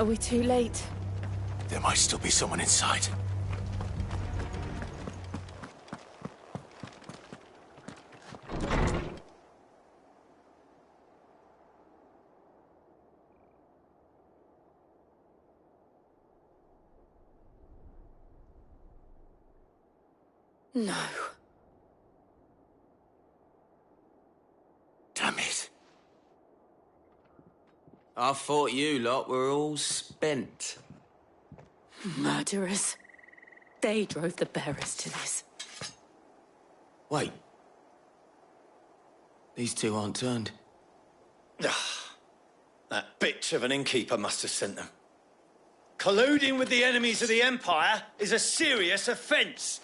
Are we too late? There might still be someone inside. No. Damn it. I thought you lot were all spent. Murderers. They drove the bearers to this. Wait. These two aren't turned. That bitch of an innkeeper must have sent them. Colluding with the enemies of the Empire is a serious offence.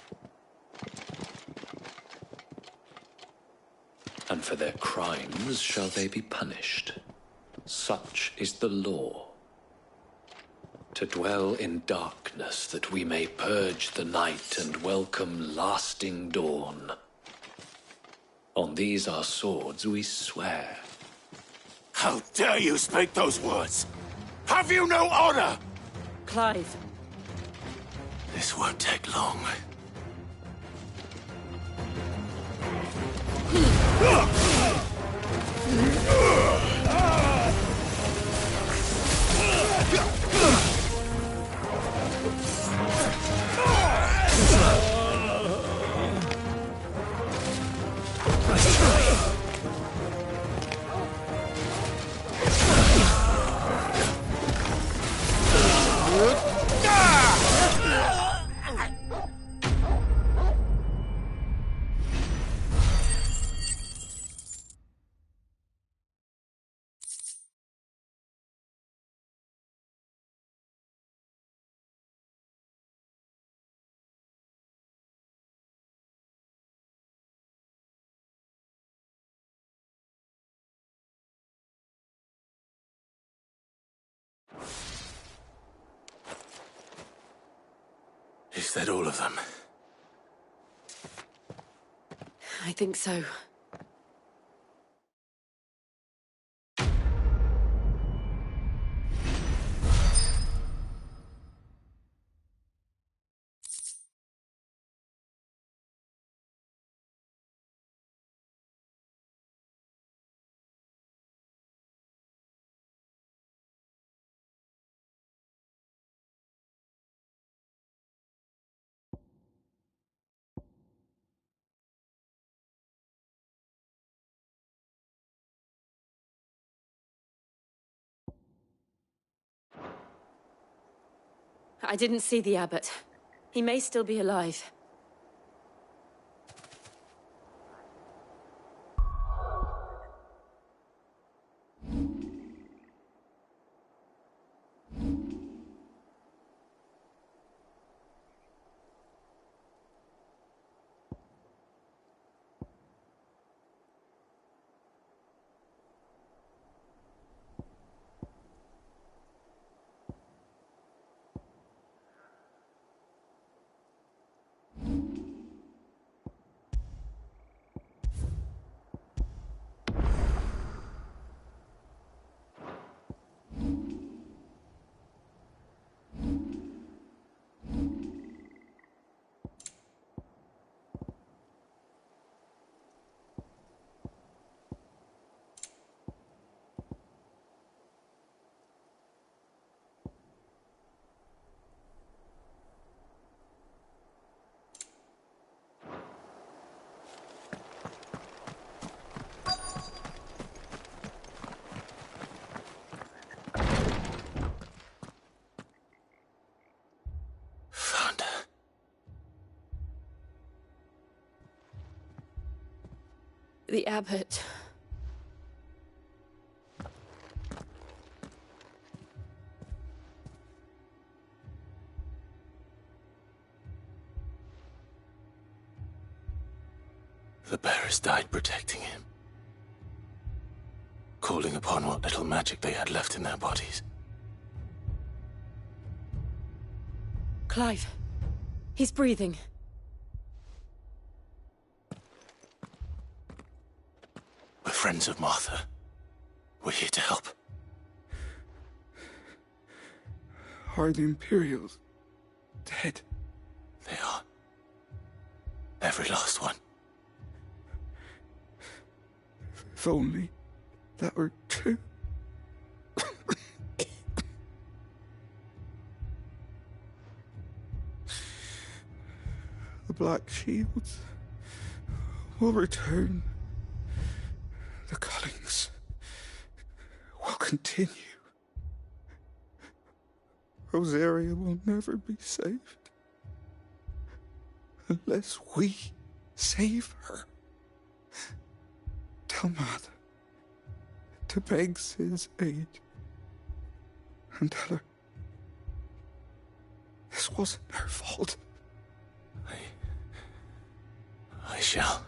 And for their crimes shall they be punished. Such is the law. To dwell in darkness that we may purge the night and welcome lasting dawn. On these our swords we swear. How dare you speak those words? Have you no honor? Clive. This won't take long. Is that all of them? I think so. I didn't see the abbot. He may still be alive. The abbot. The bearers died protecting him. Calling upon what little magic they had left in their bodies. Clive. He's breathing. We're friends of Martha. We're here to help. Are the Imperials dead? They are. Every last one. If only that were true. The Black Shields will return. The cullings will continue. Rosaria will never be saved unless we save her. Tell Mother to beg Sid's aid and tell her this wasn't her fault. I shall.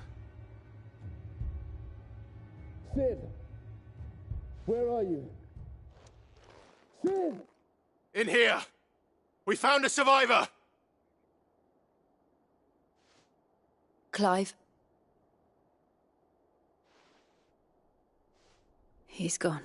Sid! Where are you? Sid! In here! We found a survivor! Clive. He's gone.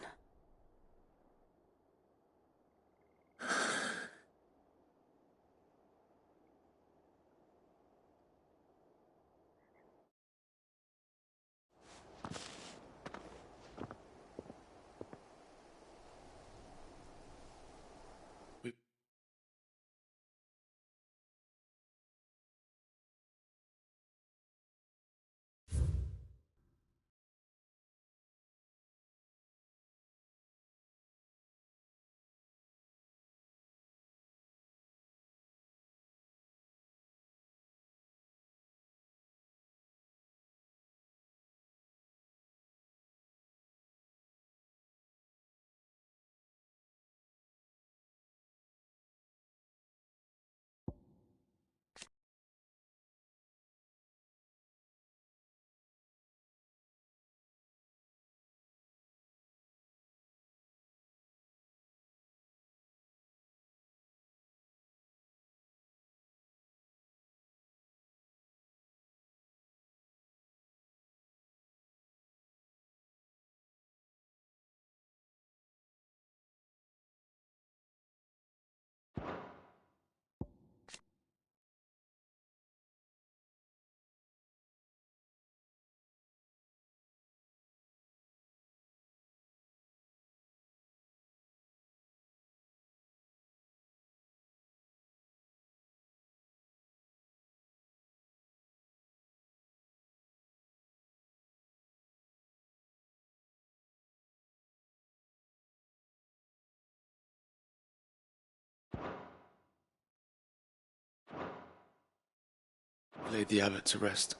Laid the abbot to rest.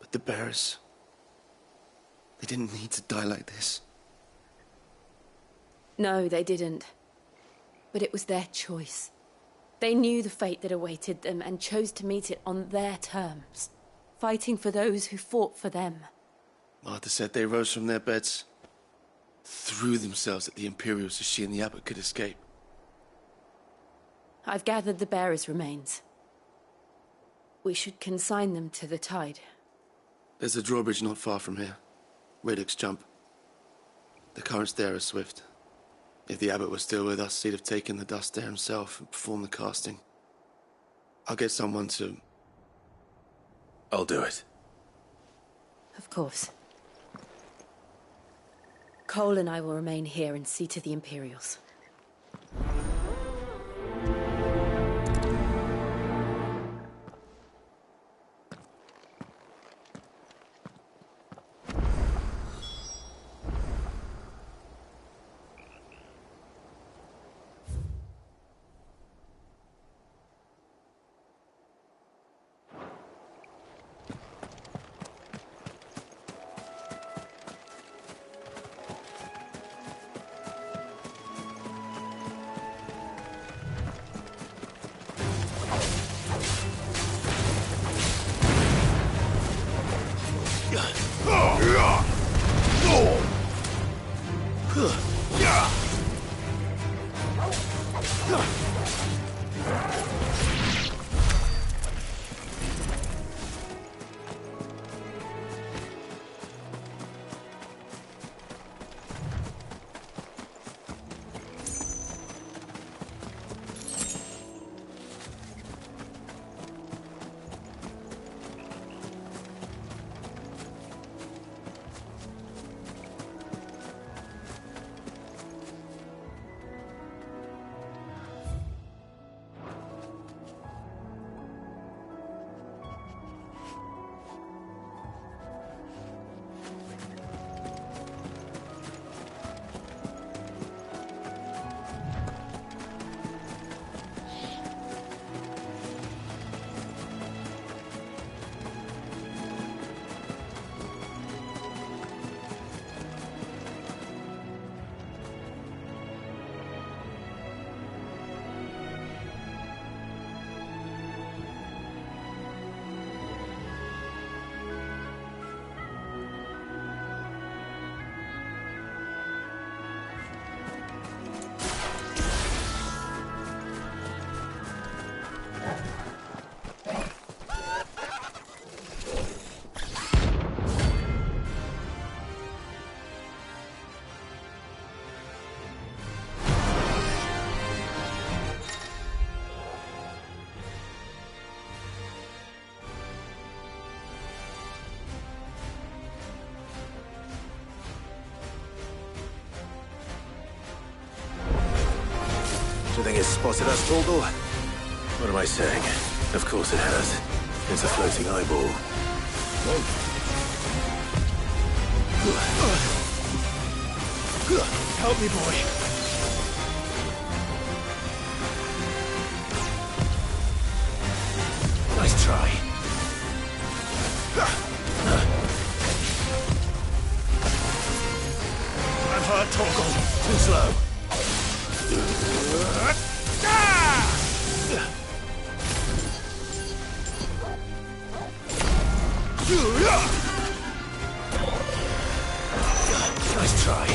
But the bearers, they didn't need to die like this. No, they didn't. But it was their choice. They knew the fate that awaited them and chose to meet it on their terms, fighting for those who fought for them. Martha said they rose from their beds, threw themselves at the Imperials so she and the abbot could escape. I've gathered the bearers' remains. We should consign them to the tide. There's a drawbridge not far from here. Radix Jump. The currents there are swift. If the abbot was still with us, he'd have taken the dust there himself and performed the casting. I'll get someone to... I'll do it. Of course. Cole and I will remain here and see to the Imperials. think it's spotted us, Torgal? What am I saying? Of course it has. It's a floating eyeball. Help me, boy. Nice try. I'm hurt, Torgal. Too slow. Nice try.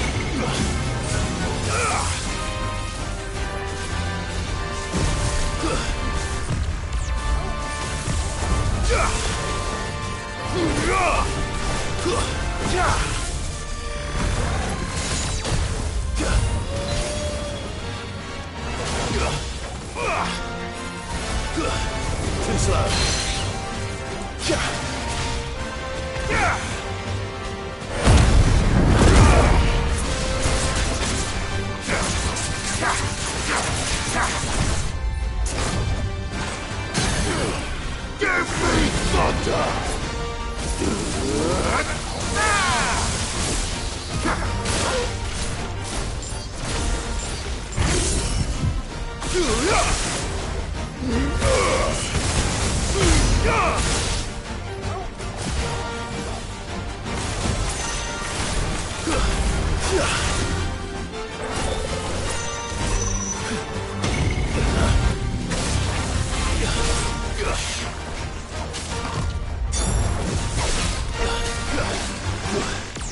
Too slow. Give me thunder!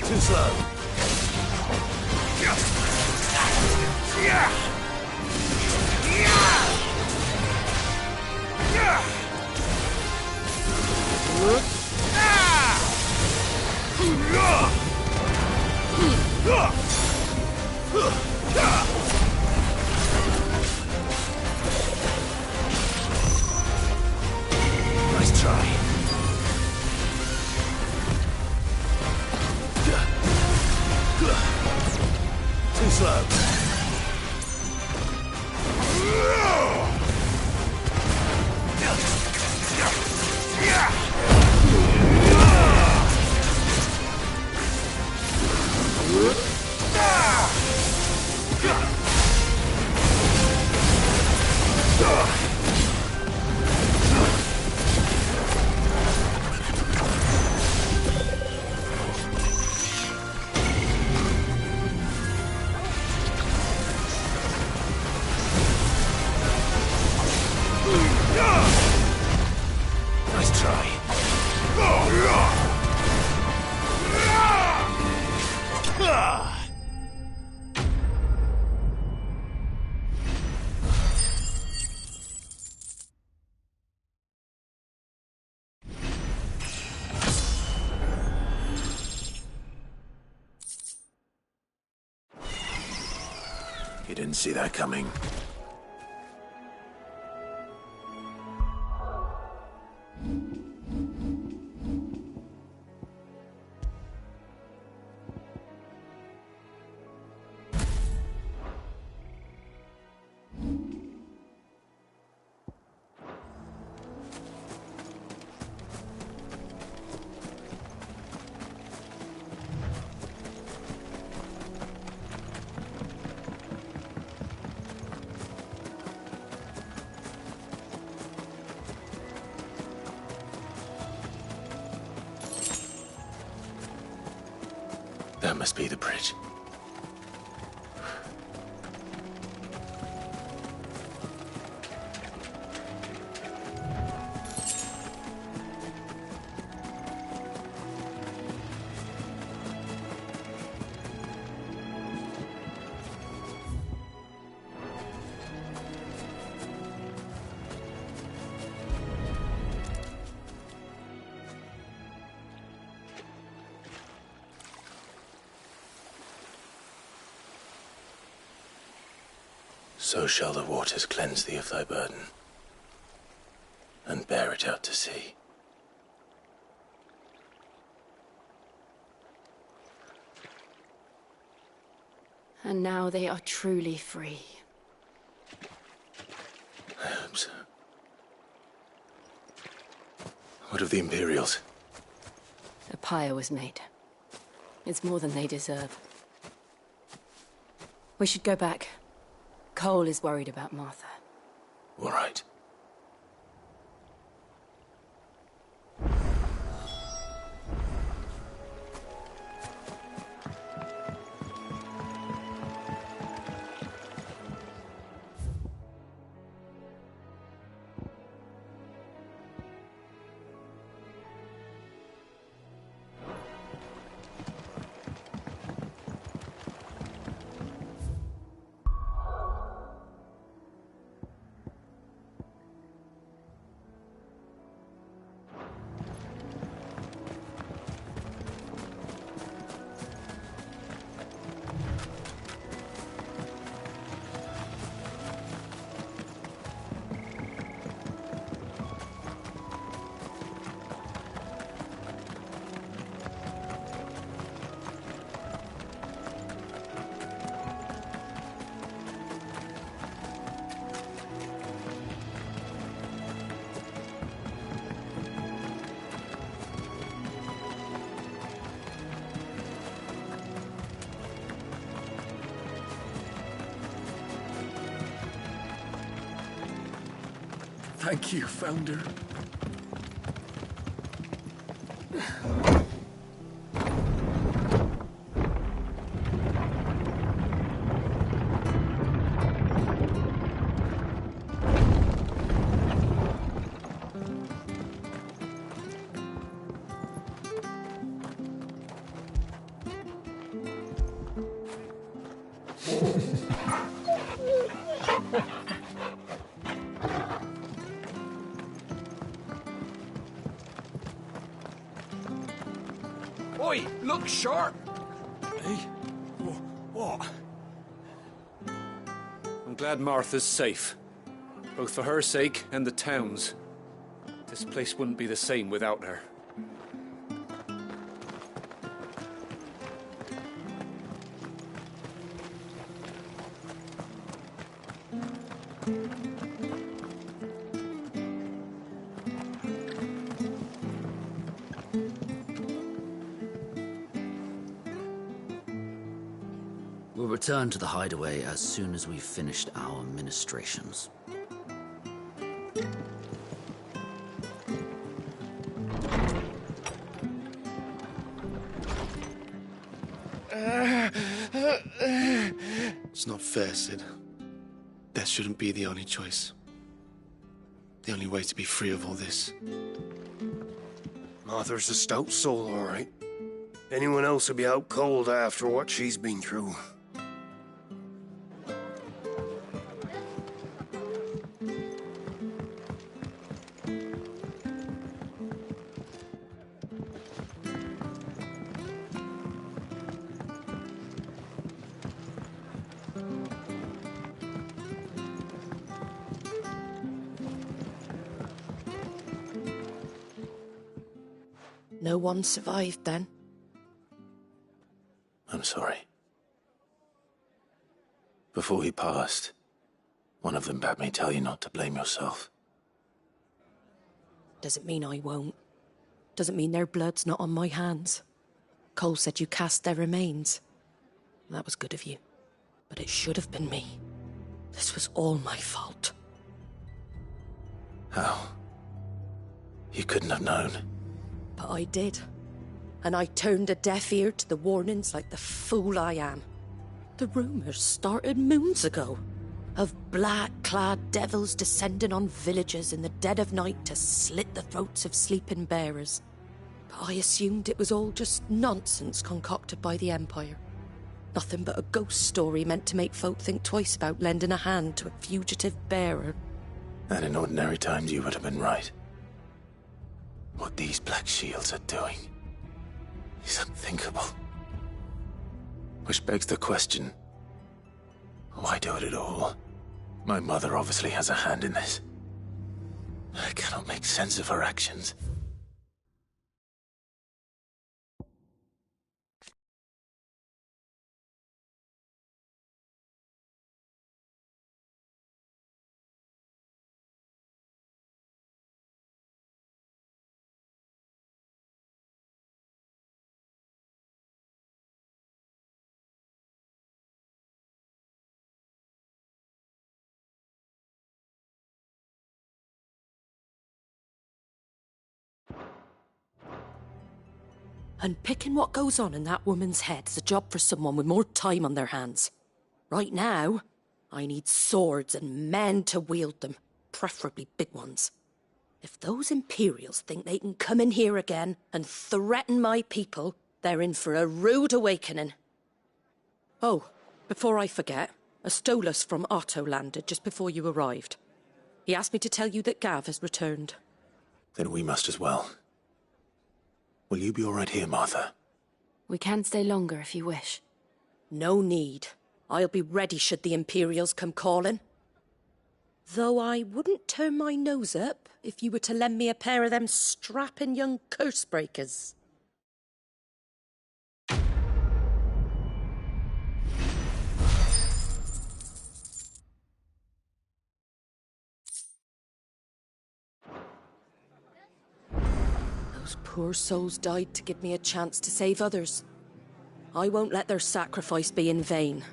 Too slow. Nice try. Too slow. Nice try. You didn't see that coming. That must be the bridge. So shall the waters cleanse thee of thy burden, and bear it out to sea. And now they are truly free. perhaps. What of the Imperials? A pyre was made. It's more than they deserve. We should go back. Cole is worried about Martha. All right. Thank you, Founder. Oi, look sharp! Hey? What? I'm glad Martha's safe. Both for her sake and the town's. This place wouldn't be the same without her. We'll return to the hideaway as soon as we've finished our ministrations. It's not fair, Sid. Death shouldn't be the only choice. The only way to be free of all this. Martha's a stout soul, all right. Anyone else would be out cold after what she's been through. No one survived then? I'm sorry. Before he passed, one of them bade me tell you not to blame yourself. Doesn't mean I won't. Doesn't mean their blood's not on my hands. Cole said you cast their remains. That was good of you. But it should have been me. This was all my fault. How? You couldn't have known. But I did. And I turned a deaf ear to the warnings like the fool I am. The rumours started moons ago. Of black-clad devils descending on villages in the dead of night to slit the throats of sleeping bearers. But I assumed it was all just nonsense concocted by the Empire. Nothing but a ghost story meant to make folk think twice about lending a hand to a fugitive bearer. And in ordinary times you would have been right. What these Black Shields are doing is unthinkable. Which begs the question, why do it at all? My mother obviously has a hand in this. I cannot make sense of her actions. And picking what goes on in that woman's head is a job for someone with more time on their hands. Right now, I need swords and men to wield them, preferably big ones. If those Imperials think they can come in here again and threaten my people, they're in for a rude awakening. Oh, before I forget, a Stolas from Otto landed just before you arrived. He asked me to tell you that Gav has returned. Then we must as well. Will you be all right here, Martha? We can stay longer if you wish. No need. I'll be ready should the Imperials come calling. Though I wouldn't turn my nose up if you were to lend me a pair of them strapping young curse-breakers. Those poor souls died to give me a chance to save others. I won't let their sacrifice be in vain.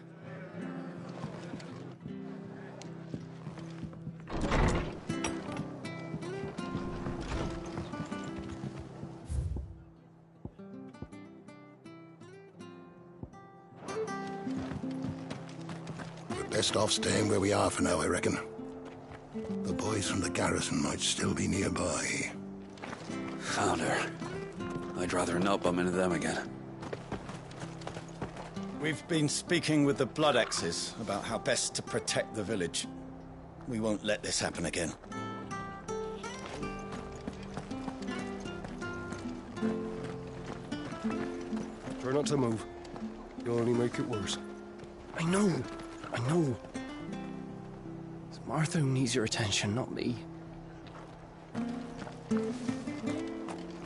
We're best off staying where we are for now, I reckon. The boys from the garrison might still be nearby. Found her. I'd rather not bump into them again. We've been speaking with the Blood Axes about how best to protect the village. We won't let this happen again. Try not to move. You'll only make it worse. I know. It's Martha who needs your attention, not me.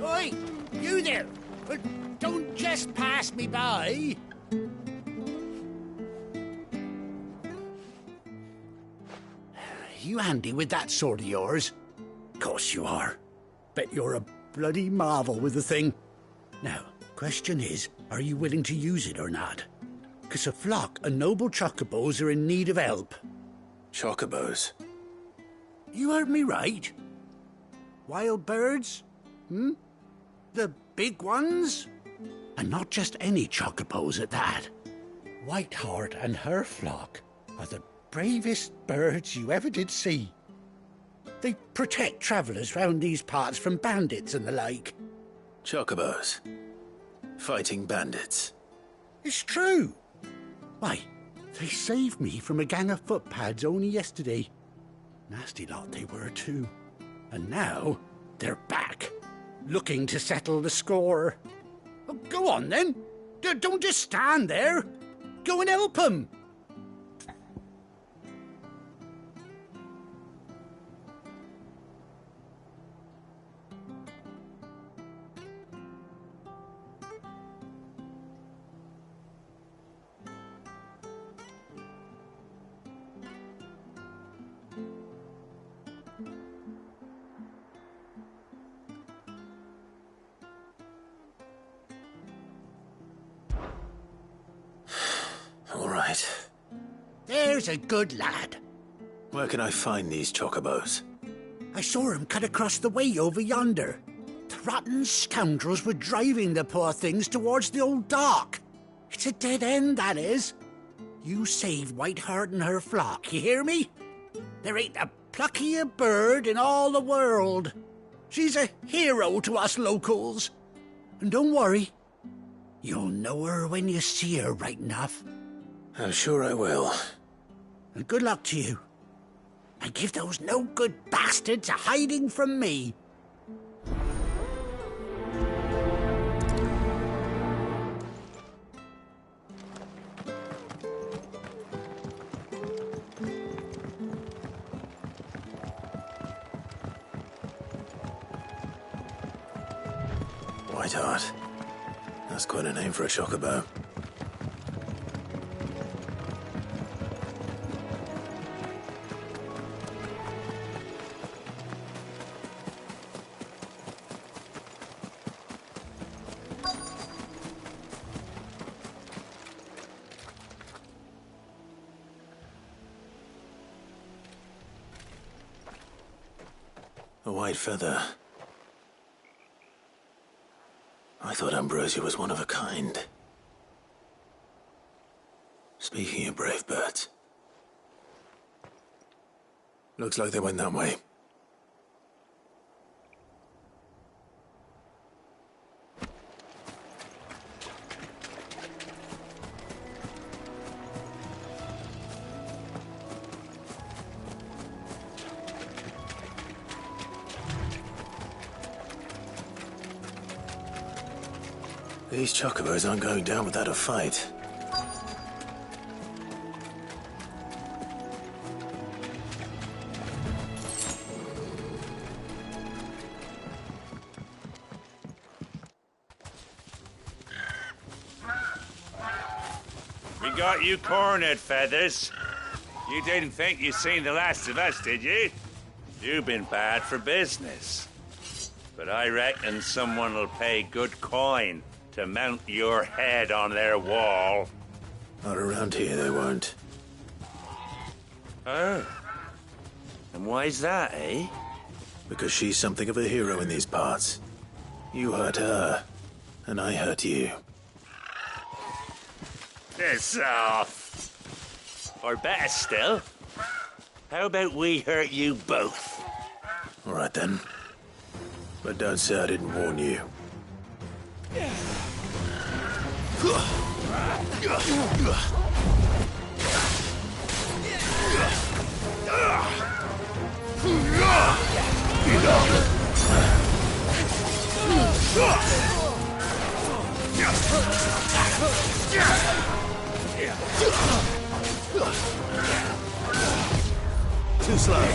Oi! You there! Don't just pass me by! You handy with that sword of yours? Course you are. Bet you're a bloody marvel with the thing. Now, question is, are you willing to use it or not? 'Cause a flock of noble chocobos are in need of help. Chocobos? You heard me right. Wild birds? The big ones? And not just any chocobos at that. Whiteheart and her flock are the bravest birds you ever did see. They protect travellers round these parts from bandits and the like. Chocobos? Fighting bandits? It's true. Why, they saved me from a gang of footpads only yesterday. Nasty lot they were too. And now they're back, looking to settle the score. Oh, go on then. Don't just stand there. Go and help them. All right. There's a good lad. Where can I find these chocobos? I saw him cut across the way over yonder. The rotten scoundrels were driving the poor things towards the old dock. It's a dead end, that is. You save Whiteheart and her flock, you hear me? There ain't a pluckier bird in all the world. She's a hero to us locals. And don't worry, you'll know her when you see her right enough. I'm sure I will. And good luck to you. And give those no-good bastards a hiding from me. Whiteheart. That's quite a name for a chocobo. A white feather. I thought Ambrosia was one of a kind. Speaking of brave birds, looks like they went that way. These chocobos aren't going down without a fight. We got you cornered, Feathers. You didn't think you'd seen the last of us, did you? You've been bad for business. But I reckon someone will pay good coin to mount your head on their wall. Not around here, they won't. Oh. And why's that, eh? Because she's something of a hero in these parts. You hurt her, and I hurt you. Piss off. Or better still, how about we hurt you both? All right, then. But don't say I didn't warn you. Too slow.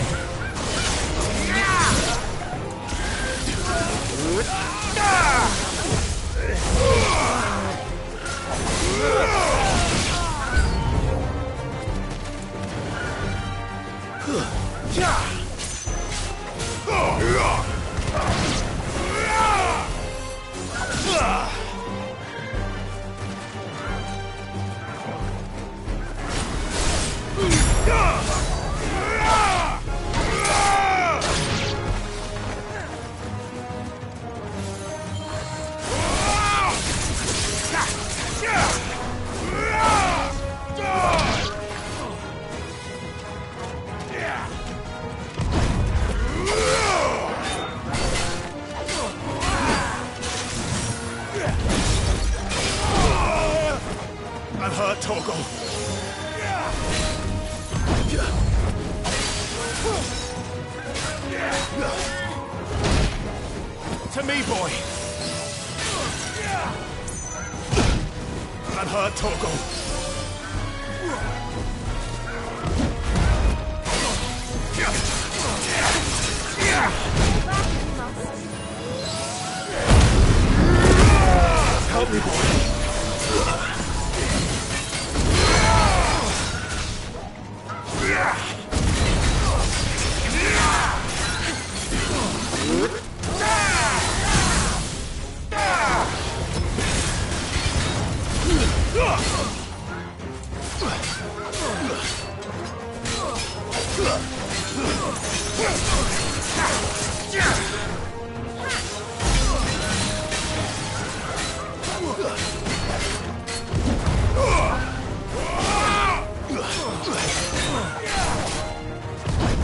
I'm hurt, Torgal. To me, boy. I'm hurt, Torgal. Help me, boy.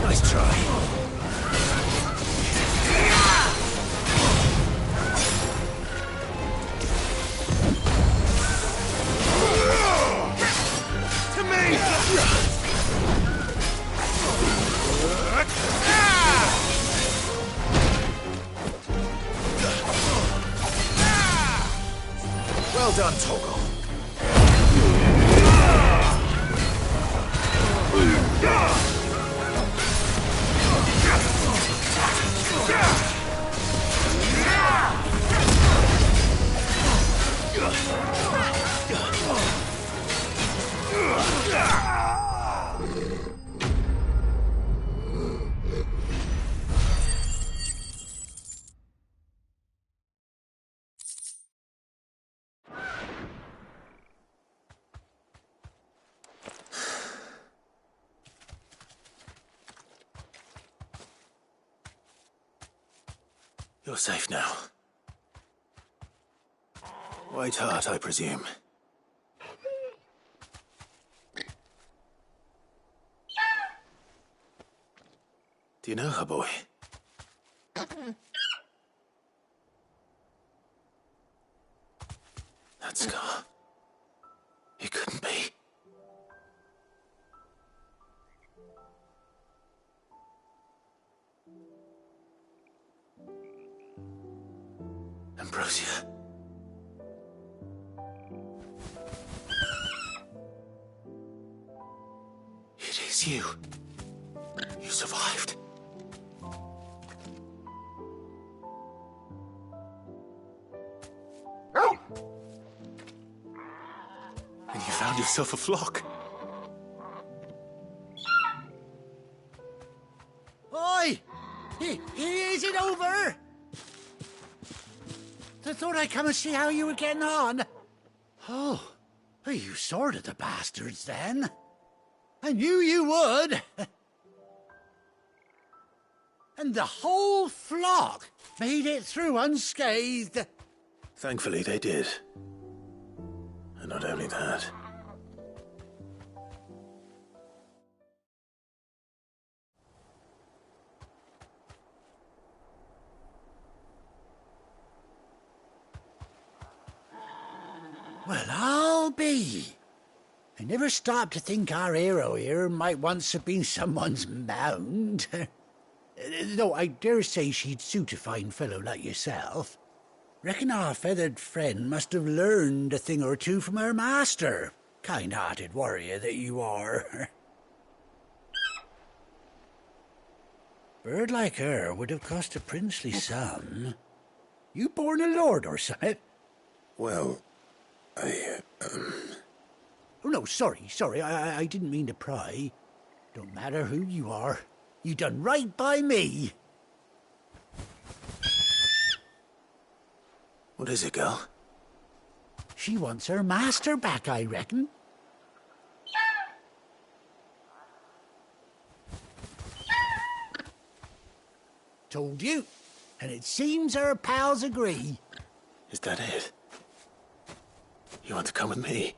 Nice try. To me! Well done, Torgal. You're safe now. White Hart, I presume. Do you know her, boy? That scar. It couldn't be. Ambrosia. It is you. You survived. And you found yourself a flock. Oi! Is it over? I thought I'd come and see how you were getting on. Oh, you sorted the bastards then. I knew you would. And the whole flock made it through unscathed. Thankfully, they did. And not only that. Well, I'll be. I never stopped to think our hero here might once have been someone's mount. Though I dare say she'd suit a fine fellow like yourself. Reckon our feathered friend must have learned a thing or two from her master. Kind-hearted warrior that you are. Bird like her would have cost a princely sum. You born a lord or something? Well, Oh, no, sorry. I didn't mean to pry. Don't matter who you are. You done right by me. What is it, girl? She wants her master back, I reckon. Told you. And it seems her pals agree. Is that it? You want to come with me?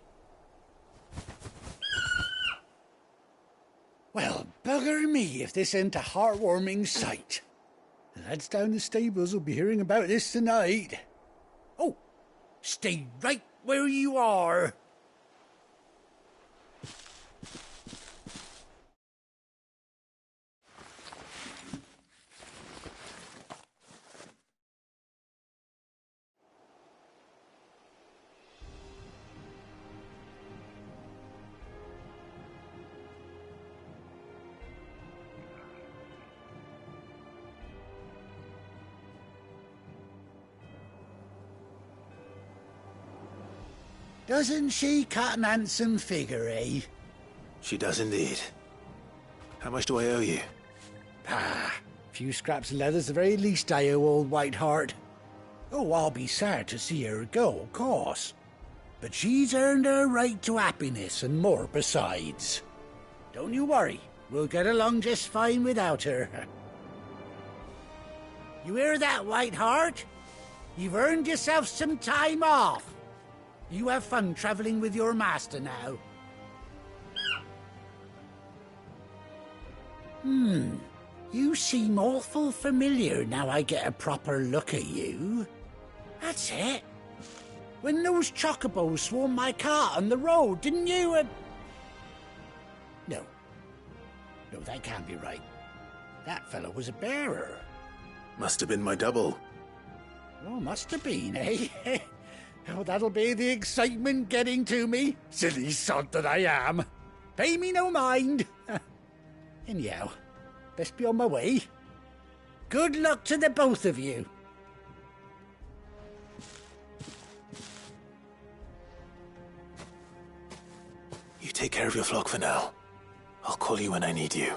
Well, bugger me if this ain't a heartwarming sight. The lads down the stables will be hearing about this tonight. Oh, stay right where you are. Doesn't she cut an handsome figure, eh? She does indeed. How much do I owe you? A few scraps of leather's the very least I owe old White Hart. Oh, I'll be sad to see her go, of course. But she's earned her right to happiness and more besides. Don't you worry, we'll get along just fine without her. You hear that, White Hart? You've earned yourself some time off. You have fun traveling with your master now. You seem awful familiar now I get a proper look at you. That's it. When those chocobos swarmed my cart on the road, didn't you? No, that can't be right. That fellow was a bearer. Must have been my double. Oh, must have been, eh? Oh, that'll be the excitement getting to me. Silly sod that I am. Pay me no mind. Anyhow, best be on my way. Good luck to the both of you. You take care of your flock for now. I'll call you when I need you.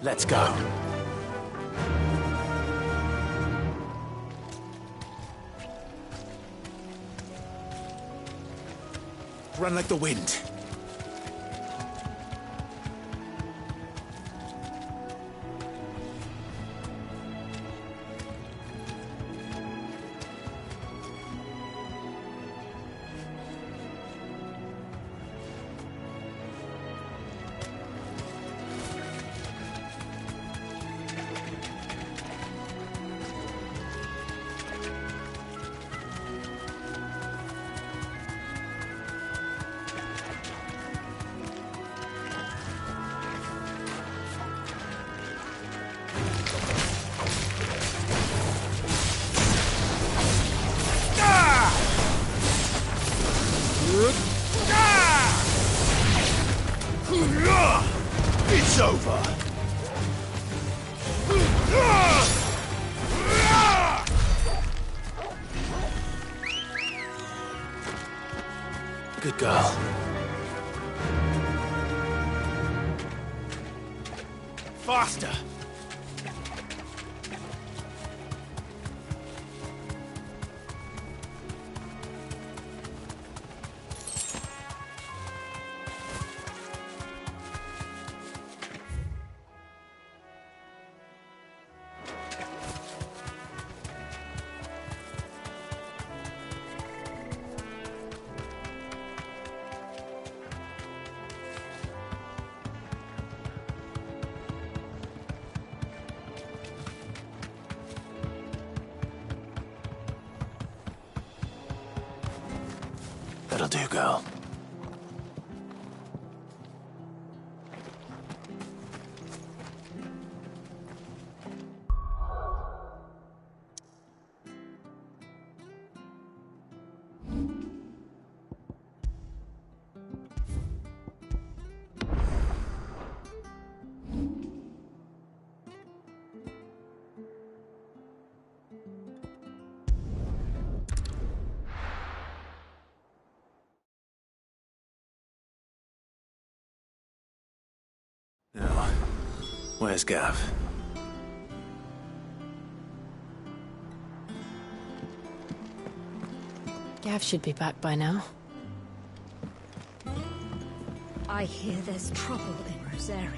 Let's go. Run like the wind. It's over. Good girl. Faster. That'll do, girl. Now, where's Gav? Gav should be back by now. I hear there's trouble in Rosaria.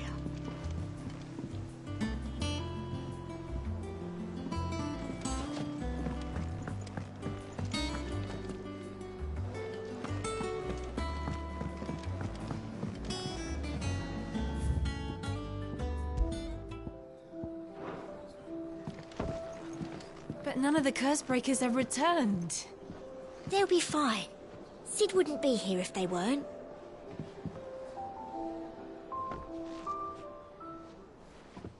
But none of the curse breakers have returned. They'll be fine. Sid wouldn't be here if they weren't.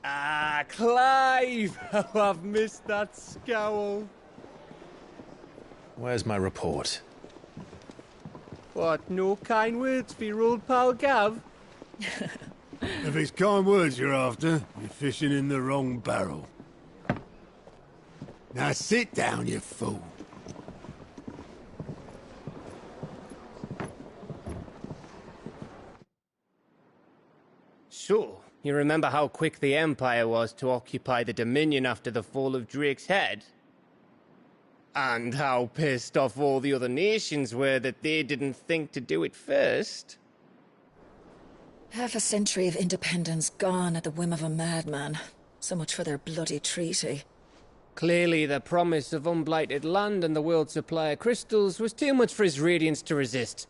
Ah, Clive! Oh, I've missed that scowl. Where's my report? What, no kind words for your old pal Gav? If it's kind words you're after, you're fishing in the wrong barrel. Now sit down, you fool. So, you remember how quick the Empire was to occupy the Dominion after the fall of Drake's head? And how pissed off all the other nations were that they didn't think to do it first? Half a century of independence gone at the whim of a madman. So much for their bloody treaty. Clearly, the promise of unblighted land and the world's supply of crystals was too much for his radiance to resist.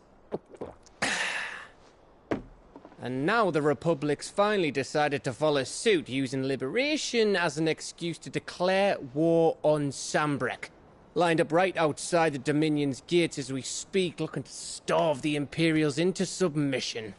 And now the Republic's finally decided to follow suit, using liberation as an excuse to declare war on Sambrek. Lined up right outside the Dominion's gates as we speak, looking to starve the Imperials into submission.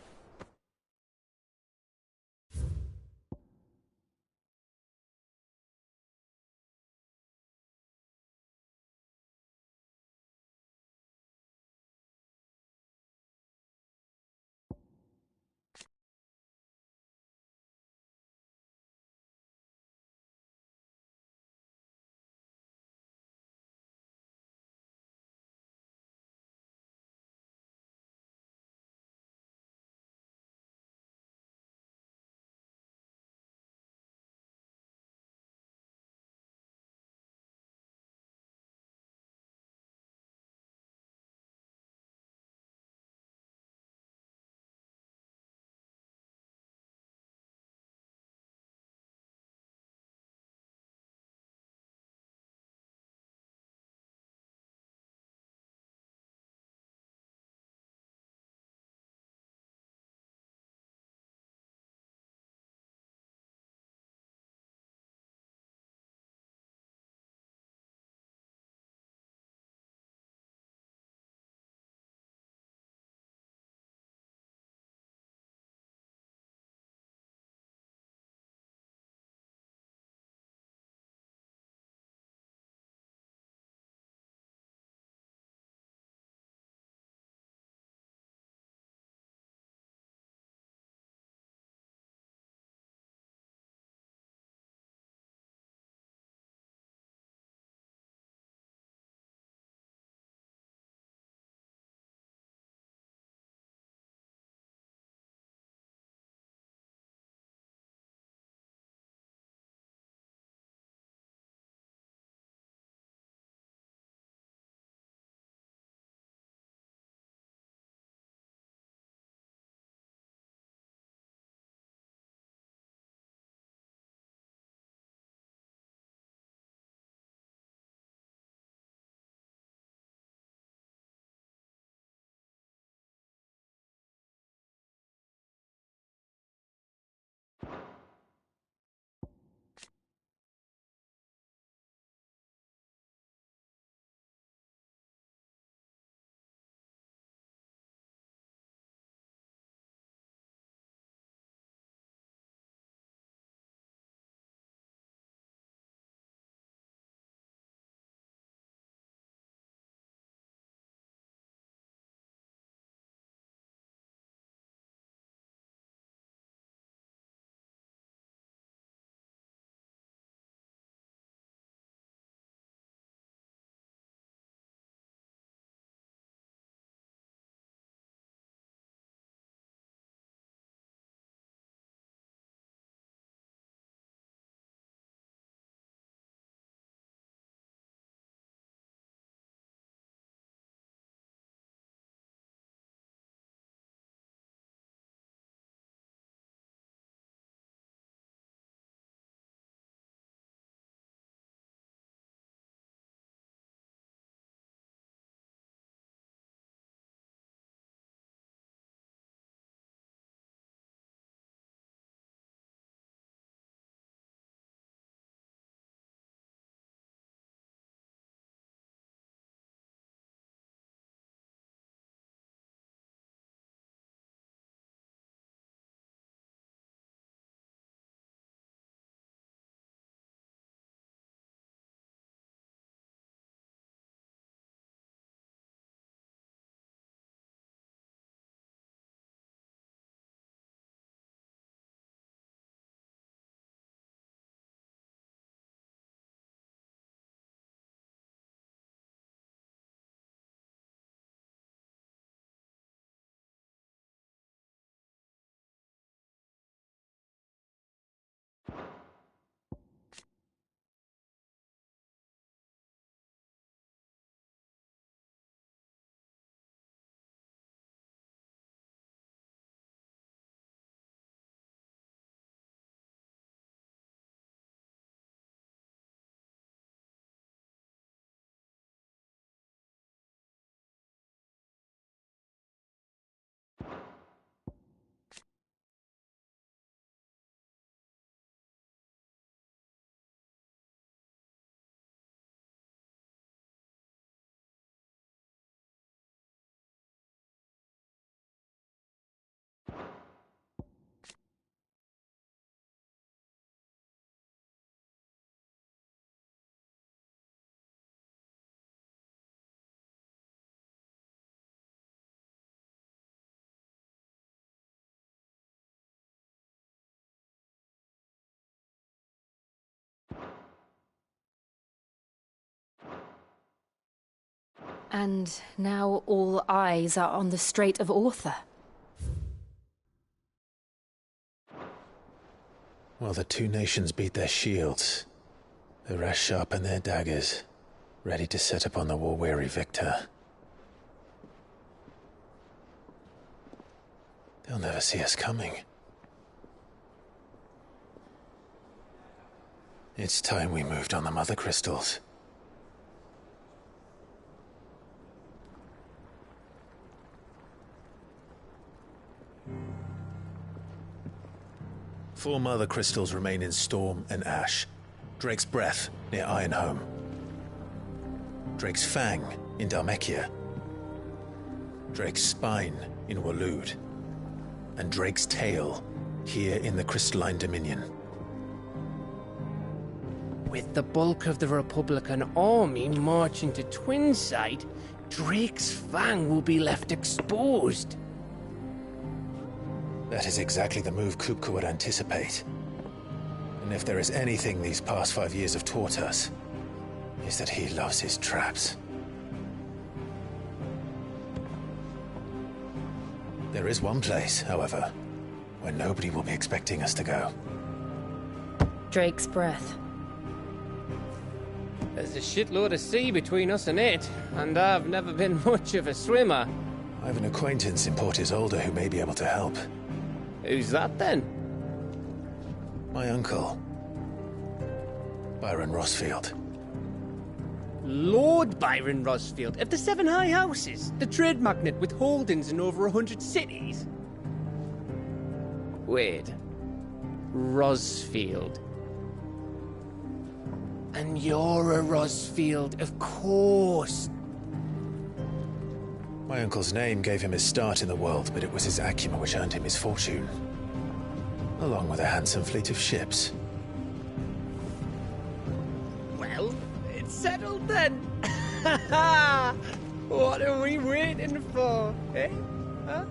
And now all eyes are on the Strait of Author. While the two nations beat their shields, the rest sharpen their daggers, ready to set upon the war-weary victor. They'll never see us coming. It's time we moved on the Mother Crystals. Four Mother Crystals remain in Storm and Ash. Drake's Breath near Ironhome. Drake's Fang in Dhalmekia. Drake's Spine in Waloed. And Drake's Tail here in the Crystalline Dominion. With the bulk of the Republican army marching to Twinside, Drake's Fang will be left exposed. That is exactly the move Kupka would anticipate. And if there is anything these past 5 years have taught us, is that he loves his traps. There is one place, however, where nobody will be expecting us to go. Drake's Breath. There's a shitload of sea between us and it, and I've never been much of a swimmer. I have an acquaintance in Port Isolde who may be able to help. Who's that then? My uncle, Byron Rosfield. Lord Byron Rosfield of the Seven High Houses, the trade magnate with holdings in over 100 cities. Wait, Rosfield. And you're a Rosfield, of course. My uncle's name gave him his start in the world, but it was his acumen which earned him his fortune. Along with a handsome fleet of ships. Well, it's settled then. What are we waiting for, eh? Huh?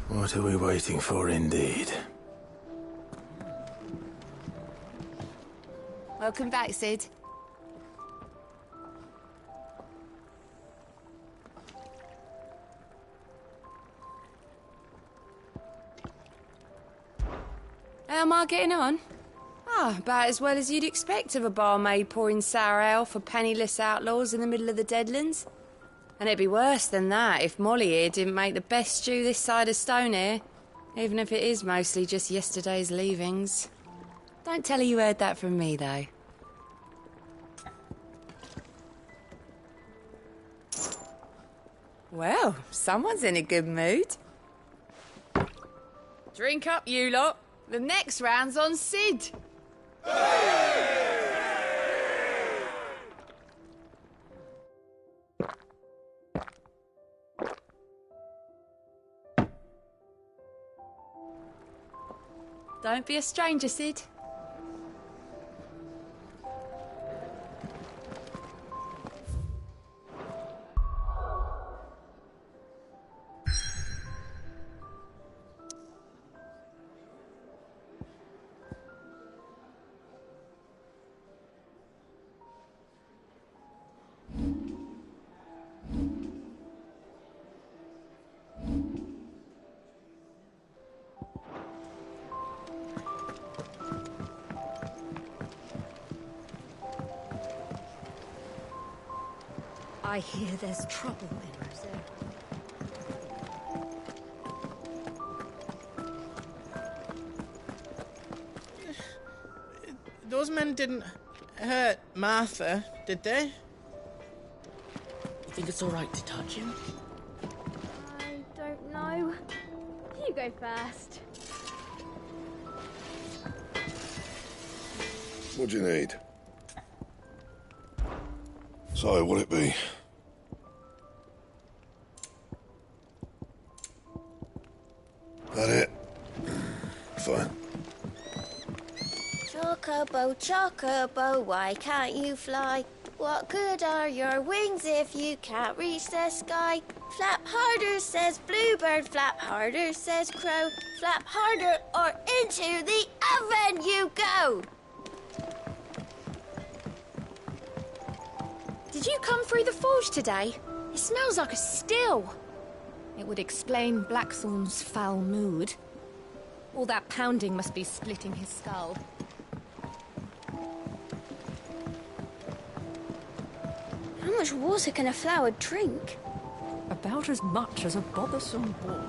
What are we waiting for, indeed? Welcome back, Sid. How am I getting on? About as well as you'd expect of a barmaid pouring sour ale for penniless outlaws in the middle of the Deadlands. And it'd be worse than that if Molly here didn't make the best stew this side of Stone here, even if it is mostly just yesterday's leavings. Don't tell her you heard that from me, though. Well, someone's in a good mood. Drink up, you lot. The next round's on Sid. Don't be a stranger, Sid. I hear there's trouble in Rosetta. Those men didn't hurt Martha, did they? You think it's all right to touch him? go first. What do you need? So, what'll it be? That it? Fine. Chocobo, chocobo, why can't you fly? What good are your wings if you can't reach the sky? Flap harder, says bluebird, flap harder, says crow. Flap harder or into the oven you go! Did you come through the forge today? It smells like a still. It would explain Blackthorn's foul mood. All that pounding must be splitting his skull. How much water can a flower drink? About as much as a bothersome boy.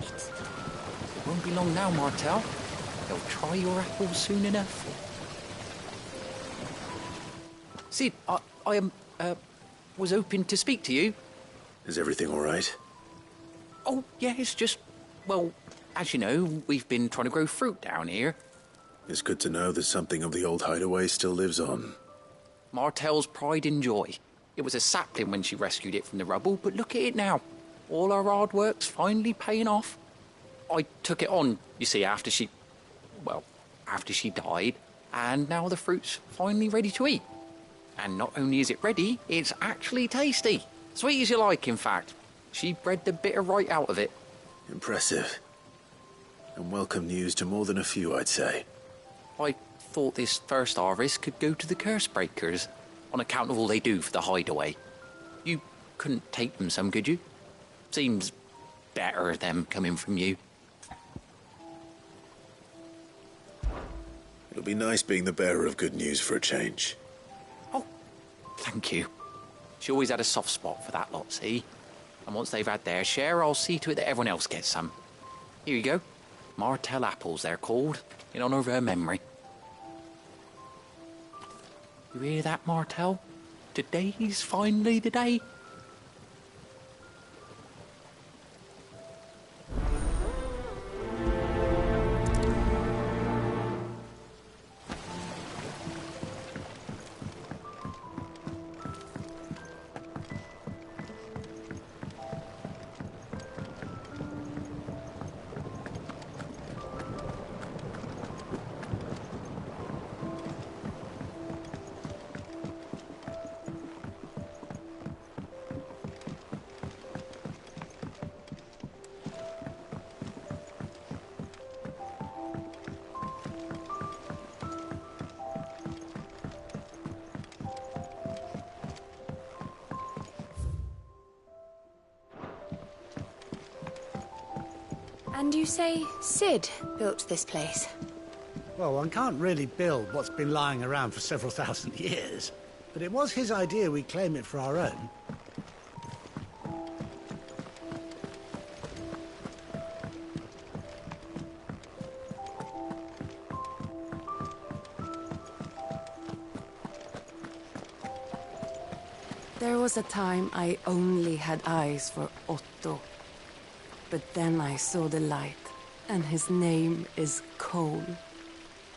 It won't be long now, Martel. They'll try your apples soon enough. Sid, I was hoping to speak to you. Is everything all right? Oh, yeah, it's just... Well, as you know, we've been trying to grow fruit down here. It's good to know that something of the old hideaway still lives on. Martel's pride and joy. It was a sapling when she rescued it from the rubble, but look at it now. All our hard work's finally paying off. I took it on, you see, after she died, and now the fruit's finally ready to eat. And not only is it ready, it's actually tasty. Sweet as you like, in fact. She bred the bitter right out of it. Impressive. And welcome news to more than a few, I'd say. I thought this first harvest could go to the curse breakers, on account of all they do for the hideaway. You couldn't take them some, could you? Seems better them coming from you. It'll be nice being the bearer of good news for a change. Thank you. She always had a soft spot for that lot, see? And once they've had their share, I'll see to it that everyone else gets some. Here you go. Martel apples, they're called, in honour of her memory. You hear that, Martel? Today's finally the day. And you say Sid built this place? Well, one can't really build what's been lying around for several thousand years. But it was his idea we claim it for our own. There was a time I only had eyes for Otto. But then I saw the light, and his name is Cole.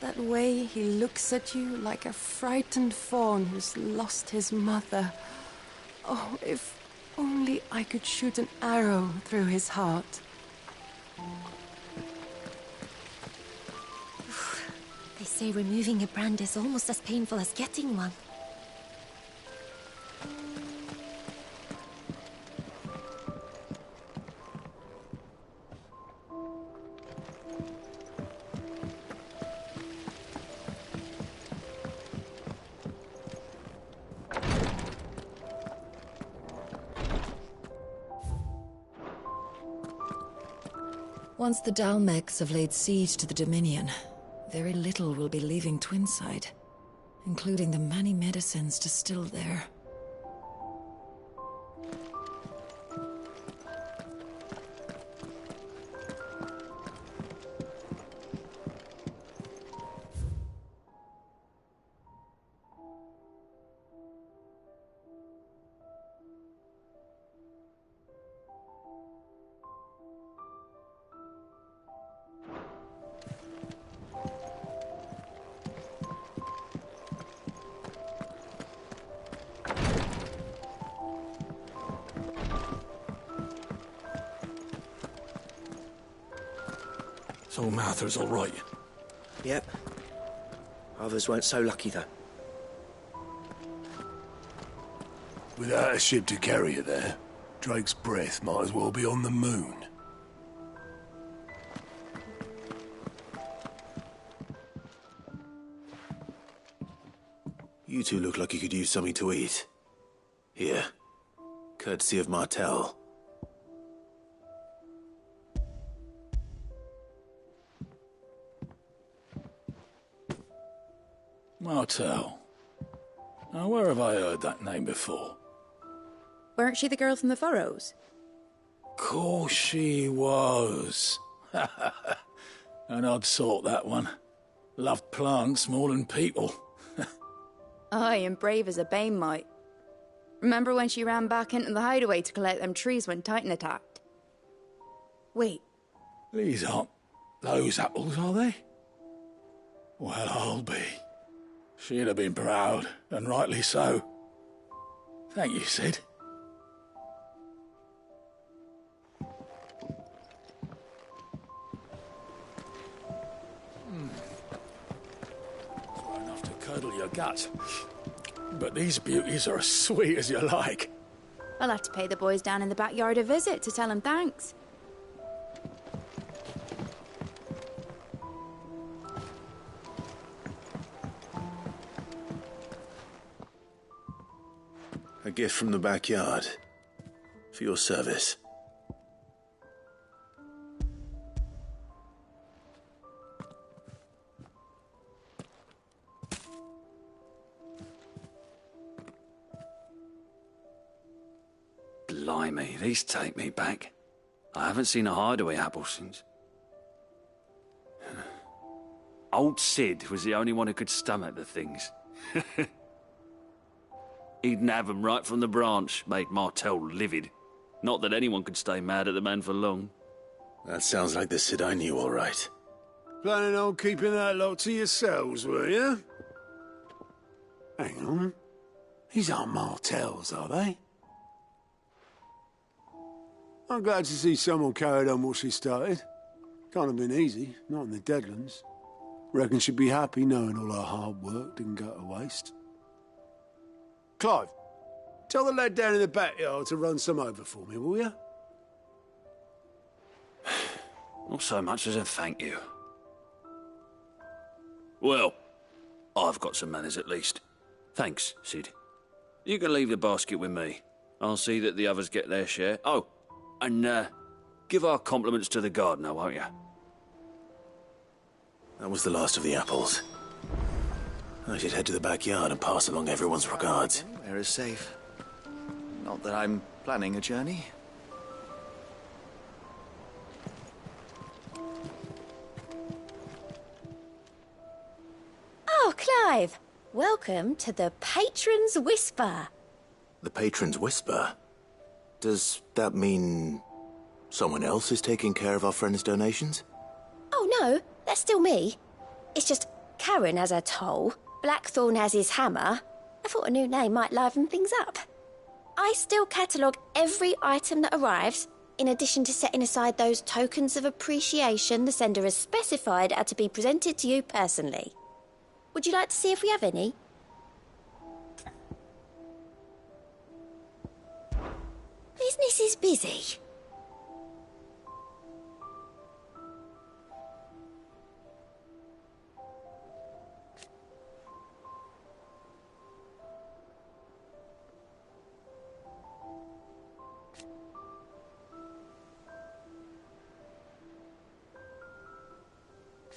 That way he looks at you like a frightened fawn who's lost his mother. Oh, if only I could shoot an arrow through his heart. They say removing a brand is almost as painful as getting one. Once the Dalmecs have laid siege to the Dominion, very little will be leaving Twinside, including the many medicines distilled there. So Martha's all right? Yep. Others weren't so lucky, though. Without a ship to carry her there, Drake's breath might as well be on the moon. You two look like you could use something to eat. Here. Courtesy of Martel. Martel. Now, where have I heard that name before? Weren't she the girl from the Furrows? Course she was. An odd sort, that one. Loved plants more than people. Aye, and brave as a bane might. Remember when she ran back into the hideaway to collect them trees when Titan attacked? Wait. These aren't those apples, are they? Well, I'll be. She'd have been proud, and rightly so. Thank you, Sid. It's enough to curdle your gut. But these beauties are as sweet as you like. I'll have to pay the boys down in the backyard a visit to tell them thanks. A gift from the backyard. For your service. Blimey, these take me back. I haven't seen a hideaway apple since. Old Sid was the only one who could stomach the things. He'd nab 'em right from the branch, made Martel livid. Not that anyone could stay mad at the man for long. That sounds like the Sid I knew, all right. Planning on keeping that lot to yourselves, were you? Hang on. These aren't Martels, are they? I'm glad to see someone carried on what she started. Can't have been easy, not in the Deadlands. Reckon she'd be happy knowing all her hard work didn't go to waste. Clive, tell the lad down in the backyard to run some over for me, will you? Not so much as a thank you. Well, I've got some manners at least. Thanks, Sid. You can leave the basket with me. I'll see that the others get their share. Oh, and give our compliments to the gardener, won't you? That was the last of the apples. I should head to the backyard and pass along everyone's regards. Anywhere is safe. Not that I'm planning a journey. Oh, Clive! Welcome to the Patron's Whisper. The Patron's Whisper? Does that mean someone else is taking care of our friend's donations? Oh, no, that's still me. It's just Karen has her toll, Blackthorn has his hammer. I thought a new name might liven things up. I still catalogue every item that arrives, in addition to setting aside those tokens of appreciation the sender has specified are to be presented to you personally. Would you like to see if we have any? Business is busy.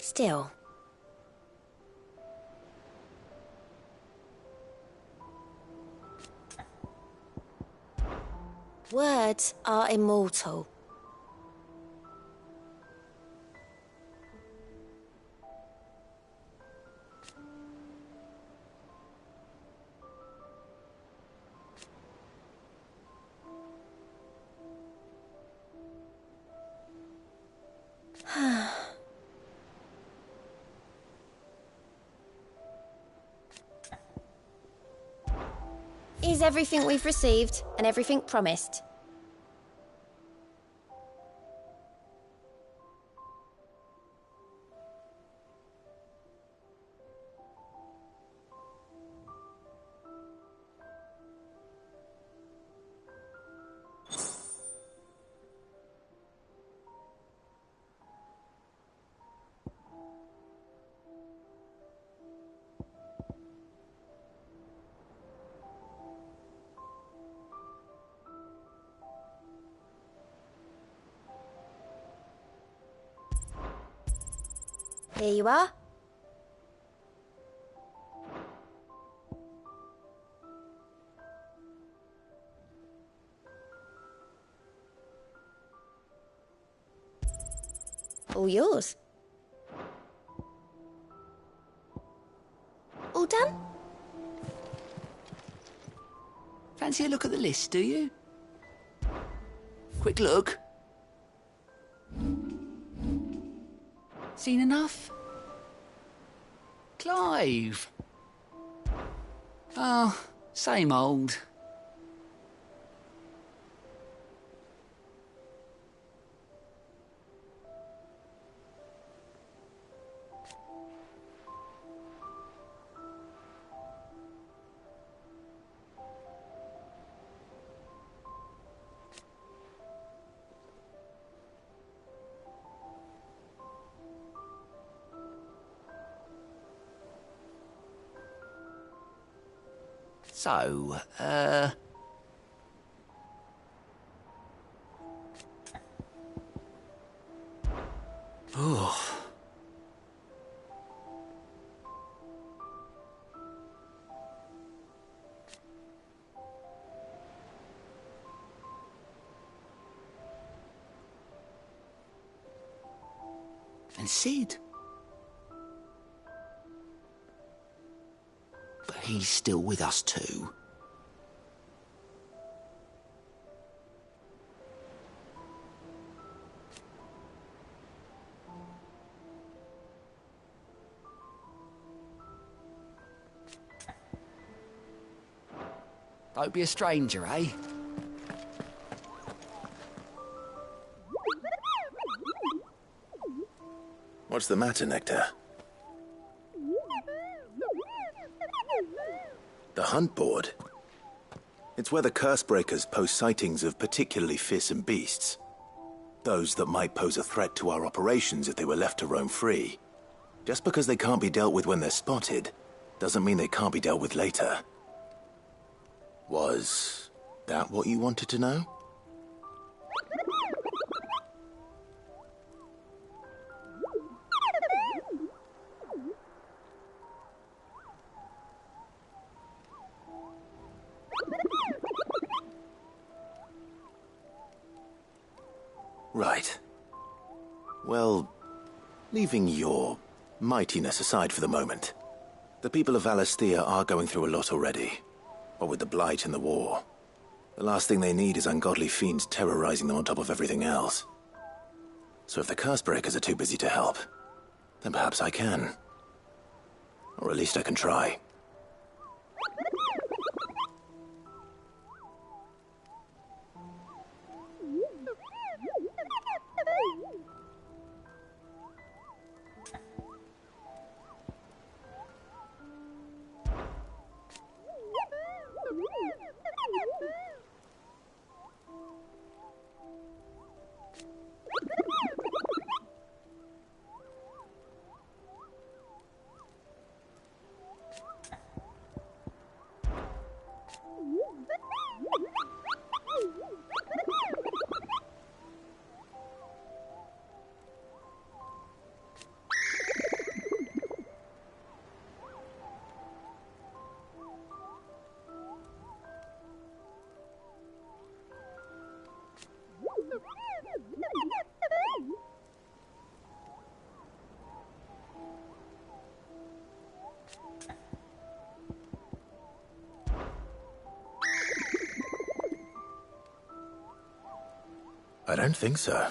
Still. Words are immortal. Is everything we've received and everything promised? Here you are. All yours. All done? Fancy a look at the list, do you? Quick look. Seen enough? Clive. Oh, same old. So, oh. And Sid. But he's still with us too. Don't be a stranger, eh? What's the matter, Nectar? The hunt board? It's where the Cursebreakers post sightings of particularly fearsome beasts. Those that might pose a threat to our operations if they were left to roam free. Just because they can't be dealt with when they're spotted, doesn't mean they can't be dealt with later. Was that what you wanted to know? Right. Well, leaving your mightiness aside for the moment, the people of Valisthea are going through a lot already. What with the Blight and the war, the last thing they need is ungodly fiends terrorizing them on top of everything else. So if the Cursebreakers are too busy to help, then perhaps I can. Or at least I can try. I don't think so.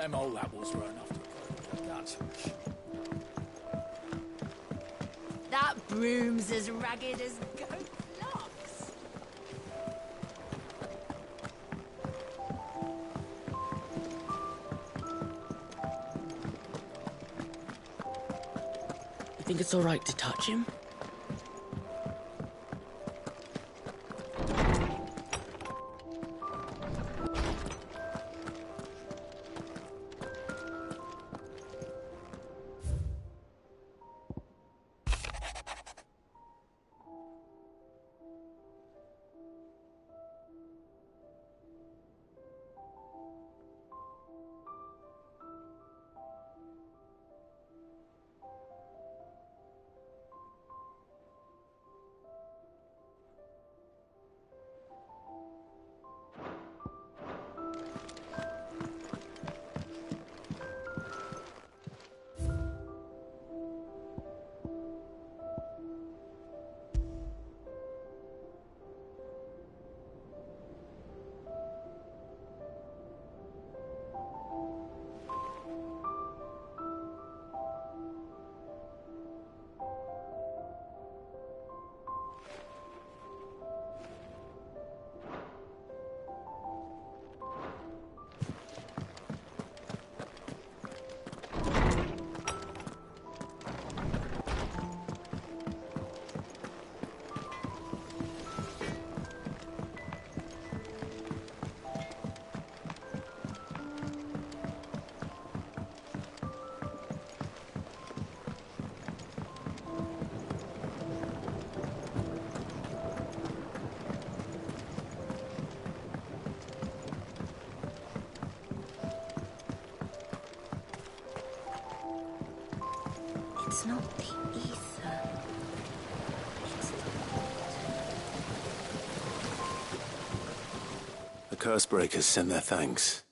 Them old apples were enough to put the guts. That broom's as ragged as goat locks. You think it's all right to touch him? It's not the ether. It's the The Cursebreakers send their thanks.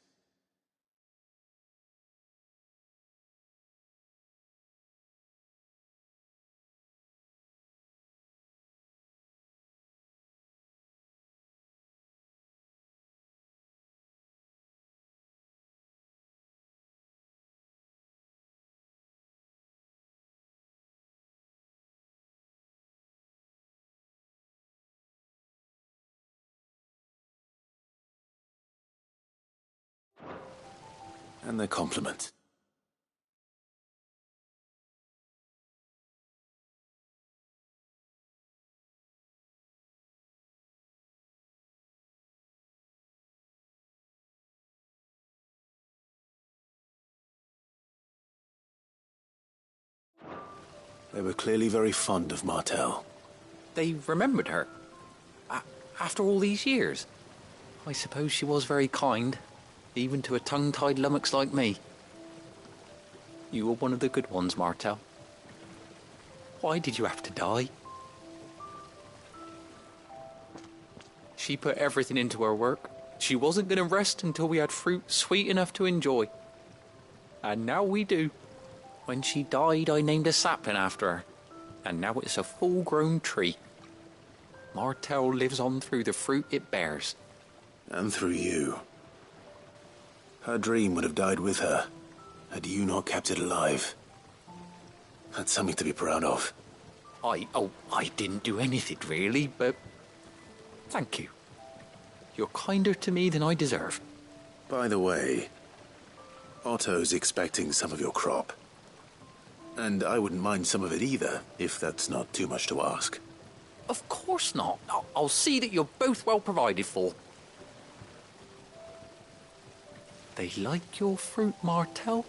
And their compliment. They were clearly very fond of Martell. They remembered her? After all these years? I suppose she was very kind, even to a tongue-tied lummox like me. You were one of the good ones, Martell. Why did you have to die? She put everything into her work. She wasn't going to rest until we had fruit sweet enough to enjoy. And now we do. When she died, I named a sapling after her. And now it's a full-grown tree. Martell lives on through the fruit it bears. And through you. Her dream would have died with her, had you not kept it alive. That's something to be proud of. I didn't do anything really, but thank you. You're kinder to me than I deserve. By the way, Otto's expecting some of your crop. And I wouldn't mind some of it either, if that's not too much to ask. Of course not. I'll see that you're both well provided for. They like your fruit, Martell.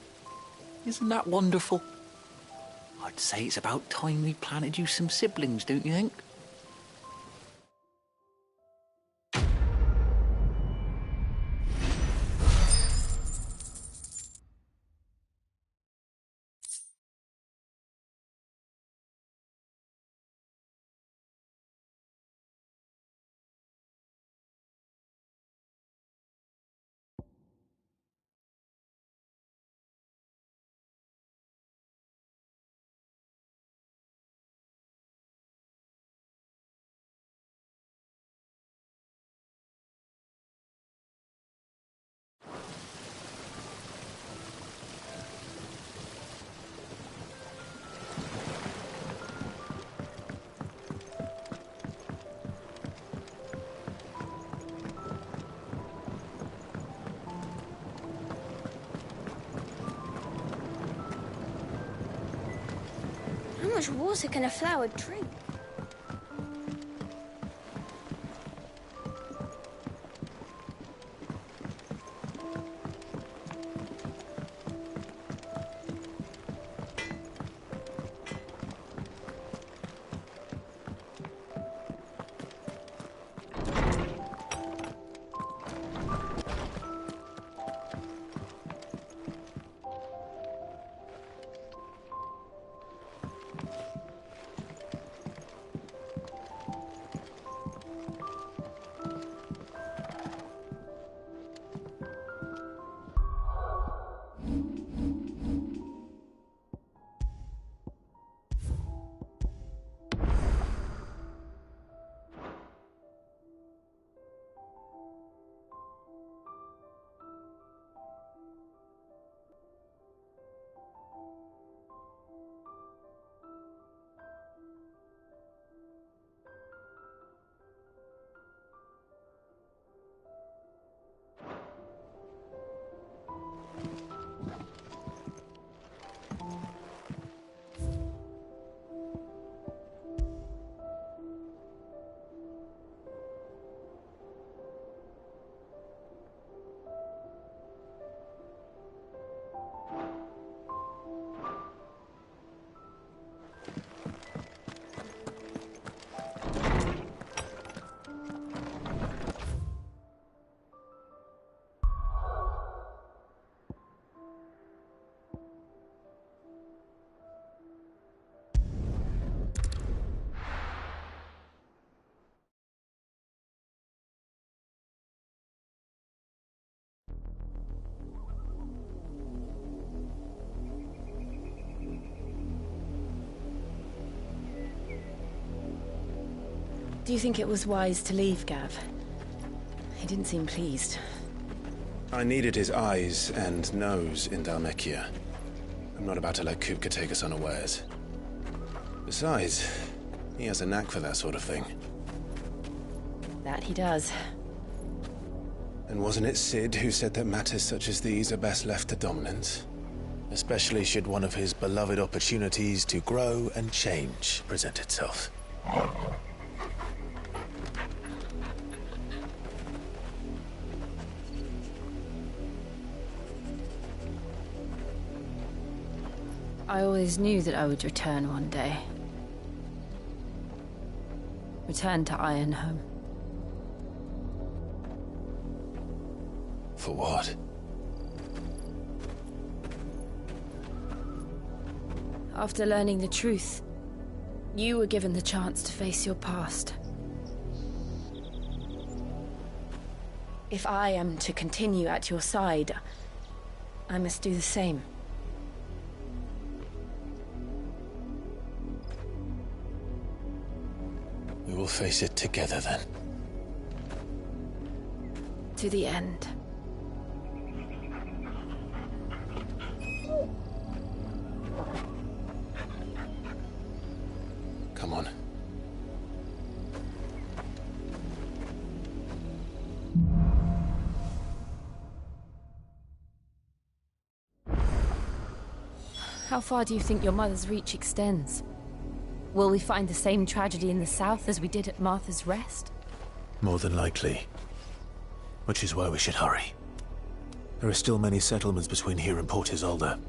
Isn't that wonderful? I'd say it's about time we planted you some siblings, don't you think? much water can a flower drink? Do you think it was wise to leave, Gav? He didn't seem pleased. I needed his eyes and nose in Dhalmekia. I'm not about to let Kupka take us unawares. Besides, he has a knack for that sort of thing. That he does. And wasn't it Sid who said that matters such as these are best left to dominance? Especially should one of his beloved opportunities to grow and change present itself. I always knew that I would return one day. Return to Ironhome. For what? After learning the truth, you were given the chance to face your past. If I am to continue at your side, I must do the same. We will face it together then. To the end. Come on. How far do you think your mother's reach extends? Will we find the same tragedy in the south as we did at Martha's Rest? More than likely. Which is why we should hurry. There are still many settlements between here and Port Isolde.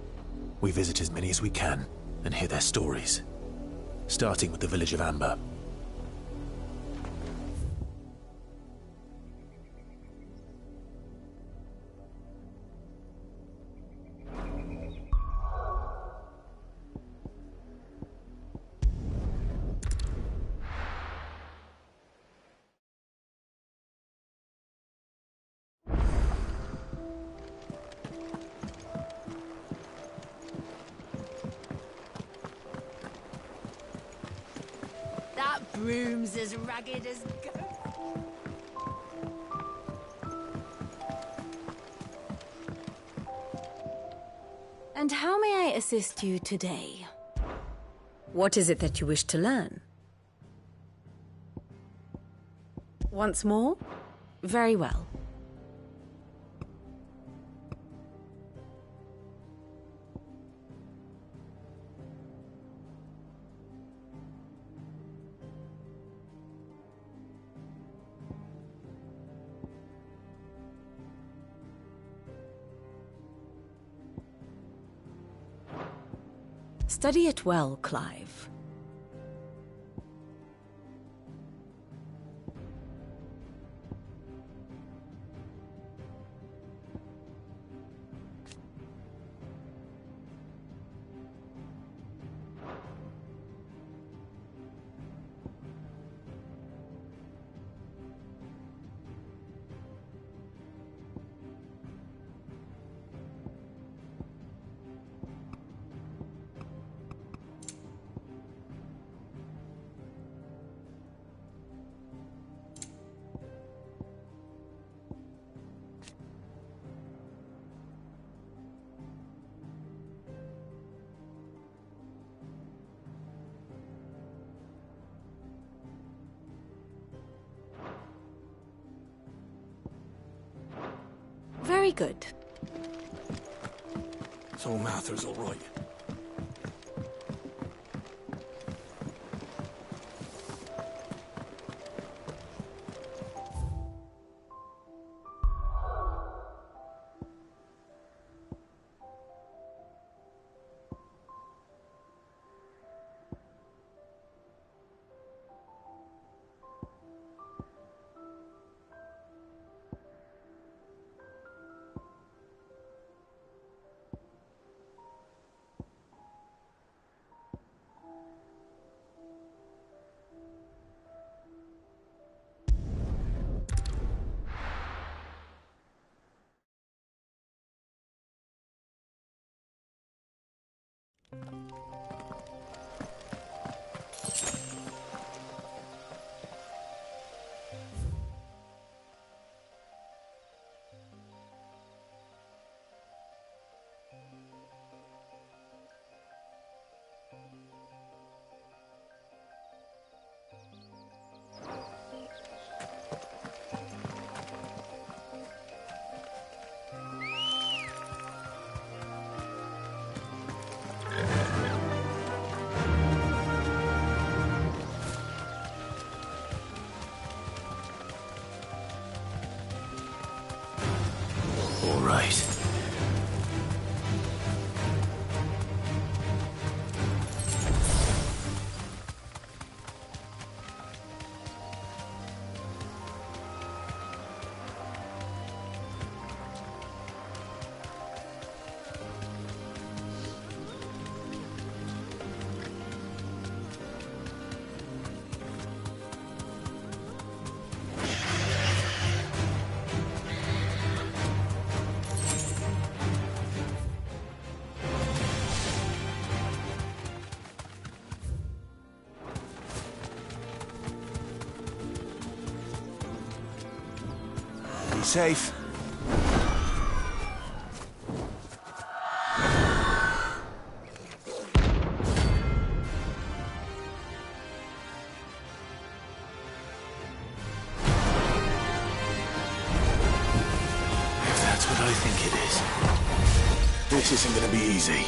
We visit as many as we can and hear their stories. Starting with the village of Amber. That broom's as ragged as go. And how may I assist you today? What is it that you wish to learn? Once more? Very well. Study it well, Clive. Very good. So Martha's all right. All right. Be safe. If that's what I think it is, this isn't gonna be easy.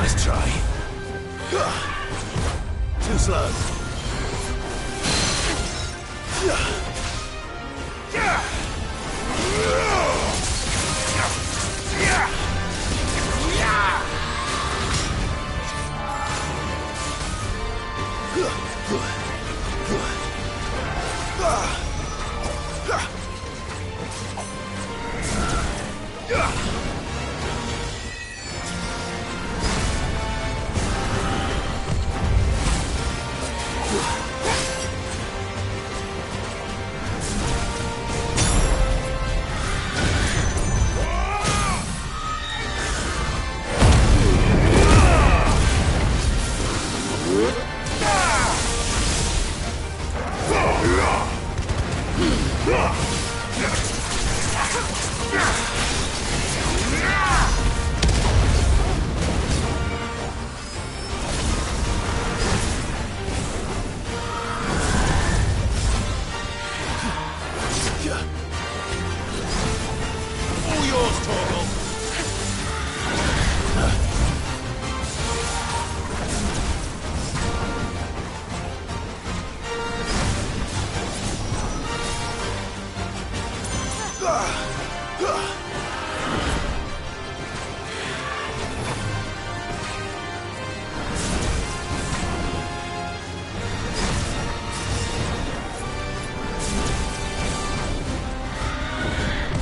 Nice try. Too slow.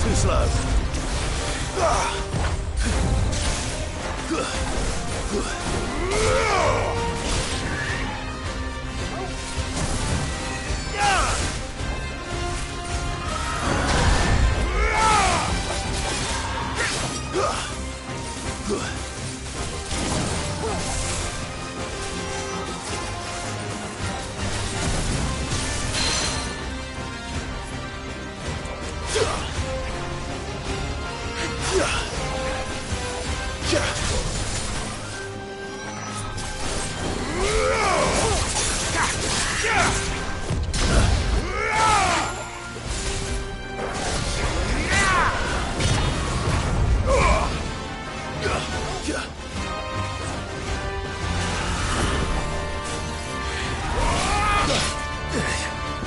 Too slow.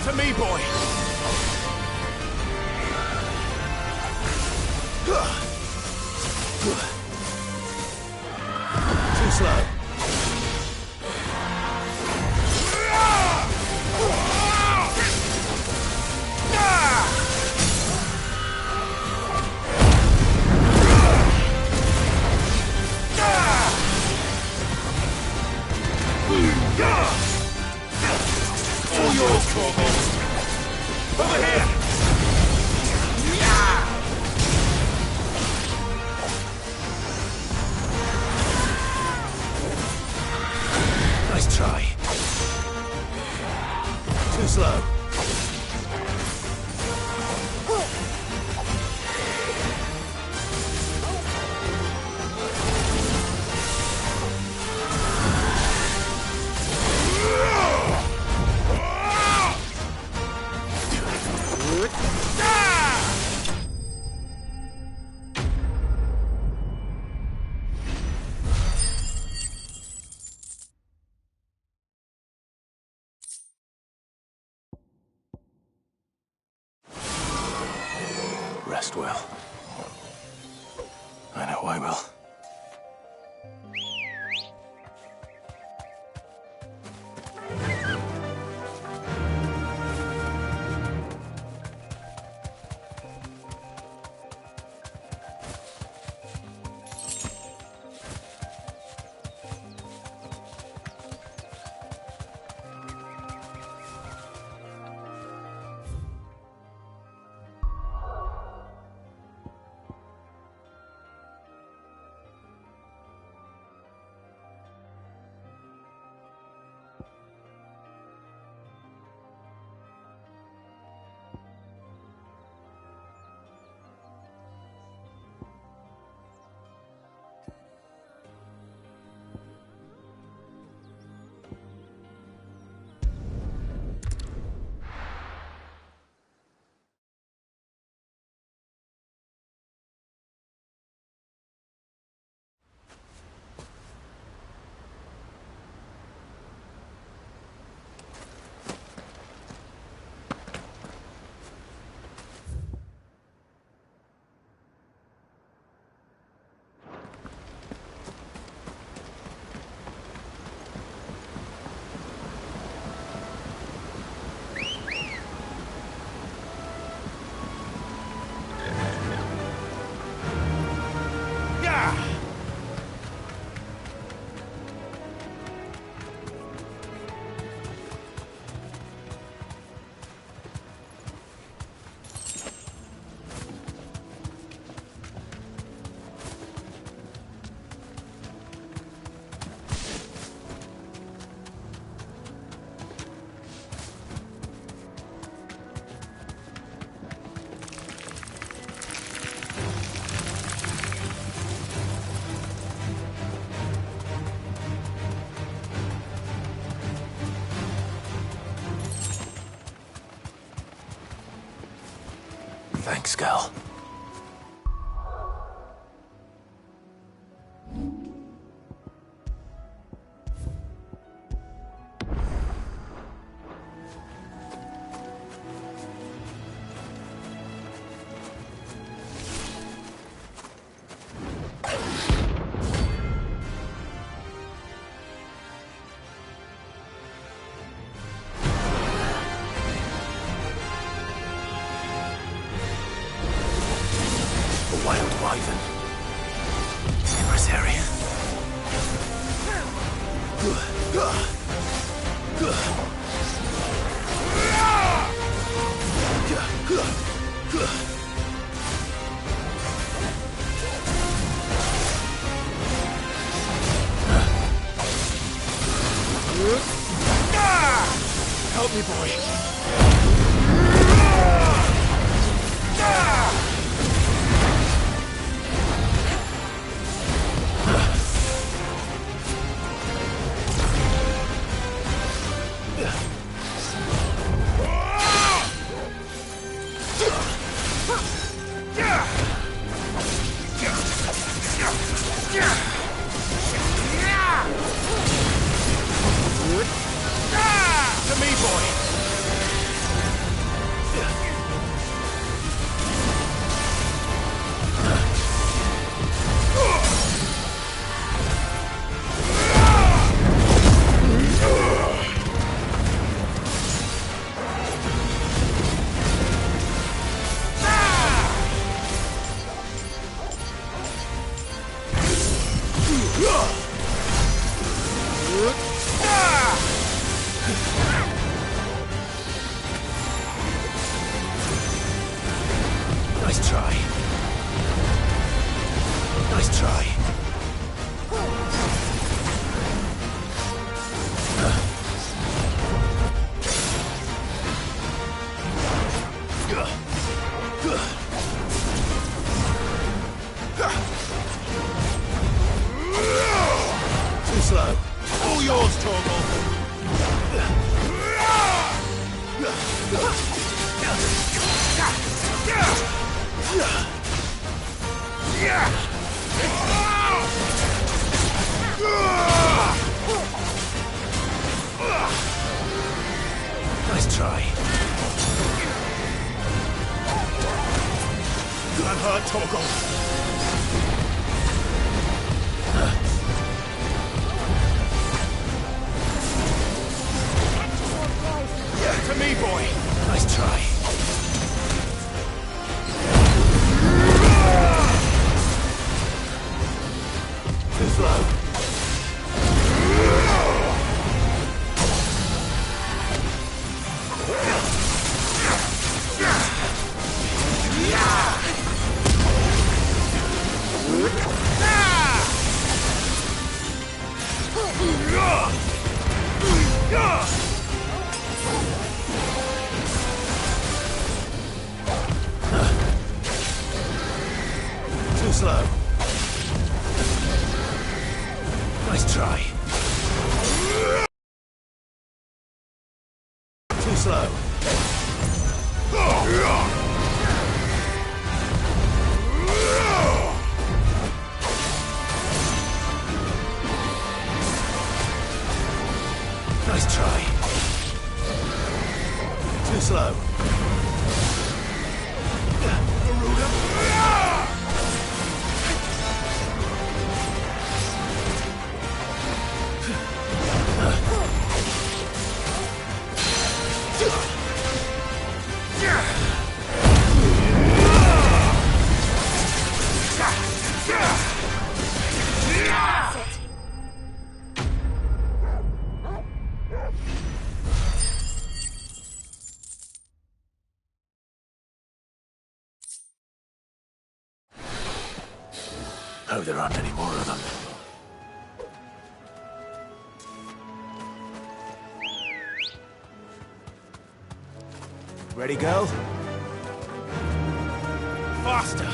To me, boy. Too slow. All yours, Corvo. Over here. Nice try. Too slow. Rest well. I know I will. Thanks, Gal. Ivan. Adversary. Help me, boy. To me, boy. Nice try. Nice try. Too slow. All yours, Torgal. Nice try. I'm hurt, Torgal. To me, boy. Nice try. Too slow. Too slow. Nice try. Too slow. Nice try. Too slow. Hope there aren't any more of them. Ready, girl? Faster!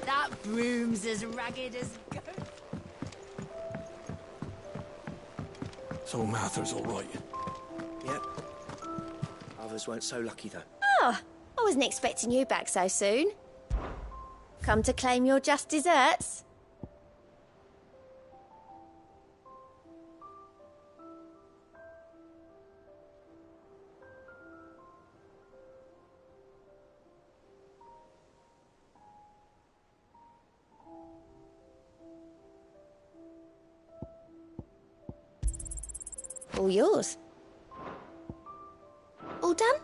That broom's as ragged as goat. So Martha's all right. Yep. Others weren't so lucky, though. Oh, I wasn't expecting you back so soon. Come to claim your just desserts? All yours. All done?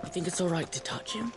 You think it's all right to touch him?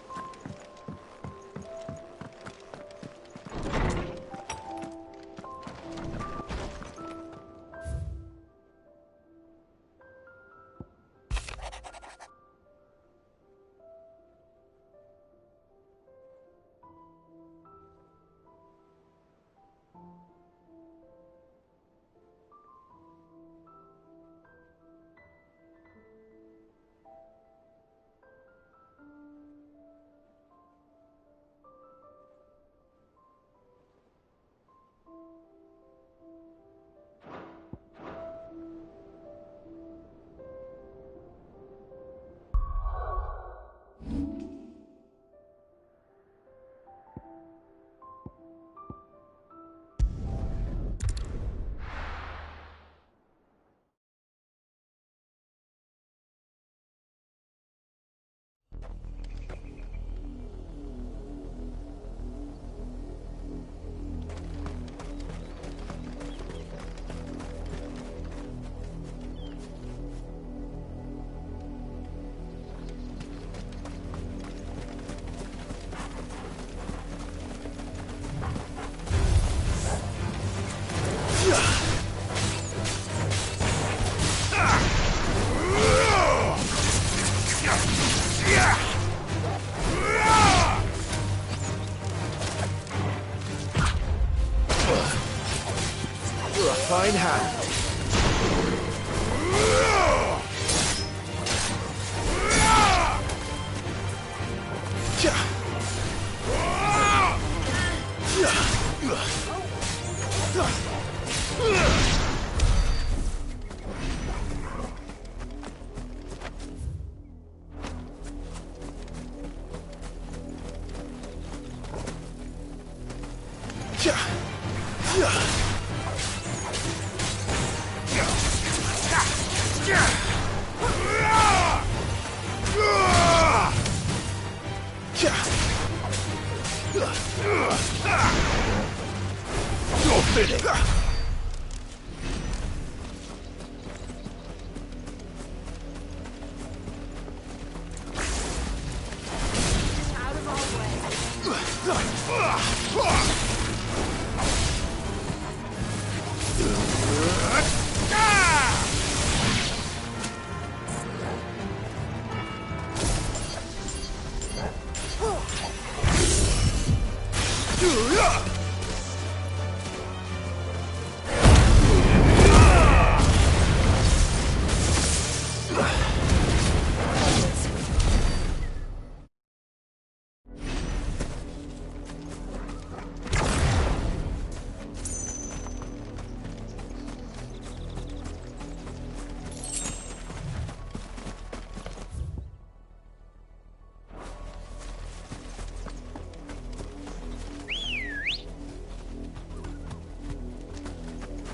Fine hand.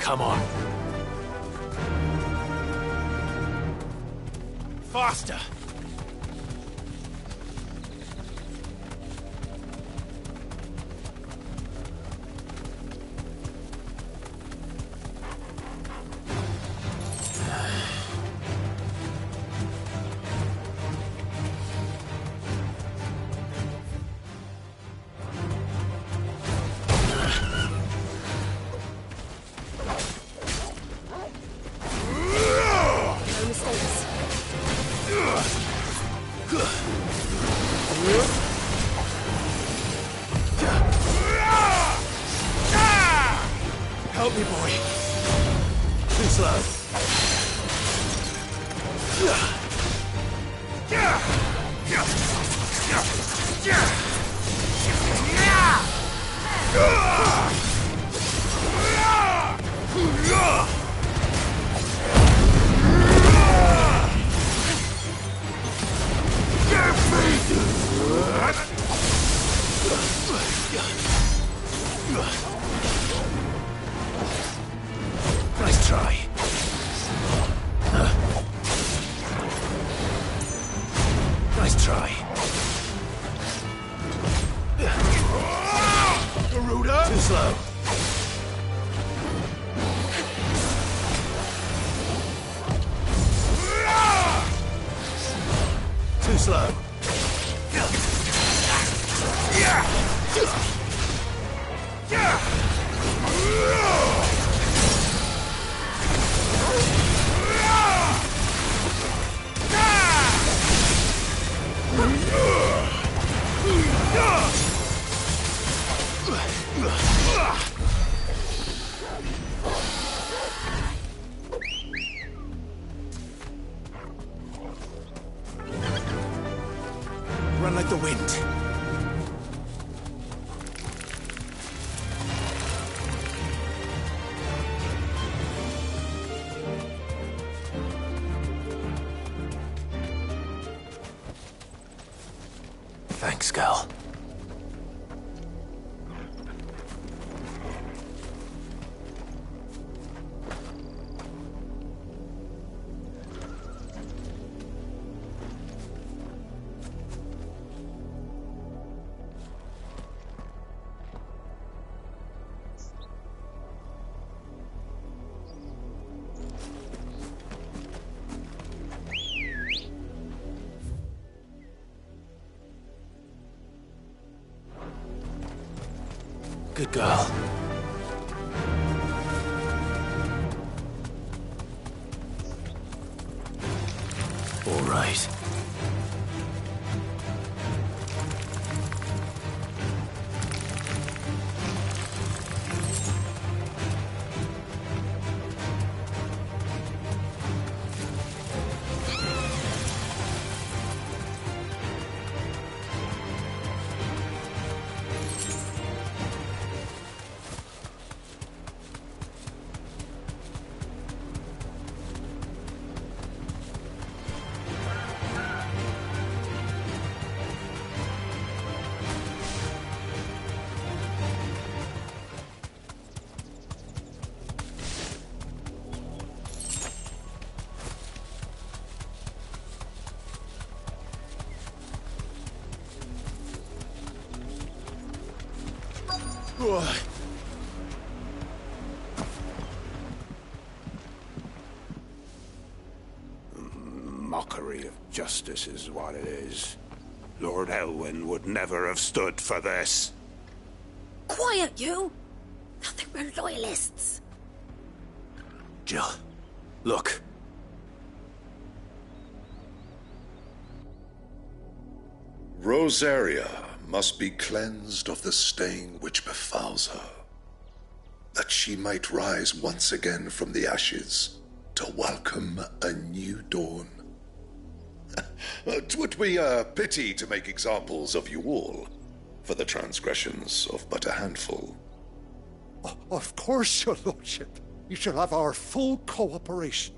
Come on. Faster! No mistakes. Help me, boy. Too slow. Nice try. Nice try. Garuda! Too slow. Too slow. Run like the wind. Thanks, Gal. Good girl. All right. Mockery of justice is what it is. Lord Elwyn would never have stood for this. Quiet, you! Nothing but loyalists. Jill, look. Rosaria must be cleansed of the stain which befouls her, that she might rise once again from the ashes to welcome a new dawn. 'Twould be a pity to make examples of you all for the transgressions of but a handful. Of course, your lordship. You shall have our full cooperation.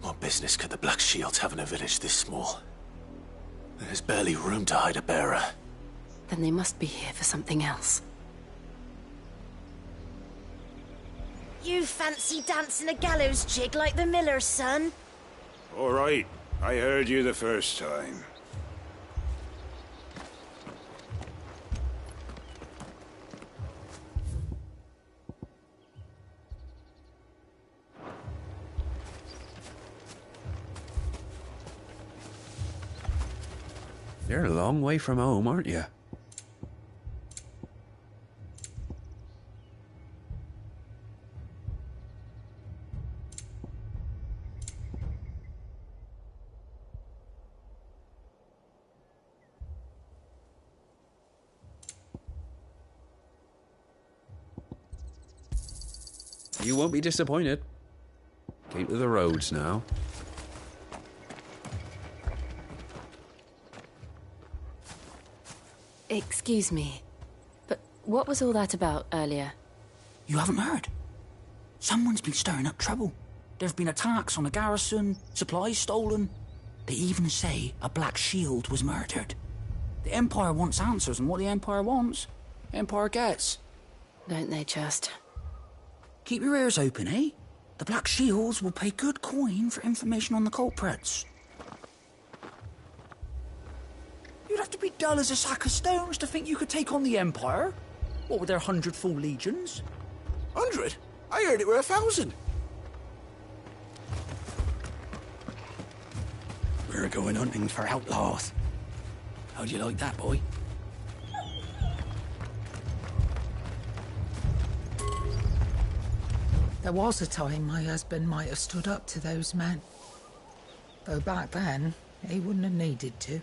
What business could the Black Shields have in a village this small? There's barely room to hide a bearer. Then they must be here for something else. You fancy dancing a gallows jig like the miller's son? All right, I heard you the first time. You're a long way from home, aren't you? You won't be disappointed. Keep to the roads now. Excuse me, but what was all that about earlier? You haven't heard? Someone's been stirring up trouble. There have been attacks on the garrison, supplies stolen. They even say a Black Shield was murdered. The Empire wants answers, and what the Empire wants, Empire gets. Don't they just? Keep your ears open, eh? The Black Shields will pay good coin for information on the culprits. You'd have to be dull as a sack of stones to think you could take on the Empire. What with their 100 full legions? 100? I heard it were 1,000. We're going hunting for outlaws. How'd you like that, boy? There was a time my husband might have stood up to those men. Though back then, he wouldn't have needed to.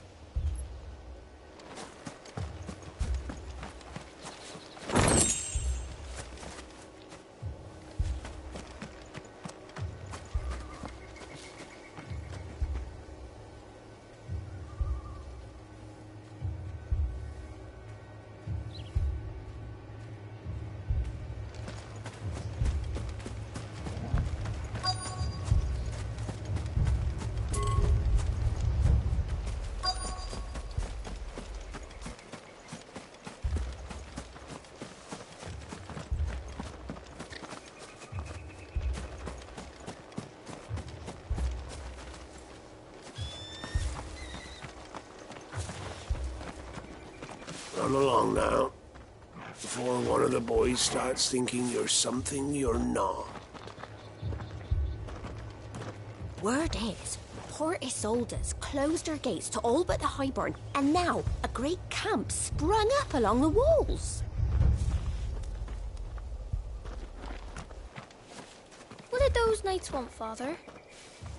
Run along now, before one of the boys starts thinking you're something you're not. Word is, Port Isolde's closed her gates to all but the Highborn, and now a great camp sprung up along the walls. What did those knights want, Father?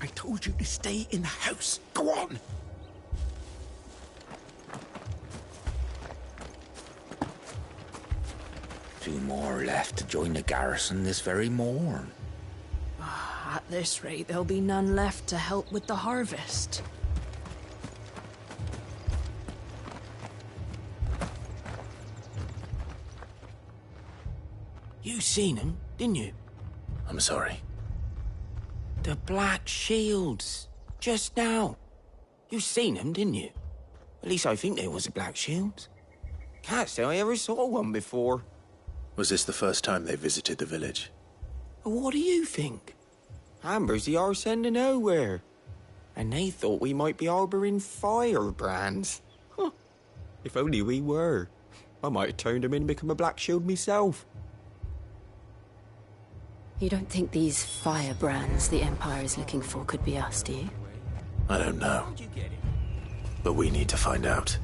I told you to stay in the house. Go on! Two more left to join the garrison this very morn. At this rate, there'll be none left to help with the harvest. You seen him, didn't you? I'm sorry. The Black Shields. Just now. You seen them, didn't you? At least I think they was the Black Shields. Can't say I ever saw one before. Was this the first time they visited the village? What do you think? Amber's the arse end of nowhere. And they thought we might be harbouring firebrands. Huh. If only we were. I might have turned them in and become a Black Shield myself. You don't think these firebrands the Empire is looking for could be us, do you? I don't know. But we need to find out.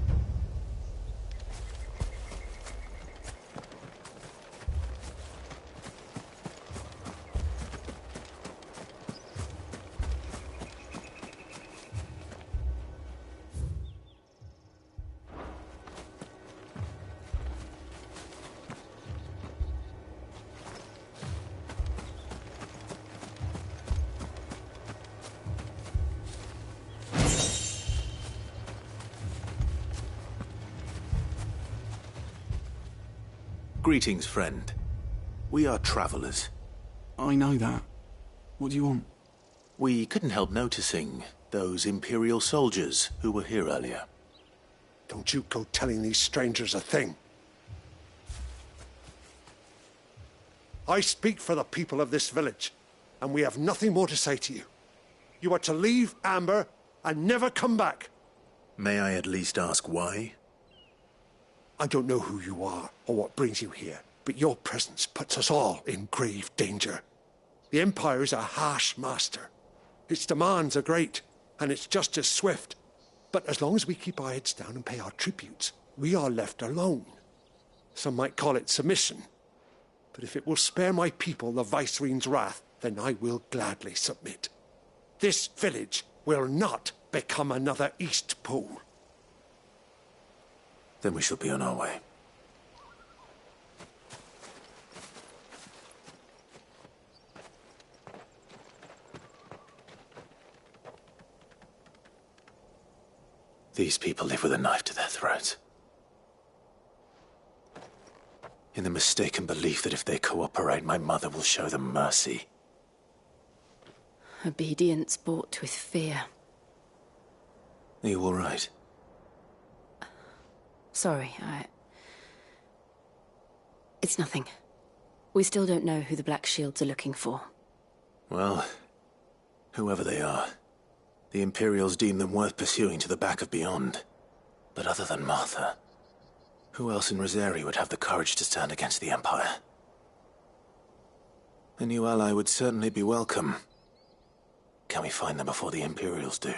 Greetings, friend. We are travelers. I know that. What do you want? We couldn't help noticing those Imperial soldiers who were here earlier. Don't you go telling these strangers a thing. I speak for the people of this village, and we have nothing more to say to you. You are to leave Amber and never come back. May I at least ask why? I don't know who you are or what brings you here, but your presence puts us all in grave danger. The Empire is a harsh master. Its demands are great, and its justice swift. But as long as we keep our heads down and pay our tributes, we are left alone. Some might call it submission. But if it will spare my people the Viceroy's wrath, then I will gladly submit. This village will not become another East Pool. Then we shall be on our way. These people live with a knife to their throats. In the mistaken belief that if they cooperate, my mother will show them mercy. Obedience bought with fear. Are you all right? Sorry, It's nothing. We still don't know who the Black Shields are looking for. Well, whoever they are, the Imperials deem them worth pursuing to the back of beyond. But other than Martha, who else in Rosari would have the courage to stand against the Empire? A new ally would certainly be welcome. Can we find them before the Imperials do?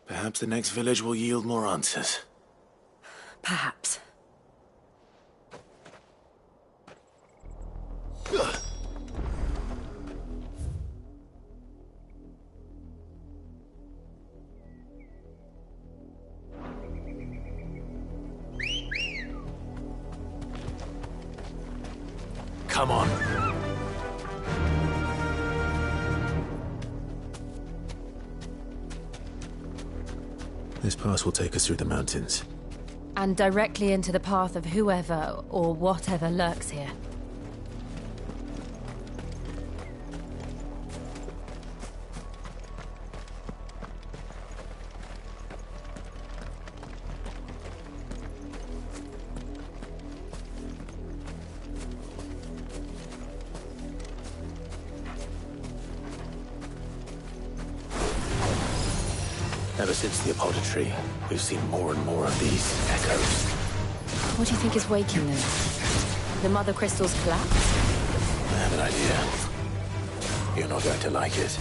Perhaps the next village will yield more answers. Perhaps. Come on. This pass will take us through the mountains. And directly into the path of whoever or whatever lurks here. Ever since the apodatory, we've seen more and more of these echoes. What do you think is waking them? The Mother Crystal's collapse? I have an idea. You're not going to like it.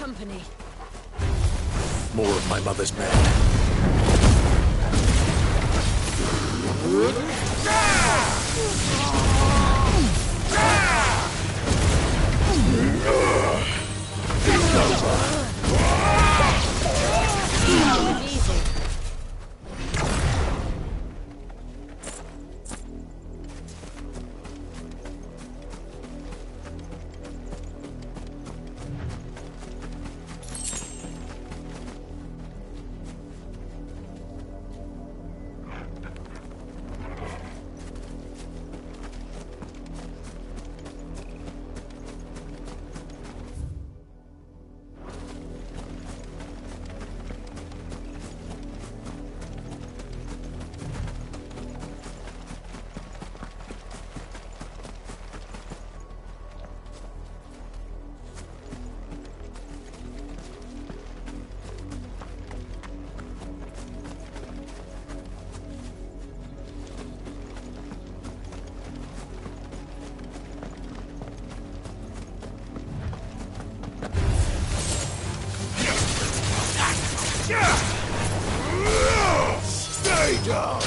Company. More of my mother's men. Easy. Stay down!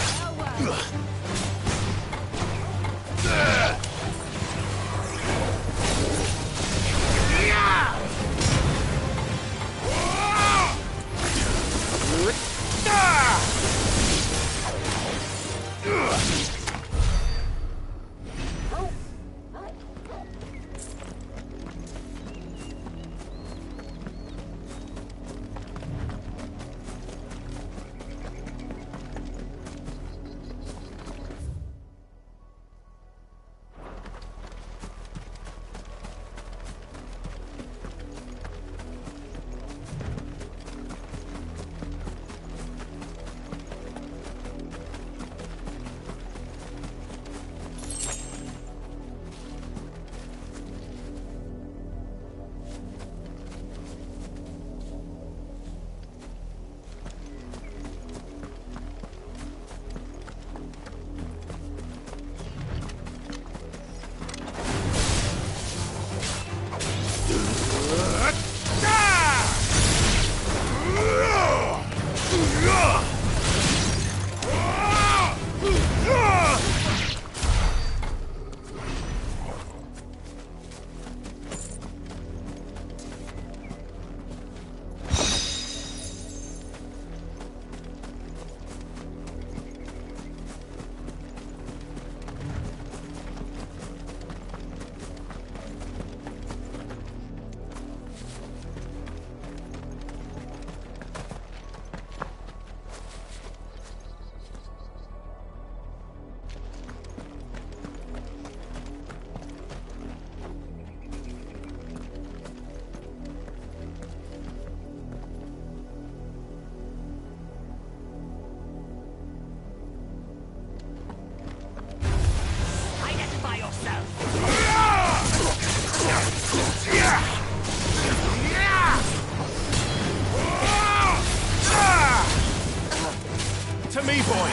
To me, boy.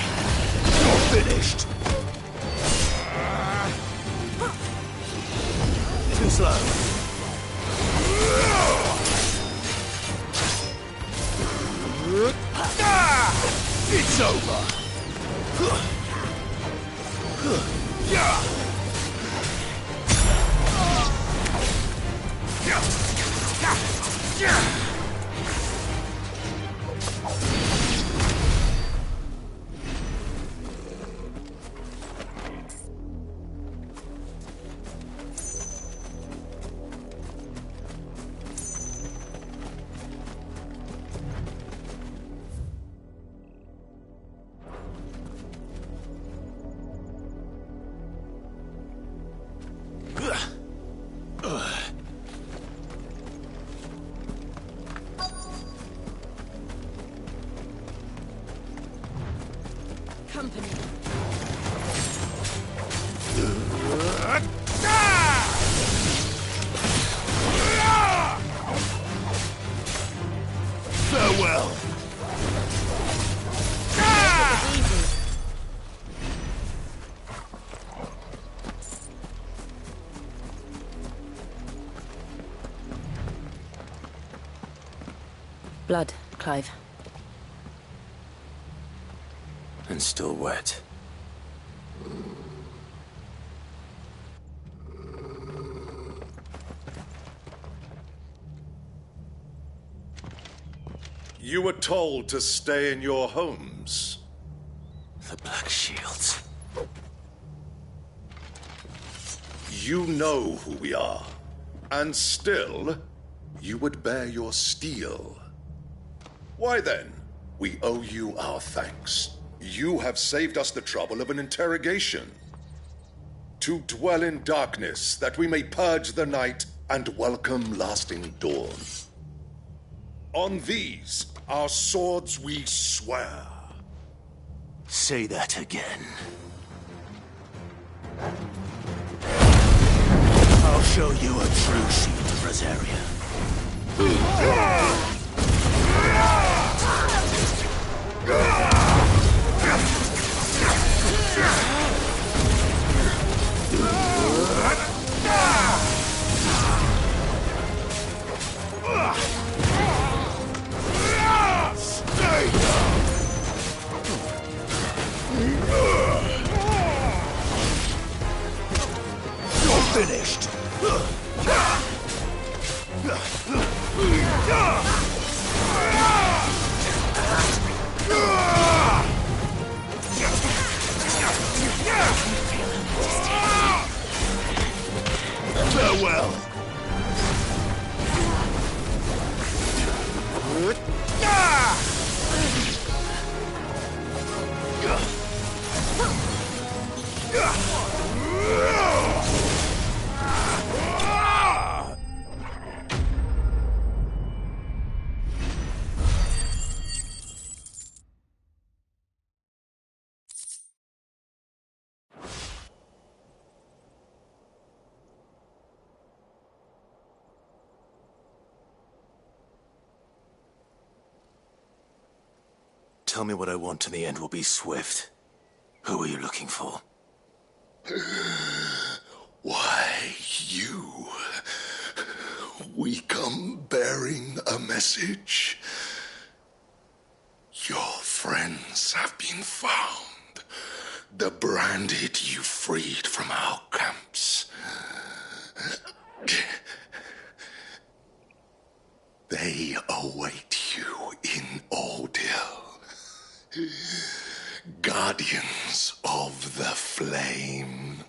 You're finished. Too slow. It's over. Company. Farewell. blood, Clive. And still wet. You were told to stay in your homes. The Black Shields. You know who we are. And still, you would bear your steel. Why then, we owe you our thanks. You have saved us the trouble of an interrogation. To dwell in darkness, that we may purge the night and welcome lasting dawn. On these, our swords we swear. Say that again. I'll show you a true shield of Rosaria. Stay down! You're finished! Farewell! Tell me what I want and the end will be swift. Who are you looking for? Why, you. We come bearing a message. Your friends have been found. The branded you freed from our camps. They await you in Ordeal. Guardians of the Flame.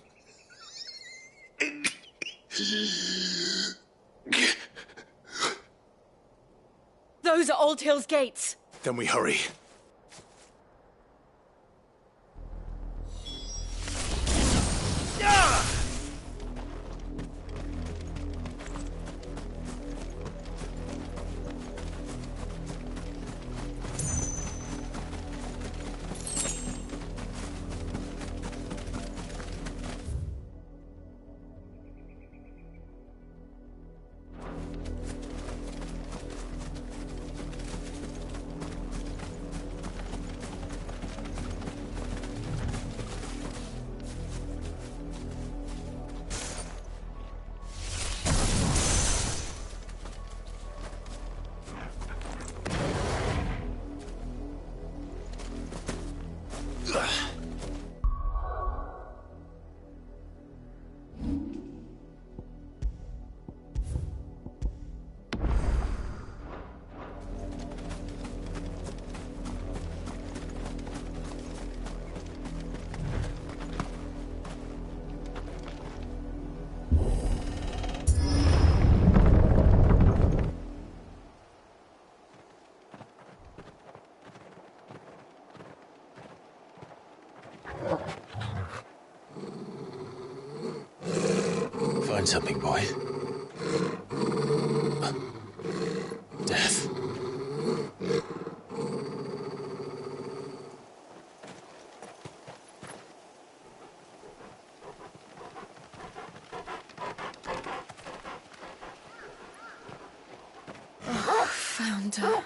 Those are Old Hill's gates. Then we hurry. Find something, boy. Death. Found her.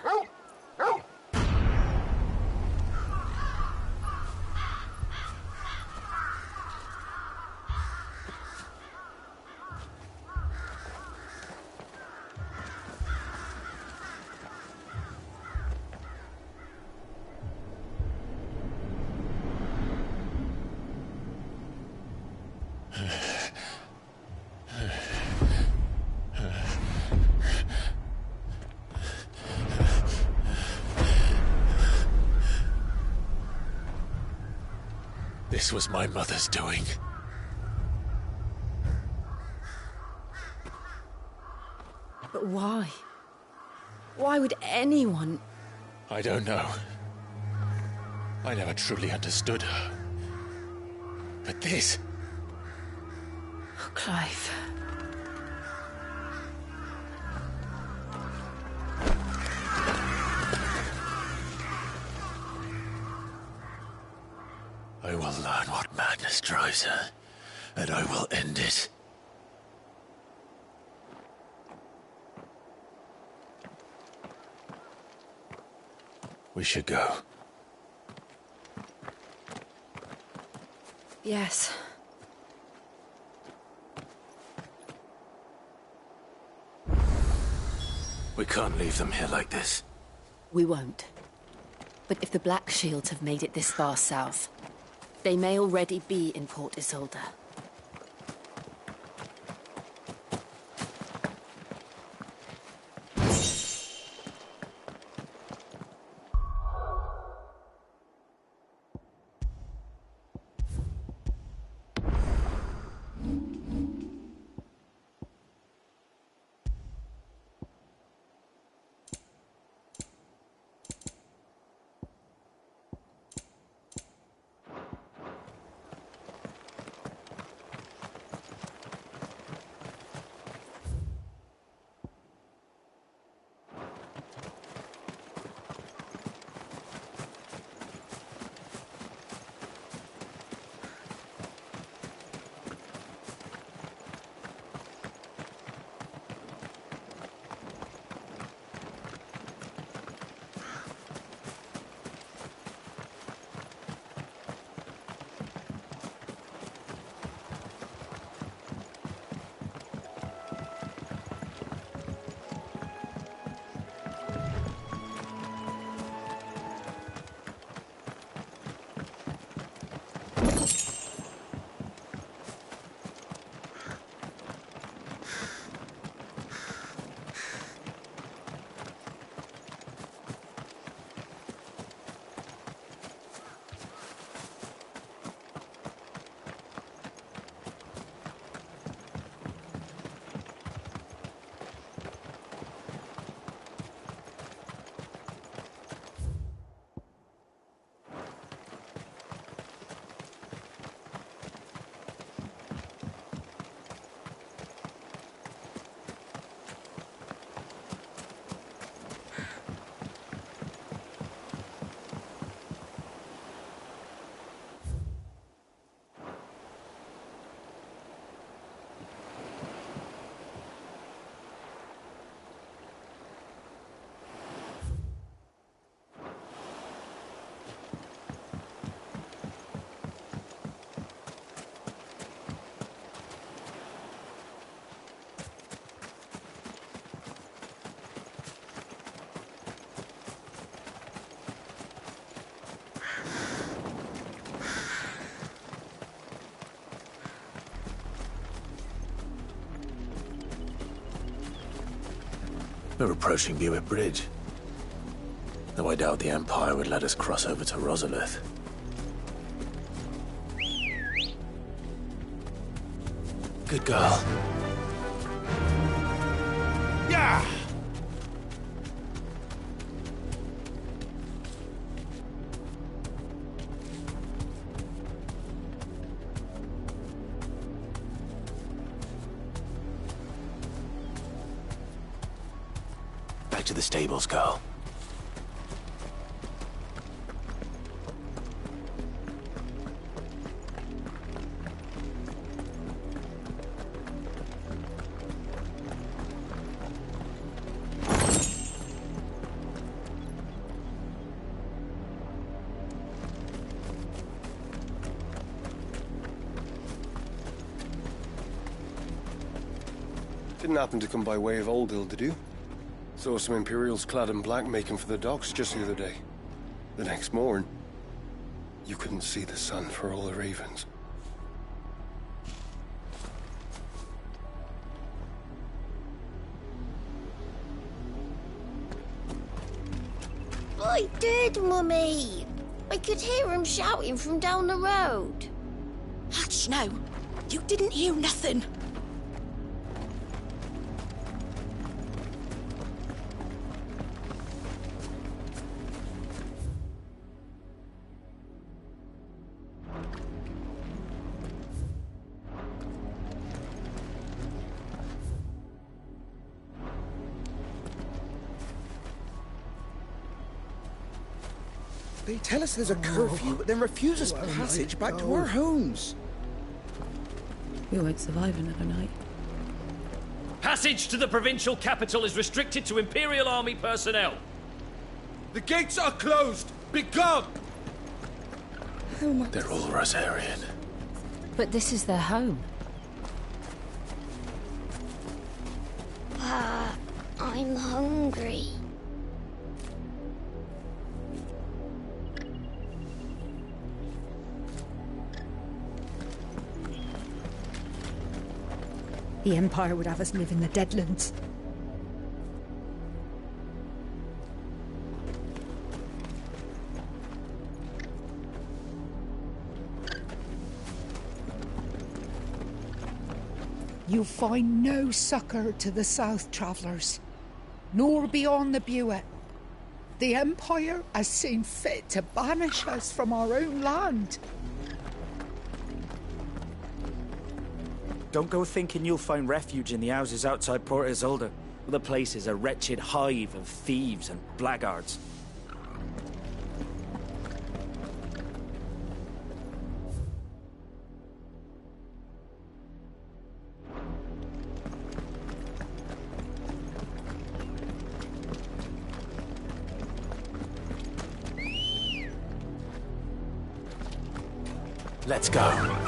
This was my mother's doing. But why? Why would anyone... I don't know. I never truly understood her. But this... Oh, Clive. I will learn what madness drives her, and I will end it. We should go. Yes. We can't leave them here like this. We won't. But if the Black Shields have made it this far south, they may already be in Port Isolde. We're approaching Buick Bridge. Though I doubt the Empire would let us cross over to Rosalith. Good girl. Yeah! Back to the stables, girl. Didn't happen to come by way of Oldhill, did you? Saw some Imperials clad in black making for the docks just the other day. The next morn, you couldn't see the sun for all the ravens. I did, Mummy. I could hear him shouting from down the road. Hush now. You didn't hear nothing. They tell us there's a curfew, but then refuse us passage back to our homes. We won't survive another night. Passage to the provincial capital is restricted to Imperial Army personnel. The gates are closed! Begone! They're all Rosarian. But this is their home. I'm hungry. The Empire would have us live in the Deadlands. You'll find no succour to the south, travellers, nor beyond the Buet. The Empire has seen fit to banish us from our own land. Don't go thinking you'll find refuge in the houses outside Port Isolde. The place is a wretched hive of thieves and blackguards. Let's go.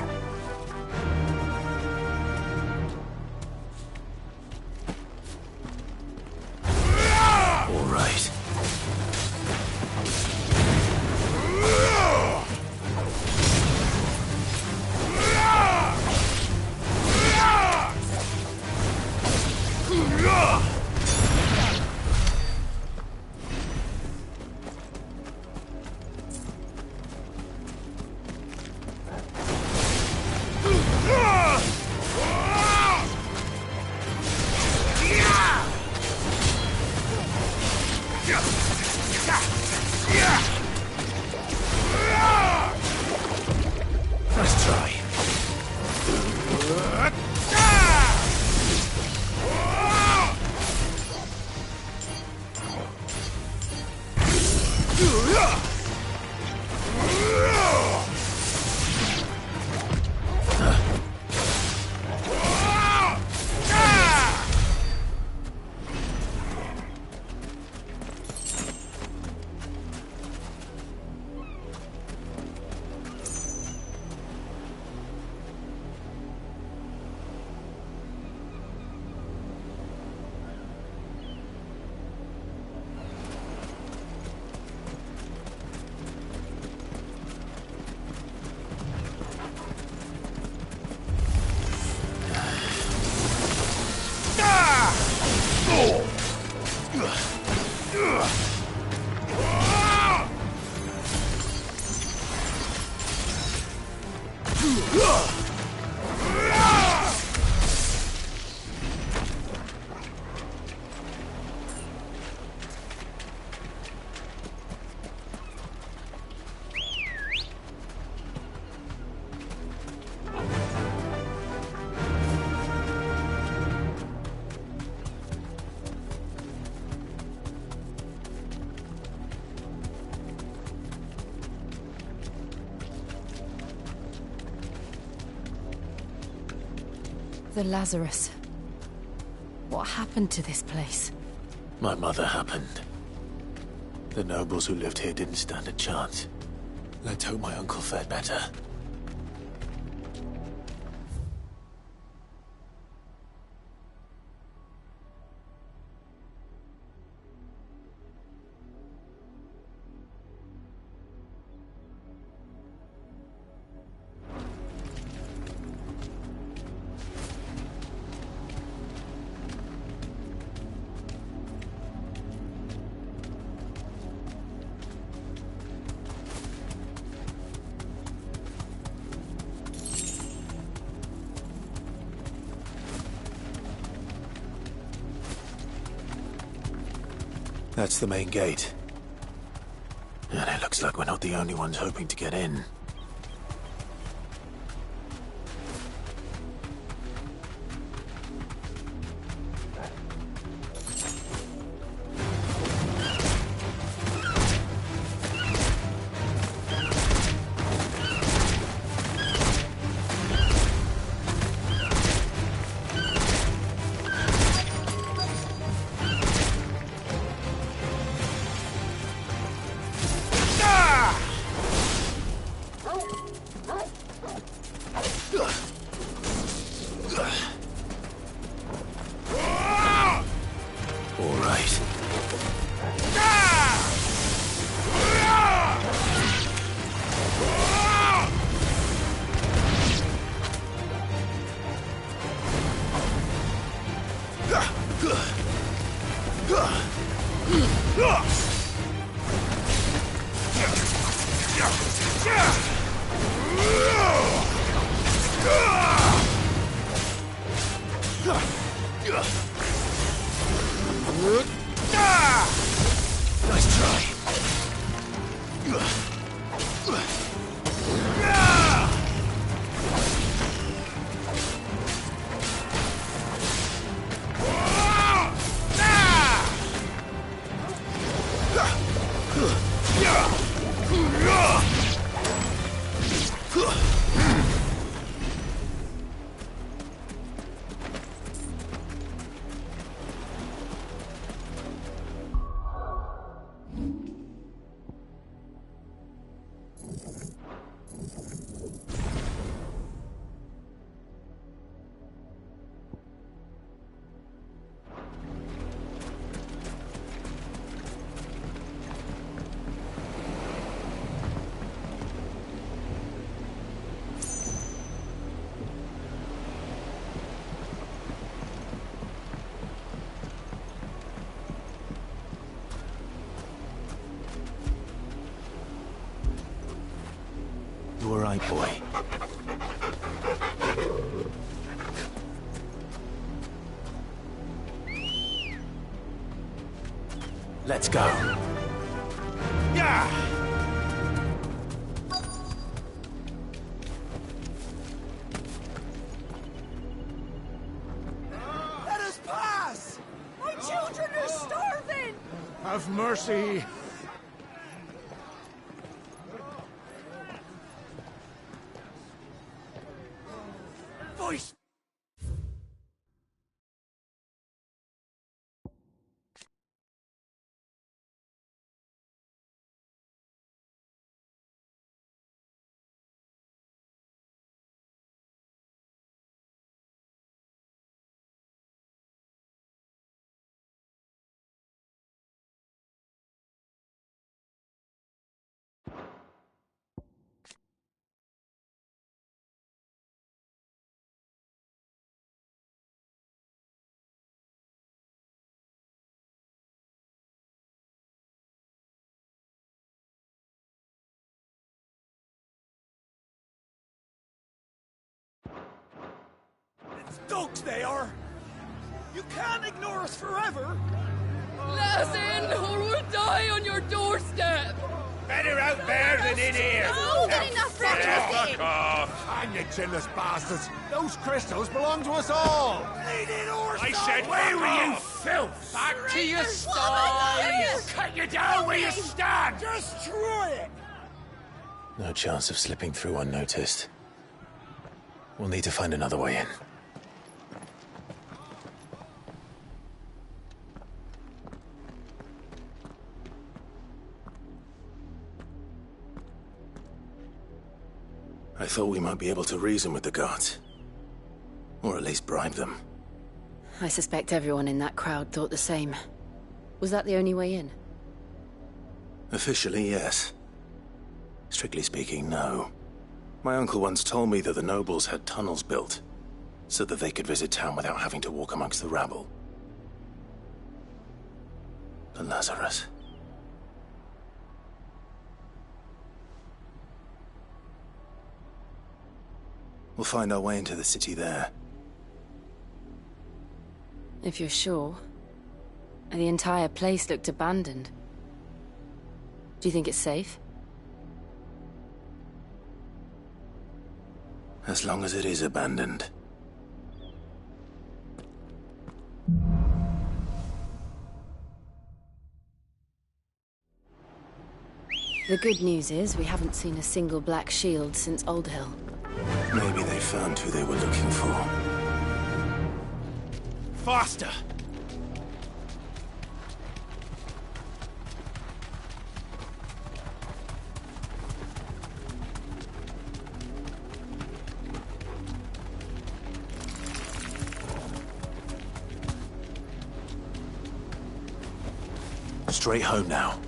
The Lazarus. What happened to this place? My mother happened. The nobles who lived here didn't stand a chance. Let's hope my uncle fared better. That's the main gate. And it looks like we're not the only ones hoping to get in. Nice try. You all right, boy? Let's go. Yeah! Let us pass! My children are starving! Have mercy. Voice! It's dogs they are! You can't ignore us forever! Let us in, or we'll die on your doorstep! Better out there than in here! Oh, good enough for everything! Fuck off! Hang you chinless bastards! Those crystals belong to us all! I said, where were you, filth? Back to your sties! Cut you down where you stand! Destroy it! No chance of slipping through unnoticed. We'll need to find another way in. I thought we might be able to reason with the guards. Or at least bribe them. I suspect everyone in that crowd thought the same. Was that the only way in? Officially, yes. Strictly speaking, no. My uncle once told me that the nobles had tunnels built, so that they could visit town without having to walk amongst the rabble. But Lazarus... We'll find our way into the city there. If you're sure. The entire place looked abandoned. Do you think it's safe? As long as it is abandoned. The good news is we haven't seen a single black shield since Old Hill. Maybe they found who they were looking for. Faster! Straight home now.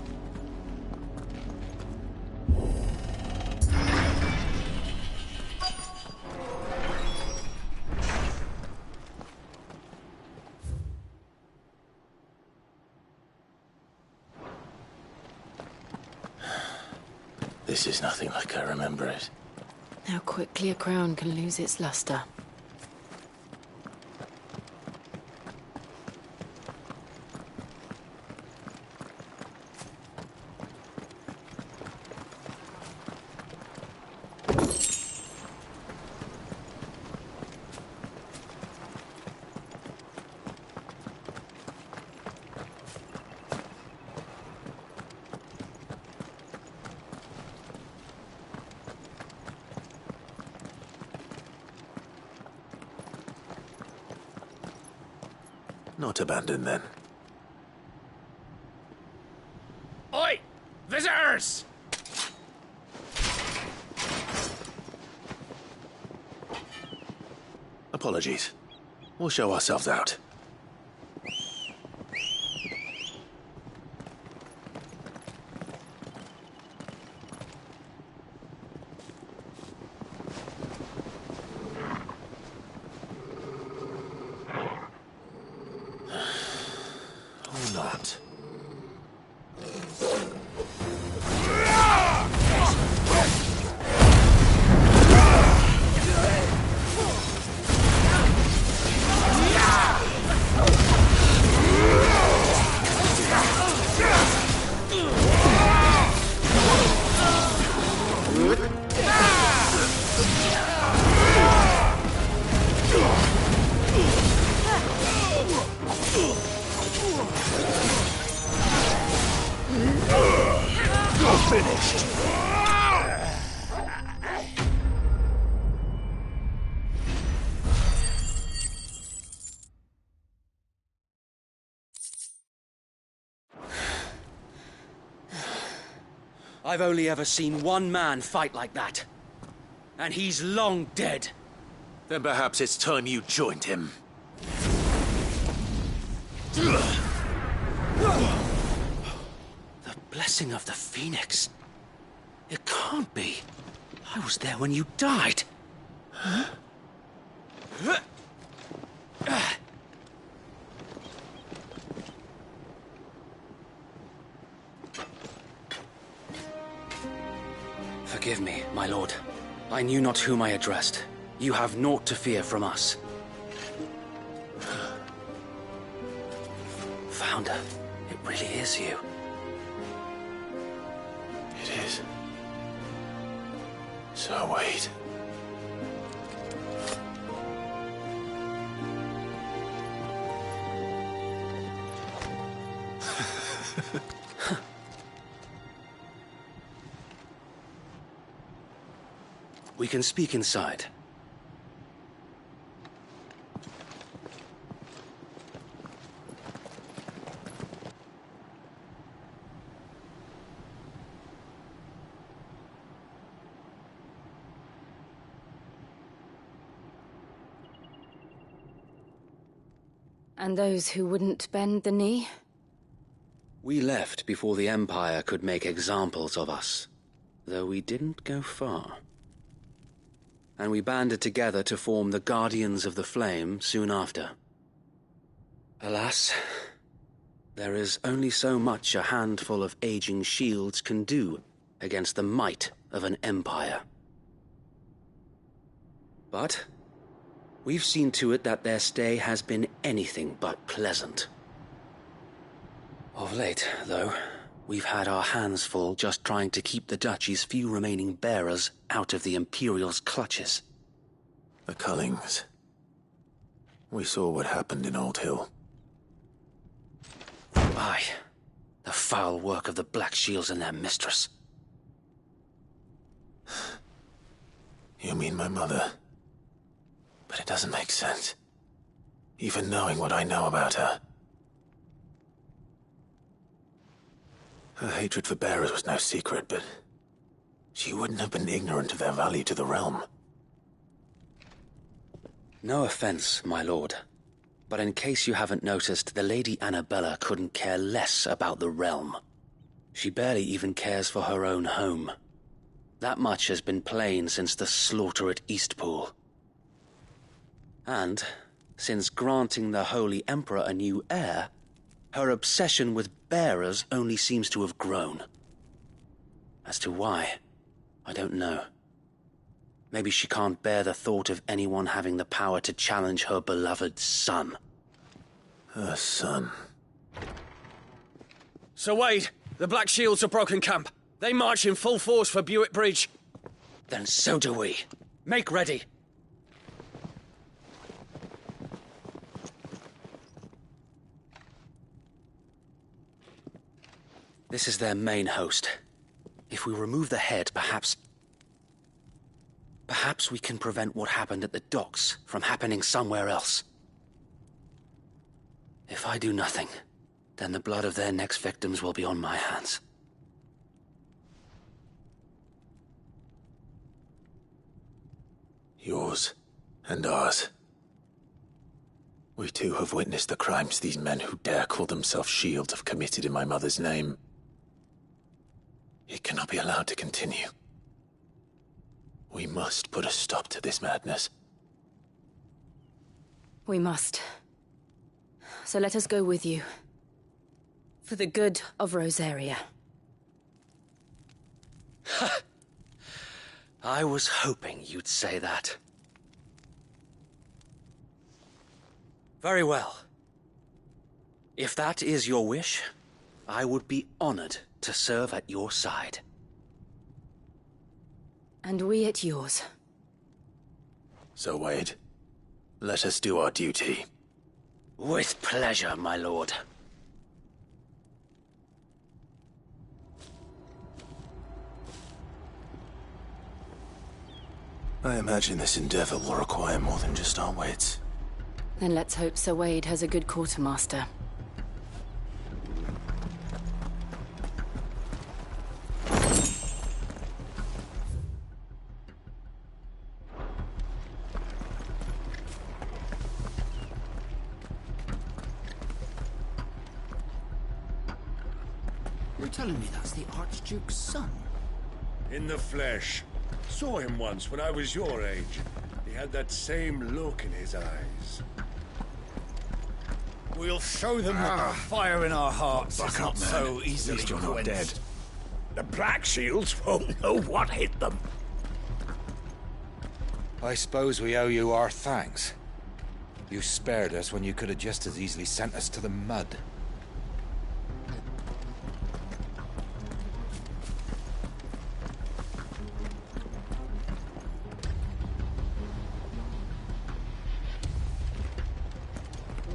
This is nothing like I remember it. How quickly a crown can lose its luster. Not abandoned, then. Oi! Visitors! Apologies. We'll show ourselves out. Or not. Finished. I've only ever seen one man fight like that. And he's long dead. Then perhaps it's time you joined him. The blessing of the Phoenix. It can't be. I was there when you died. Huh? Forgive me, my lord. I knew not whom I addressed. You have naught to fear from us. Founder, it really is you. It is. So wait. We can speak inside. And those who wouldn't bend the knee? We left before the Empire could make examples of us, though we didn't go far. And we banded together to form the Guardians of the Flame soon after. Alas, there is only so much a handful of aging shields can do against the might of an empire. But we've seen to it that their stay has been anything but pleasant. Of late, though, we've had our hands full just trying to keep the Duchy's few remaining bearers out of the Imperial's clutches. The Cullings. We saw what happened in Old Hill. Aye. The foul work of the Black Shields and their mistress. You mean my mother? But it doesn't make sense. Even knowing what I know about her. Her hatred for bearers was no secret, but she wouldn't have been ignorant of their value to the realm. No offense, my lord, but in case you haven't noticed, the Lady Annabella couldn't care less about the realm. She barely even cares for her own home. That much has been plain since the slaughter at Eastpool. And, since granting the Holy Emperor a new heir, her obsession with bearers only seems to have grown. As to why, I don't know. Maybe she can't bear the thought of anyone having the power to challenge her beloved son. Her son. Sir Wade, the Black Shields have broken camp. They march in full force for Buick Bridge. Then so do we. Make ready. This is their main host. If we remove the head, perhaps we can prevent what happened at the docks from happening somewhere else. If I do nothing, then the blood of their next victims will be on my hands. Yours and ours. We too have witnessed the crimes these men who dare call themselves shields have committed in my mother's name. It cannot be allowed to continue. We must put a stop to this madness. We must. So let us go with you. For the good of Rosaria. I was hoping you'd say that. Very well. If that is your wish, I would be honored to serve at your side. And we at yours. So, Wade, let us do our duty. With pleasure, my lord. I imagine this endeavor will require more than just our wits. Then let's hope Sir Wade has a good quartermaster. You're telling me that's the Archduke's son? In the flesh. Saw him once when I was your age. He had that same look in his eyes. We'll show them that the fire in our hearts is not so easily At least you're not quenched. dead. The Black Shields won't know what hit them. I suppose we owe you our thanks. You spared us when you could have just as easily sent us to the mud.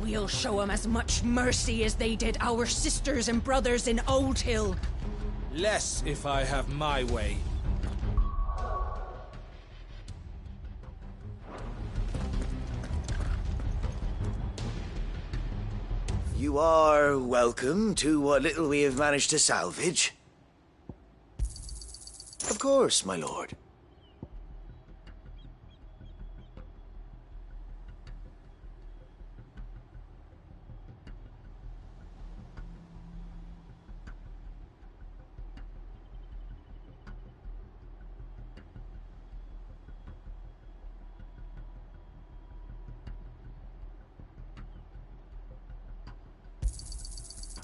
We'll show them as much mercy as they did our sisters and brothers in Old Hill. Less if I have my way. You are welcome to what little we have managed to salvage. Of course, my lord.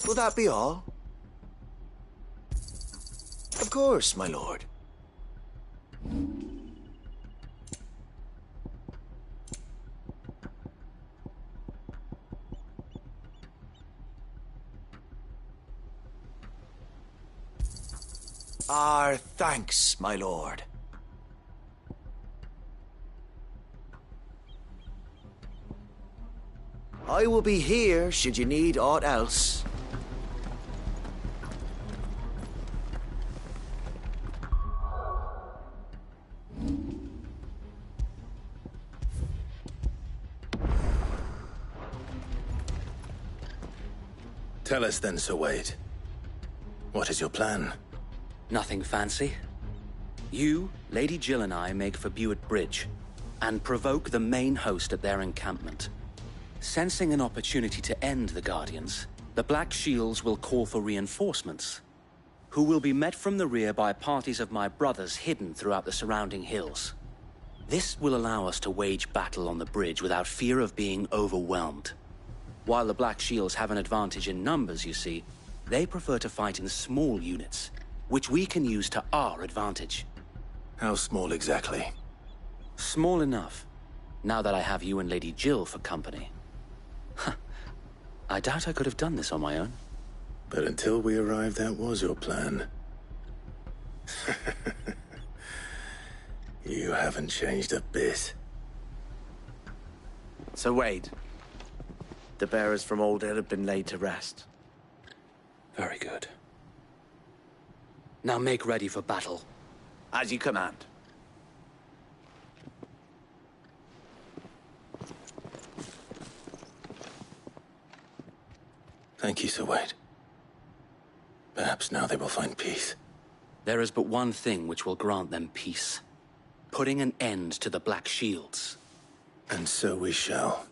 Will that be all? Of course, my lord. Our thanks, my lord. I will be here should you need aught else. Tell us then, Sir Wade. What is your plan? Nothing fancy. You, Lady Jill and I make for Buett Bridge, and provoke the main host at their encampment. Sensing an opportunity to end the Guardians, the Black Shields will call for reinforcements, who will be met from the rear by parties of my brothers hidden throughout the surrounding hills. This will allow us to wage battle on the bridge without fear of being overwhelmed. While the Black Shields have an advantage in numbers, you see, they prefer to fight in small units, which we can use to our advantage. How small exactly? Small enough, now that I have you and Lady Jill for company. I doubt I could have done this on my own. But until we arrived, that was your plan. You haven't changed a bit. Sir Wade, the bearers from Old Hill have been laid to rest. Very good. Now make ready for battle. As you command. Thank you, Sir Wade. Perhaps now they will find peace. There is but one thing which will grant them peace. Putting an end to the Black Shields. And so we shall.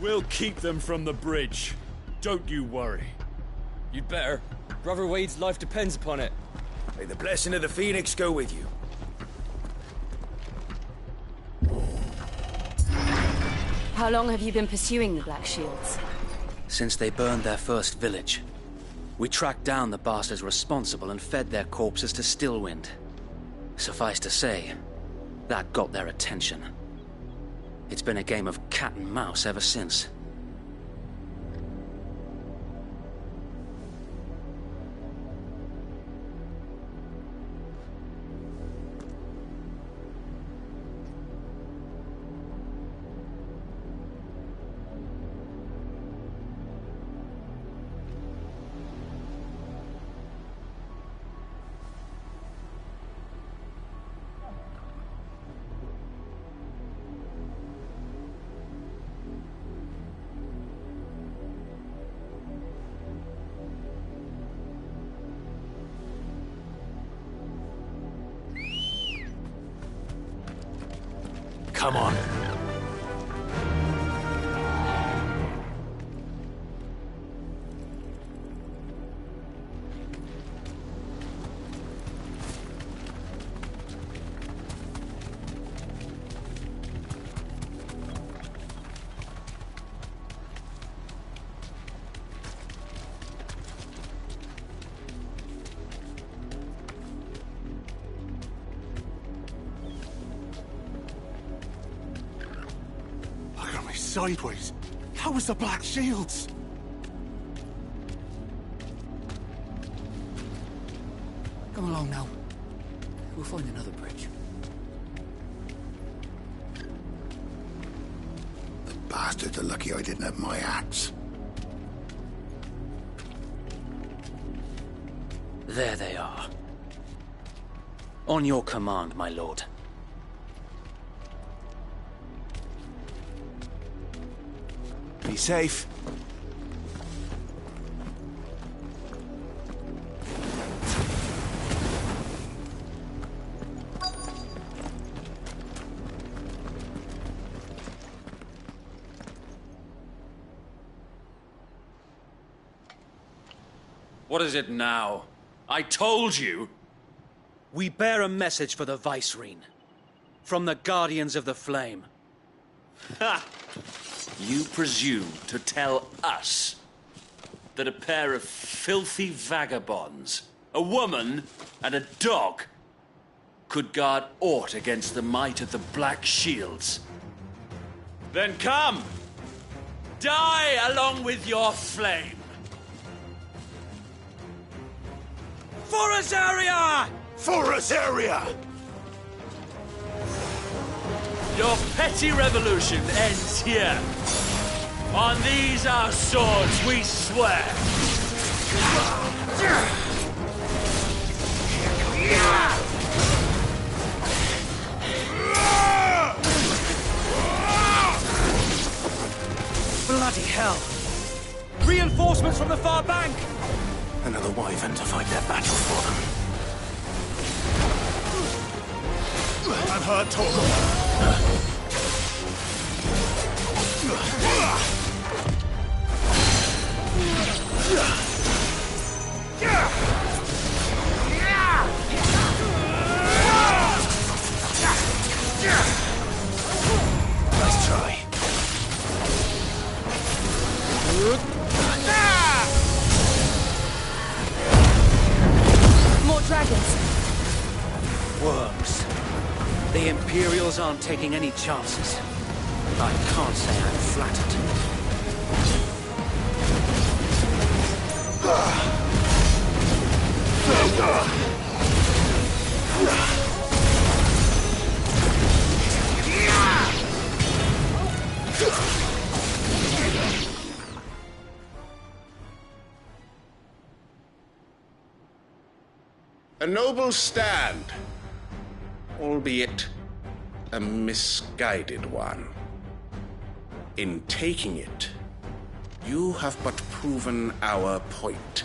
We'll keep them from the bridge. Don't you worry. You'd better. Brother Wade's life depends upon it. May the blessing of the Phoenix go with you. How long have you been pursuing the Black Shields? Since they burned their first village. We tracked down the bastards responsible and fed their corpses to Stillwind. Suffice to say, that got their attention. It's been a game of cat and mouse ever since. Come on. Sideways. How was the Black Shields? Come along now. We'll find another bridge. The bastards are lucky I didn't have my axe. There they are. On your command, my lord. Be safe. What is it now? I told you! We bear a message for the Vicereine. From the Guardians of the Flame. Ha! You presume to tell us that a pair of filthy vagabonds, a woman and a dog, could guard aught against the might of the Black Shields? Then come! Die along with your flame! For Azaria! For Azaria! Your petty revolution ends here. On these our swords we swear. Bloody hell! Reinforcements from the far bank! Another wyvern to fight their battle for them. I've heard talk of Nice try. More dragons. Worms. The Imperials aren't taking any chances. I can't say I'm flattered. A noble stand, albeit a misguided one. In taking it, you have but proven our point.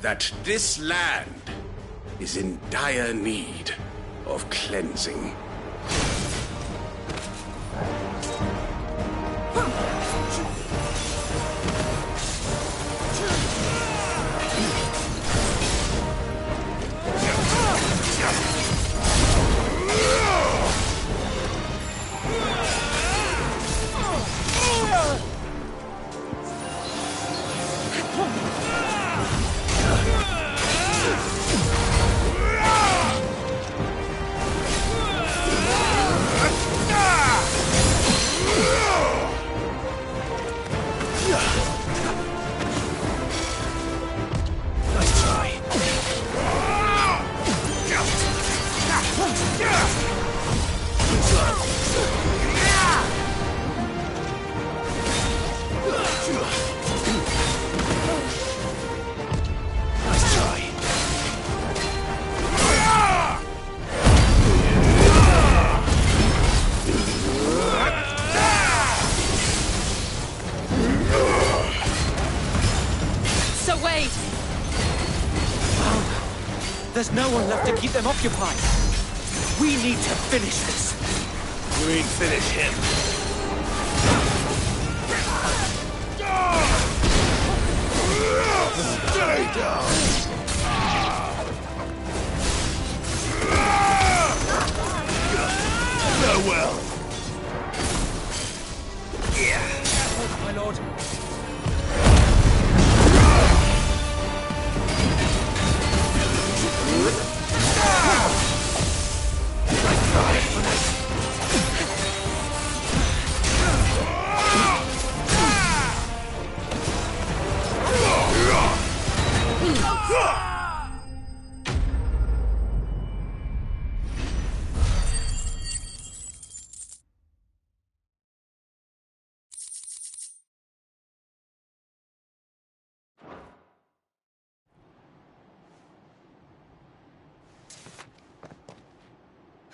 That this land is in dire need of cleansing. There's no one left to keep them occupied. We need to finish this. You ain't finish him. Stay down. Farewell. My lord.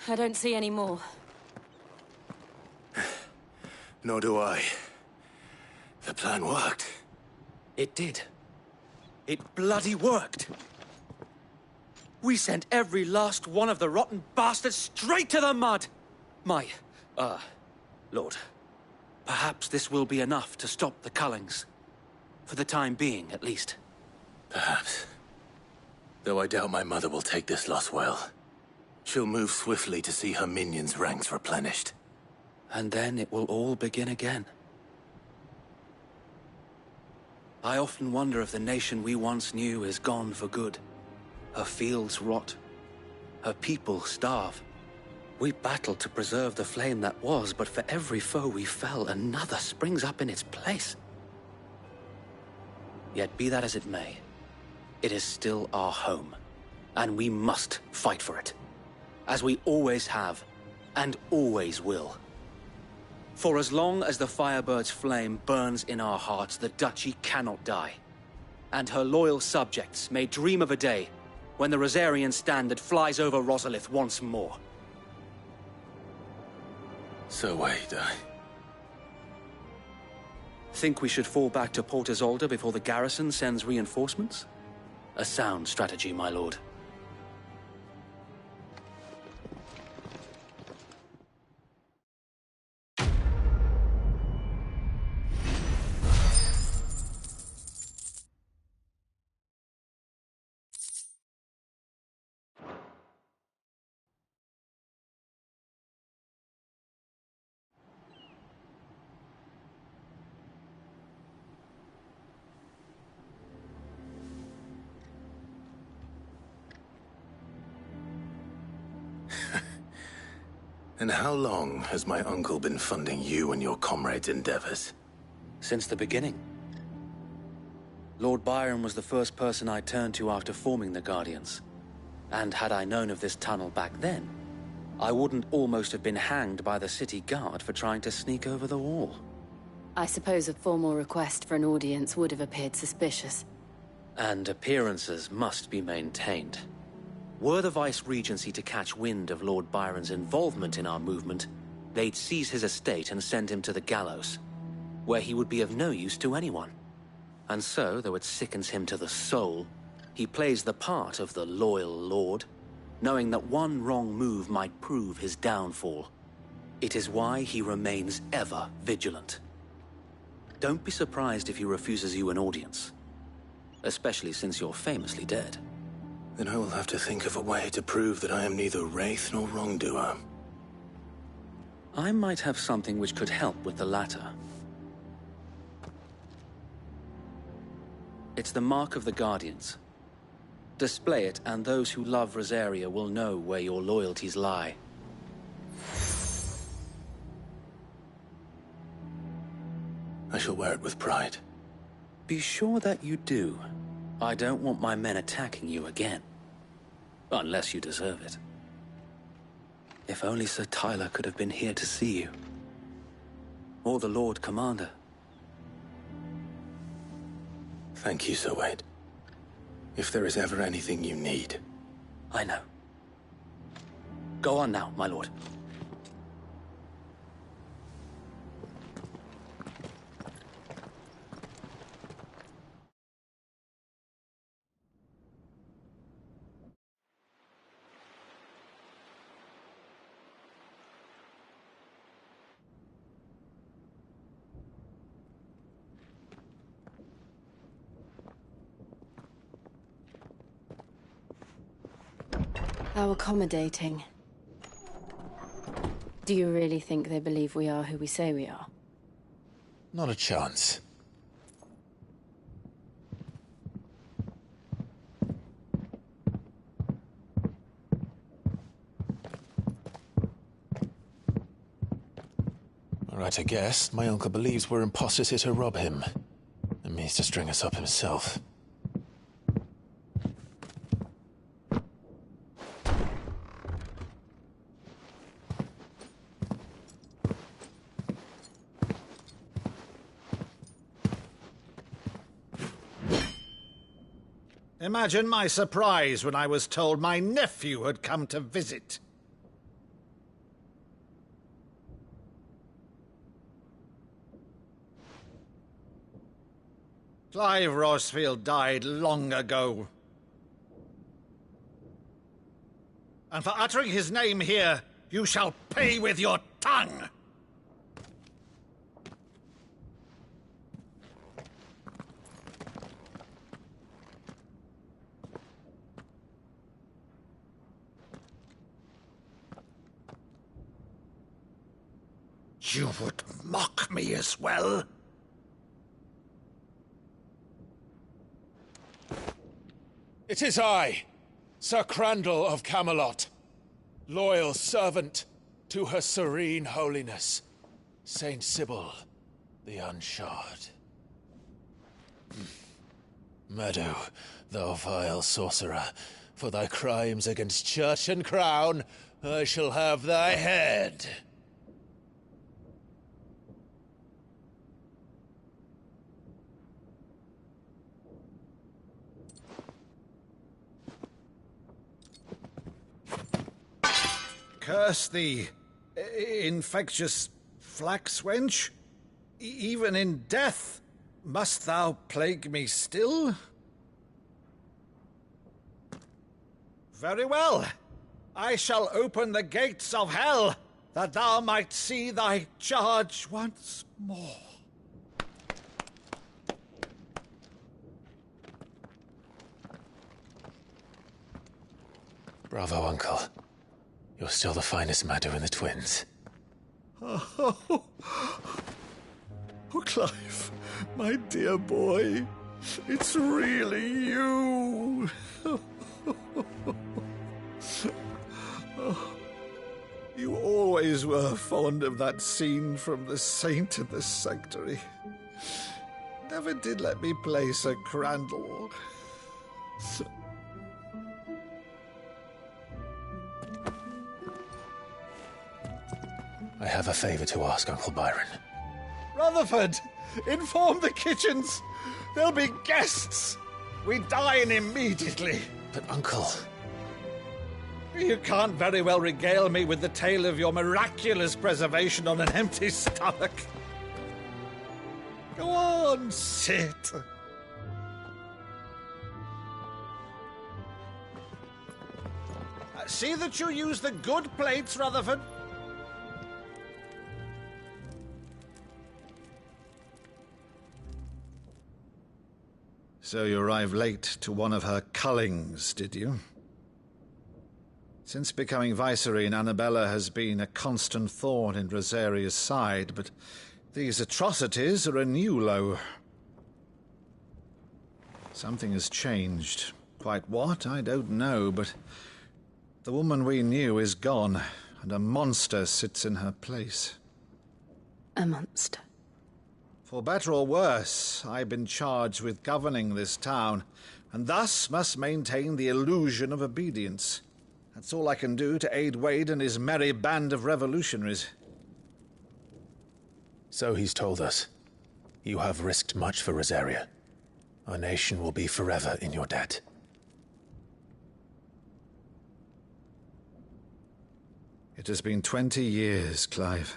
I don't see any more. Nor do I. The plan worked. It did. It bloody worked. We sent every last one of the rotten bastards straight to the mud! My, Lord, perhaps this will be enough to stop the Cullings. For the time being, at least. Perhaps. Though I doubt my mother will take this loss well. She'll move swiftly to see her minions' ranks replenished. And then it will all begin again. I often wonder if the nation we once knew is gone for good. Her fields rot. Her people starve. We battled to preserve the flame that was, but for every foe we fell, another springs up in its place. Yet be that as it may, it is still our home, and we must fight for it, as we always have, and always will. For as long as the Firebird's flame burns in our hearts, the Duchy cannot die, and her loyal subjects may dream of a day when the Rosarian standard flies over Rosalith once more. So wait, Think we should fall back to Port Isolde before the garrison sends reinforcements? A sound strategy, my lord. And how long has my uncle been funding you and your comrades' endeavors? Since the beginning. Lord Byron was the first person I turned to after forming the Guardians. And had I known of this tunnel back then, I wouldn't almost have been hanged by the city guard for trying to sneak over the wall. I suppose a formal request for an audience would have appeared suspicious. And appearances must be maintained. Were the Vice-Regency to catch wind of Lord Byron's involvement in our movement, they'd seize his estate and send him to the gallows, where he would be of no use to anyone. And so, though it sickens him to the soul, he plays the part of the loyal lord, knowing that one wrong move might prove his downfall. It is why he remains ever vigilant. Don't be surprised if he refuses you an audience, especially since you're famously dead. Then I will have to think of a way to prove that I am neither wraith nor wrongdoer. I might have something which could help with the latter. It's the mark of the Guardians. Display it, and those who love Rosaria will know where your loyalties lie. I shall wear it with pride. Be sure that you do. I don't want my men attacking you again. Unless you deserve it. If only Sir Tyler could have been here to see you. Or the Lord Commander. Thank you, Sir Wade. If there is ever anything you need. I know. Go on now, my lord. How accommodating. Do you really think they believe we are who we say we are? Not a chance. All right, I guess. My uncle believes we're imposters here to rob him. And means to string us up himself. Imagine my surprise when I was told my nephew had come to visit. Clive Rosfield died long ago. And for uttering his name here, you shall pay with your tongue! You would mock me as well? It is I, Sir Crandall of Camelot, loyal servant to Her Serene Holiness, Saint Sybil the Unshod. Meadow, thou vile sorcerer, for thy crimes against church and crown, I shall have thy head. Curse thee, infectious flax wench. Even in death, must thou plague me still? Very well. I shall open the gates of hell, that thou might see thy charge once more. Bravo, Uncle. You're still the finest Maddu in the twins. Oh, Clive, my dear boy, it's really you. You always were fond of that scene from The Saint in the Sanctuary. Never did let me play Sir Crandall. I have a favor to ask, Uncle Byron. Rutherford, inform the kitchens. There'll be guests. We dine immediately. But, Uncle... You can't very well regale me with the tale of your miraculous preservation on an empty stomach. Go on, sit. See that you use the good plates, Rutherford. So you arrived late to one of her cullings, did you? Since becoming Vicereine, Annabella has been a constant thorn in Rosaria's side, but these atrocities are a new low. Something has changed. Quite what, I don't know, but the woman we knew is gone, and a monster sits in her place. A monster? For better or worse, I've been charged with governing this town, and thus must maintain the illusion of obedience. That's all I can do to aid Wade and his merry band of revolutionaries. So he's told us. You have risked much for Rosaria. Our nation will be forever in your debt. It has been 20 years, Clive.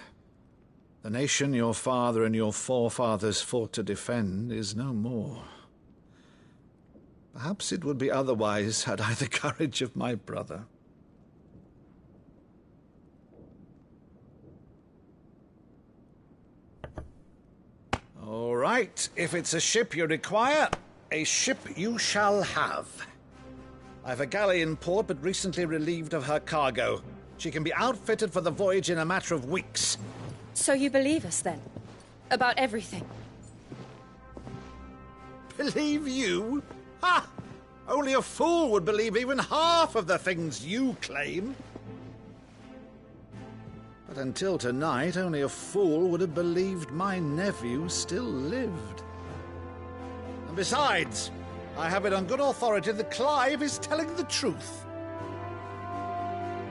The nation your father and your forefathers fought to defend is no more. Perhaps it would be otherwise had I the courage of my brother. All right, if it's a ship you require, a ship you shall have. I've a galley in port, but recently relieved of her cargo. She can be outfitted for the voyage in a matter of weeks. So you believe us, then? About everything? Believe you? Ha! Only a fool would believe even half of the things you claim. But until tonight, only a fool would have believed my nephew still lived. And besides, I have it on good authority that Clive is telling the truth.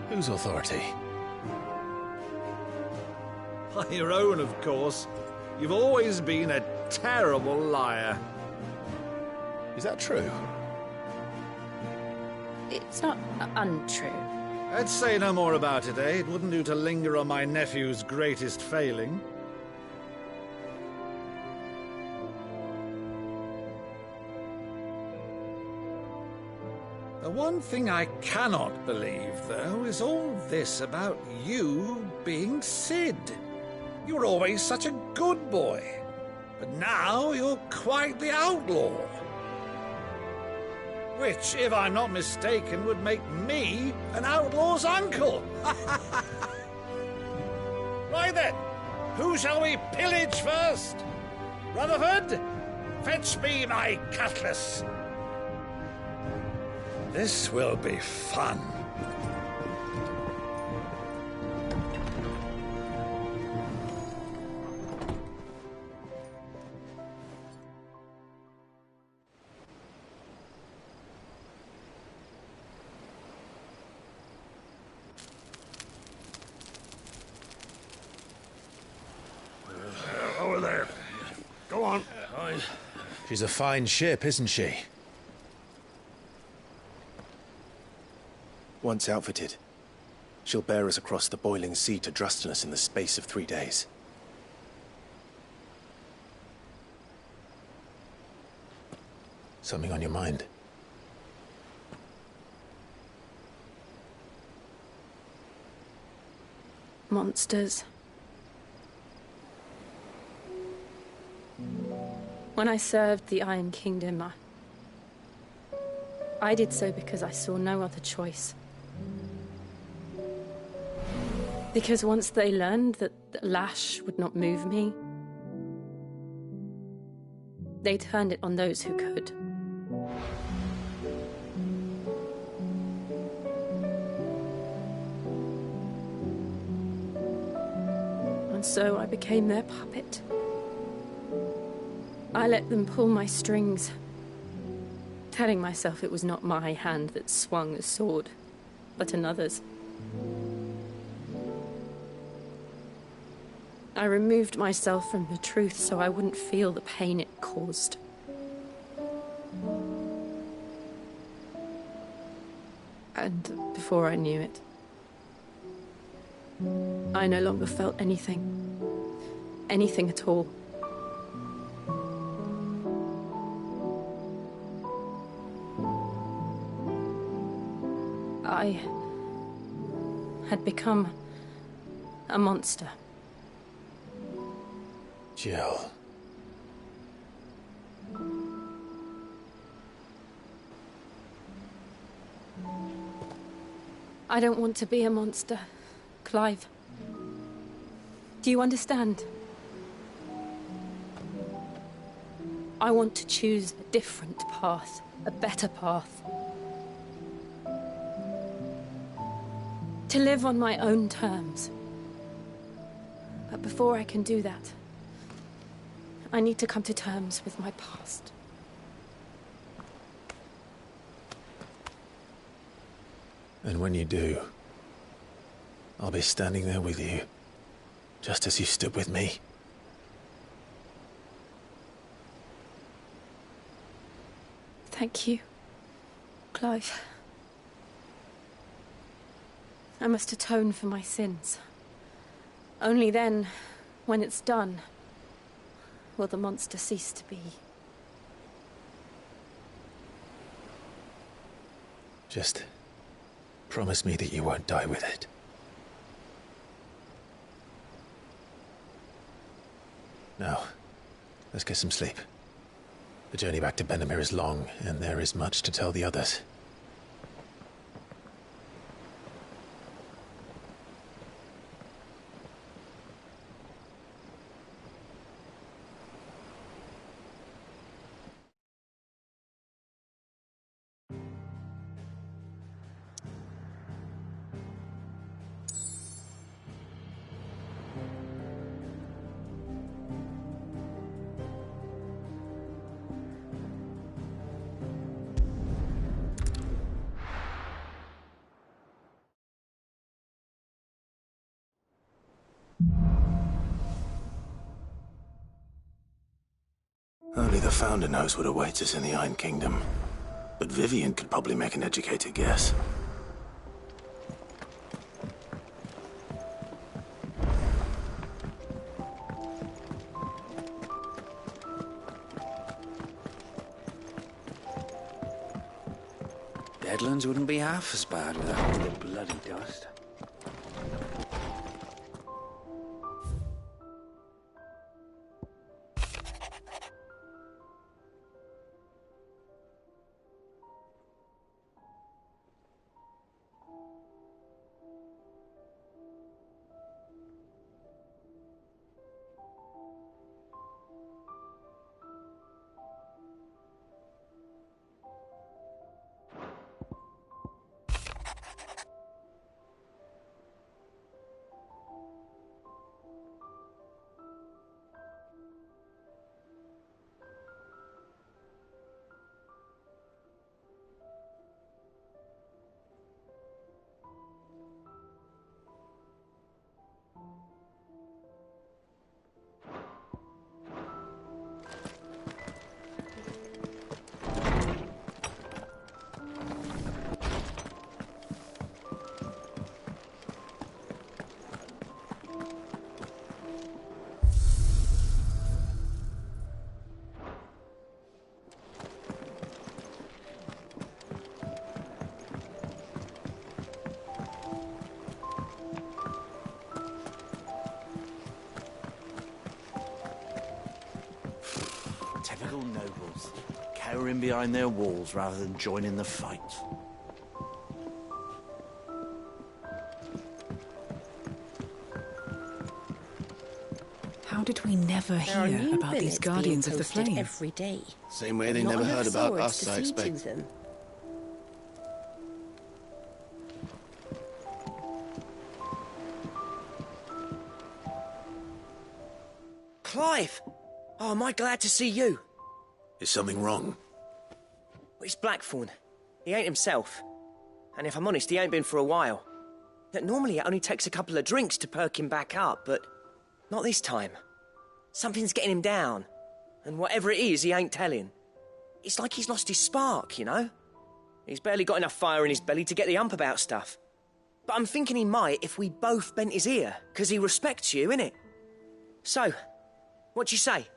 Whose authority? By your own, of course. You've always been a terrible liar. Is that true? It's not untrue. Let's say no more about it, eh? It wouldn't do to linger on my nephew's greatest failing. The one thing I cannot believe, though, is all this about you being Sid. You were always such a good boy, but now you're quite the outlaw. Which, if I'm not mistaken, would make me an outlaw's uncle. Right then, Who shall we pillage first? Rutherford, fetch me my cutlass. This will be fun. Over there. Go on. She's a fine ship, isn't she? Once outfitted, she'll bear us across the boiling sea to Drustinus in the space of 3 days. Something on your mind? Monsters. When I served the Iron Kingdom, I did so because I saw no other choice. Because once they learned that the lash would not move me, they turned it on those who could. And so I became their puppet. I let them pull my strings, telling myself it was not my hand that swung the sword, but another's. I removed myself from the truth so I wouldn't feel the pain it caused. And before I knew it, I no longer felt anything. Anything at all. I had become a monster. Jill. I don't want to be a monster, Clive. Do you understand? I want to choose a different path, a better path. To live on my own terms. But before I can do that, I need to come to terms with my past. And when you do, I'll be standing there with you, just as you stood with me. Thank you, Clive. I must atone for my sins. Only then, when it's done, will the monster cease to be. Just promise me that you won't die with it. Now, let's get some sleep. The journey back to Benamir is long, and there is much to tell the others. Only the Founder knows what awaits us in the Iron Kingdom. But Vivian could probably make an educated guess. Deadlands wouldn't be half as bad without all the bloody dust. typical nobles, cowering behind their walls rather than joining the fight. How did we never hear about these Guardians of the Flame? Every day. Same way they never heard about us, I To expect. them. Clive! Oh, am I glad to see you? Is something wrong? It's Blackthorn. He ain't himself. And if I'm honest, he ain't been for a while. Normally it only takes a couple of drinks to perk him back up, but not this time. Something's getting him down. And whatever it is, he ain't telling. It's like he's lost his spark, you know? He's barely got enough fire in his belly to get the ump about stuff. But I'm thinking he might if we both bent his ear, 'cause he respects you, innit? So, what do you say?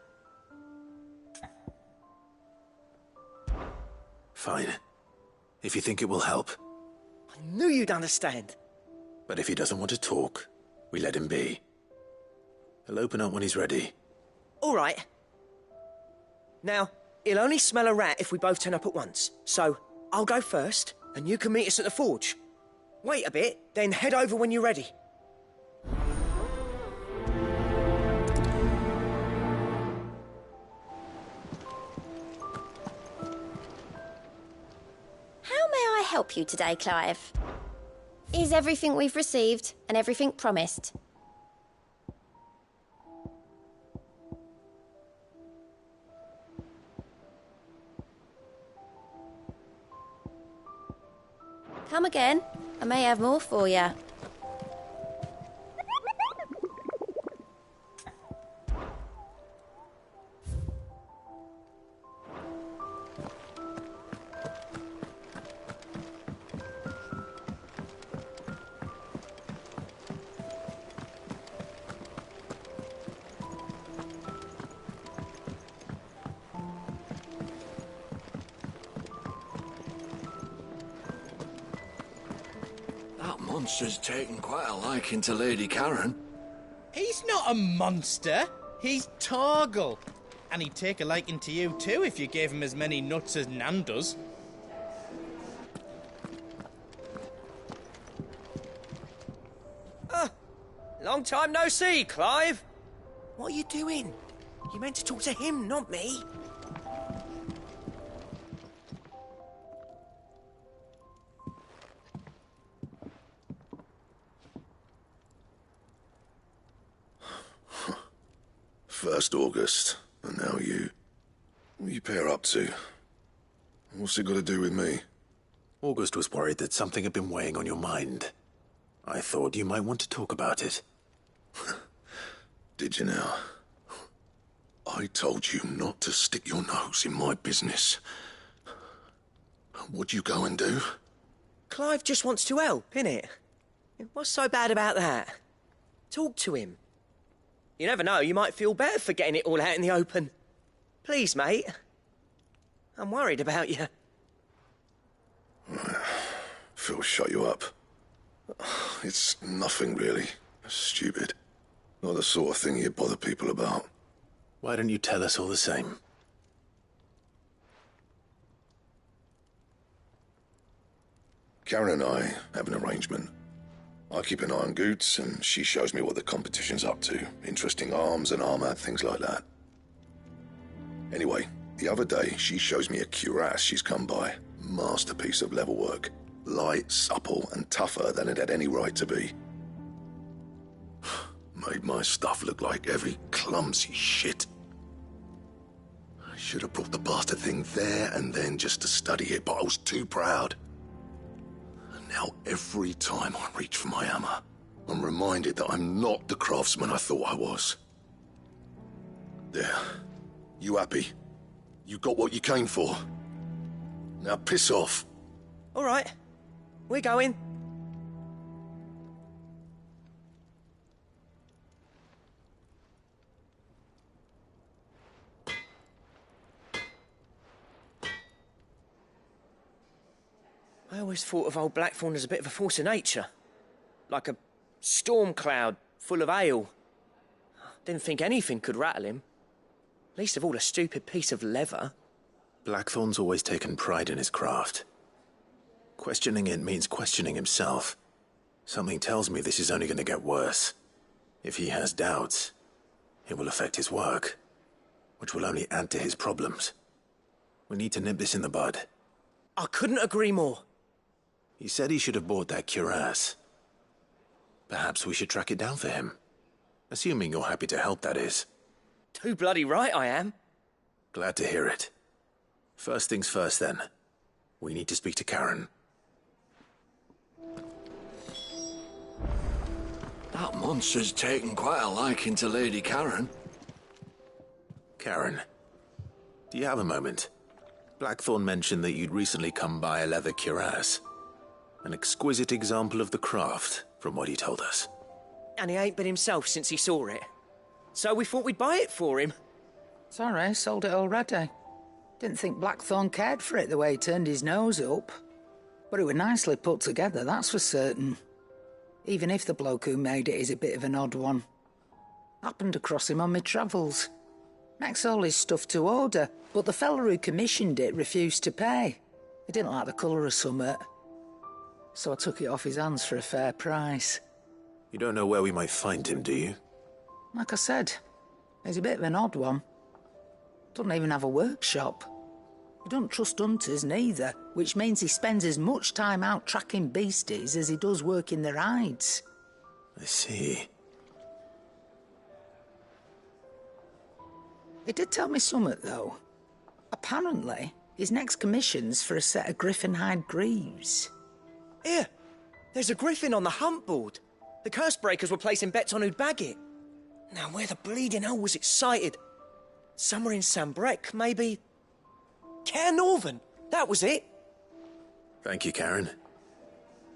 Fine. If you think it will help. I knew you'd understand. But if he doesn't want to talk, we let him be. He'll open up when he's ready. All right. Now, he'll only smell a rat if we both turn up at once. So, I'll go first, and you can meet us at the forge. Wait a bit, then head over when you're ready. How may I help you today, Clive? Is everything we've received and everything promised? Come again. I may have more for you. That monster's taken quite a liking to Lady Karen. He's not a monster. He's Torgal. And he'd take a liking to you too if you gave him as many nuts as Nan does. Long time no see, Clive. What are you doing? You meant to talk to him, not me. First August, and now you. What are you pair up to? What's it got to do with me? August was worried that something had been weighing on your mind. I thought you might want to talk about it. Did you now? I told you not to stick your nose in my business. What'd you go and do? Clive just wants to help, innit? What's so bad about that? Talk to him. You never know, you might feel better for getting it all out in the open. Please, mate. I'm worried about you. Phil shut you up. It's nothing, really. Stupid. Not the sort of thing you bother people about. Why don't you tell us all the same? Karen and I have an arrangement. I keep an eye on Goots, and she shows me what the competition's up to. Interesting arms and armor, things like that. Anyway, the other day, she shows me a cuirass she's come by. Masterpiece of level work. Light, supple, and tougher than it had any right to be. Made my stuff look like heavy, clumsy shit. I should have brought the bastard thing there and then just to study it, but I was too proud. And now every time I reach for my hammer, I'm reminded that I'm not the craftsman I thought I was. There. You happy? You got what you came for. Now piss off. All right. We're going. I always thought of old Blackthorn as a bit of a force of nature. Like a storm cloud full of ale. Didn't think anything could rattle him. Least of all a stupid piece of leather. Blackthorn's always taken pride in his craft. Questioning it means questioning himself. Something tells me this is only going to get worse. If he has doubts, it will affect his work, which will only add to his problems. We need to nip this in the bud. I couldn't agree more. He said he should have bought that cuirass. Perhaps we should track it down for him. Assuming you're happy to help, that is. Too bloody right I am. Glad to hear it. First things first, then. We need to speak to Karen. That monster's taken quite a liking to Lady Karen. Karen, do you have a moment? Blackthorn mentioned that you'd recently come by a leather cuirass. An exquisite example of the craft, from what he told us. And he ain't been himself since he saw it. So we thought we'd buy it for him. Sorry, sold it already. Didn't think Blackthorn cared for it the way he turned his nose up. But it was nicely put together, that's for certain. Even if the bloke who made it is a bit of an odd one. Happened across him on my travels. Makes all his stuff to order, but the fella who commissioned it refused to pay. He didn't like the colour of summit. So I took it off his hands for a fair price. You don't know where we might find him, do you? Like I said, he's a bit of an odd one. Doesn't even have a workshop. He don't trust hunters neither, which means he spends as much time out tracking beasties as he does working their hides. I see. He did tell me something, though. Apparently, his next commission's for a set of griffin hide greaves. Here, there's a griffin on the hunt board. The curse breakers were placing bets on who'd bag it. Now, where the bleeding hell was it sighted? Somewhere in Sambrec, maybe... Cairnorthern, that was it. Thank you, Karen.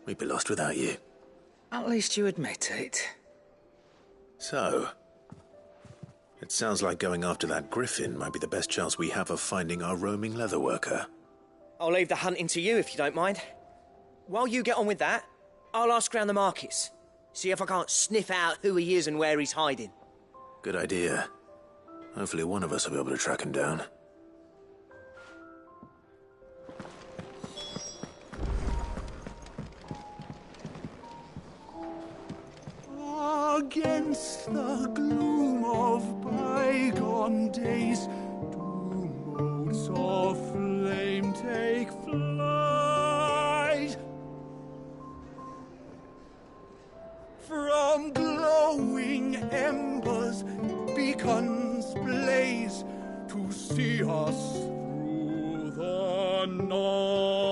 We'd be lost without you. At least you admit it. So, it sounds like going after that griffin might be the best chance we have of finding our roaming leatherworker. I'll leave the hunting to you if you don't mind. While you get on with that, I'll ask around the markets. See if I can't sniff out who he is and where he's hiding. Good idea. Hopefully one of us will be able to track him down. Against the gloom of bygone days, do motes of flame take flight. From glowing embers, beacons blaze to see us through the night.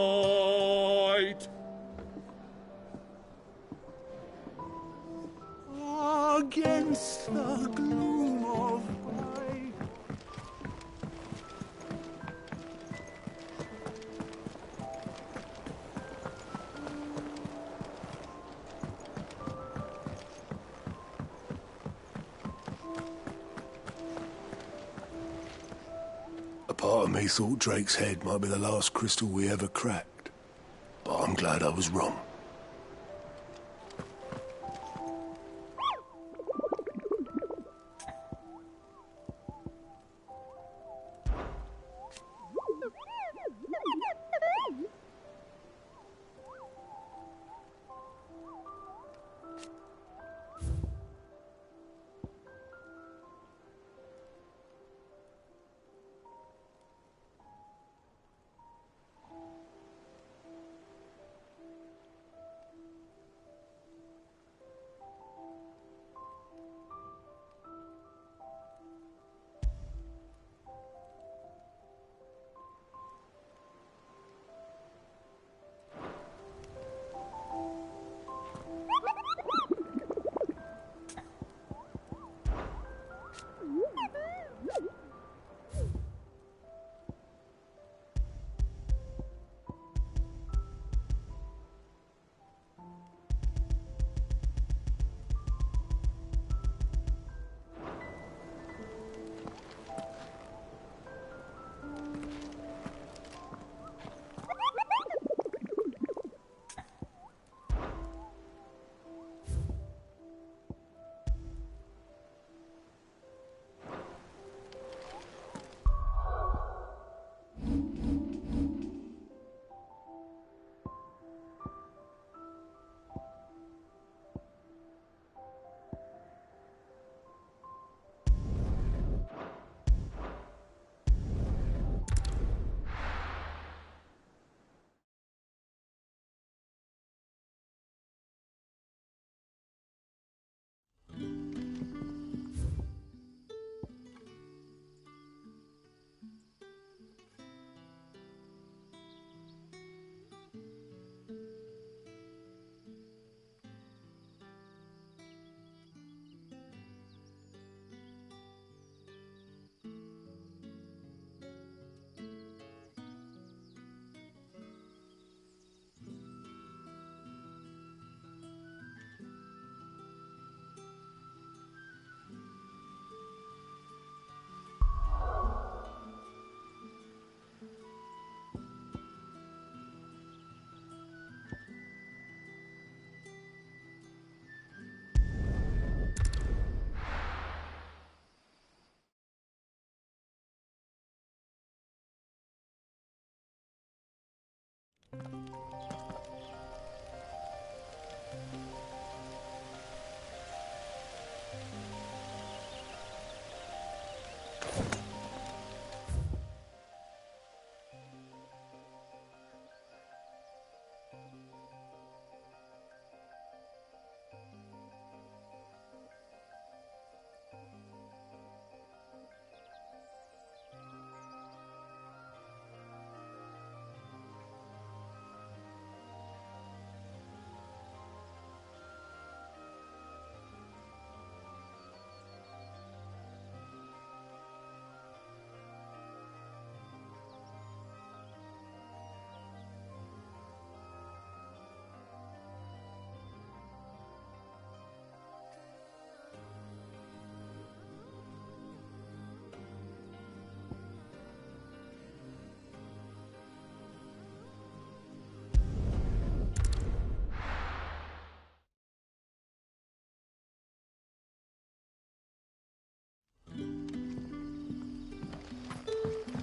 Against the gloom of night. A part of me thought Drake's head might be the last crystal we ever cracked. But I'm glad I was wrong.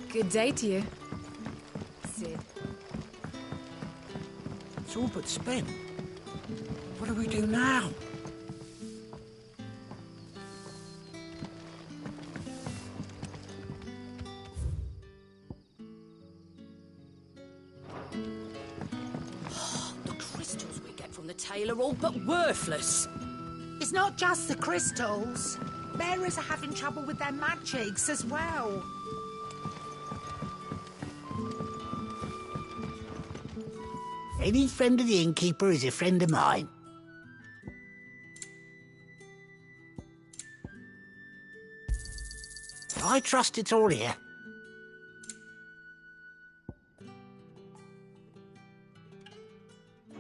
Good day to you, Sid. It's all but spent. What do we do now? The crystals we get from the tail are all but worthless. It's not just the crystals. Bearers are having trouble with their magics as well. Any friend of the innkeeper is a friend of mine. I trust it's all here.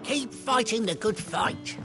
Keep fighting the good fight.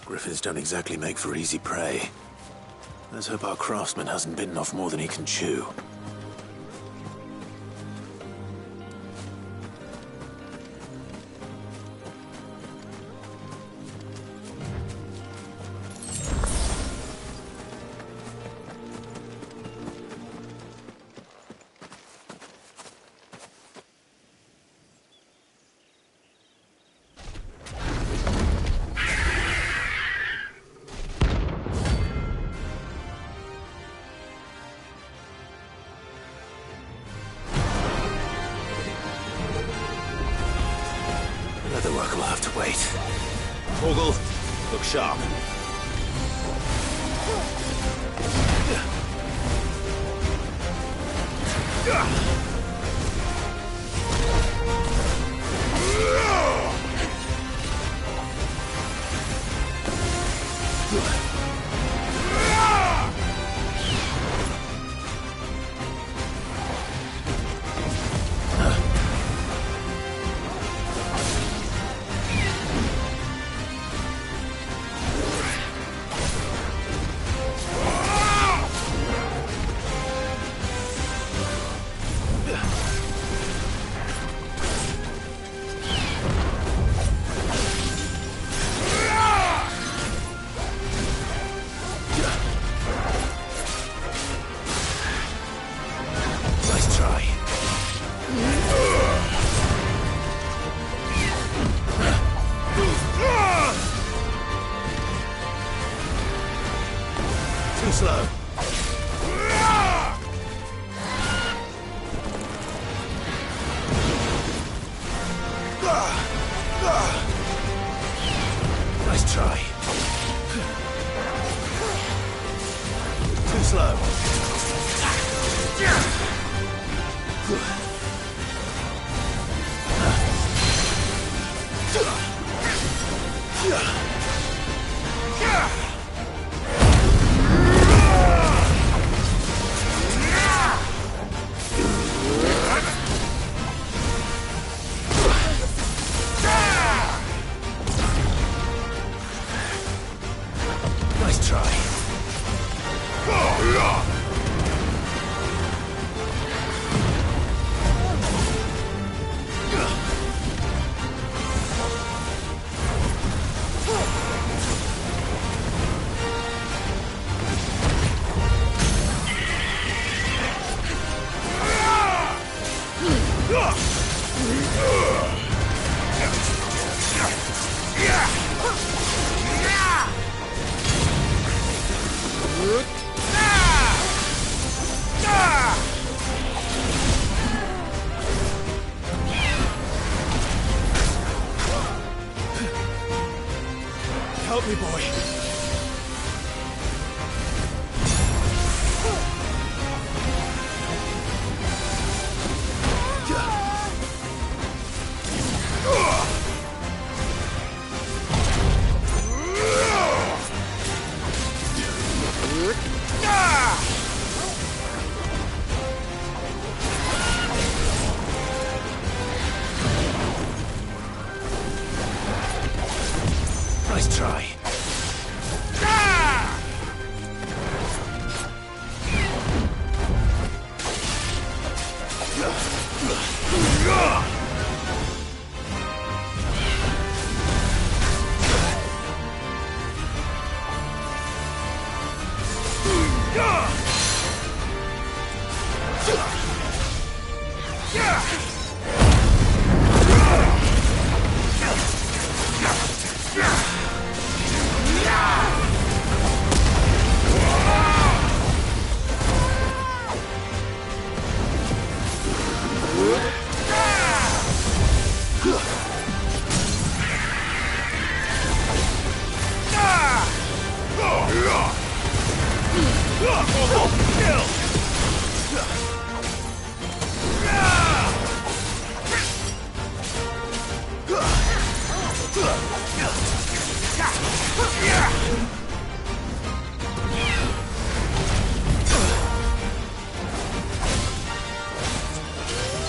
Griffins don't exactly make for easy prey. Let's hope our craftsman hasn't bitten off more than he can chew. Torgal, look sharp. Help me, boy. Nice try.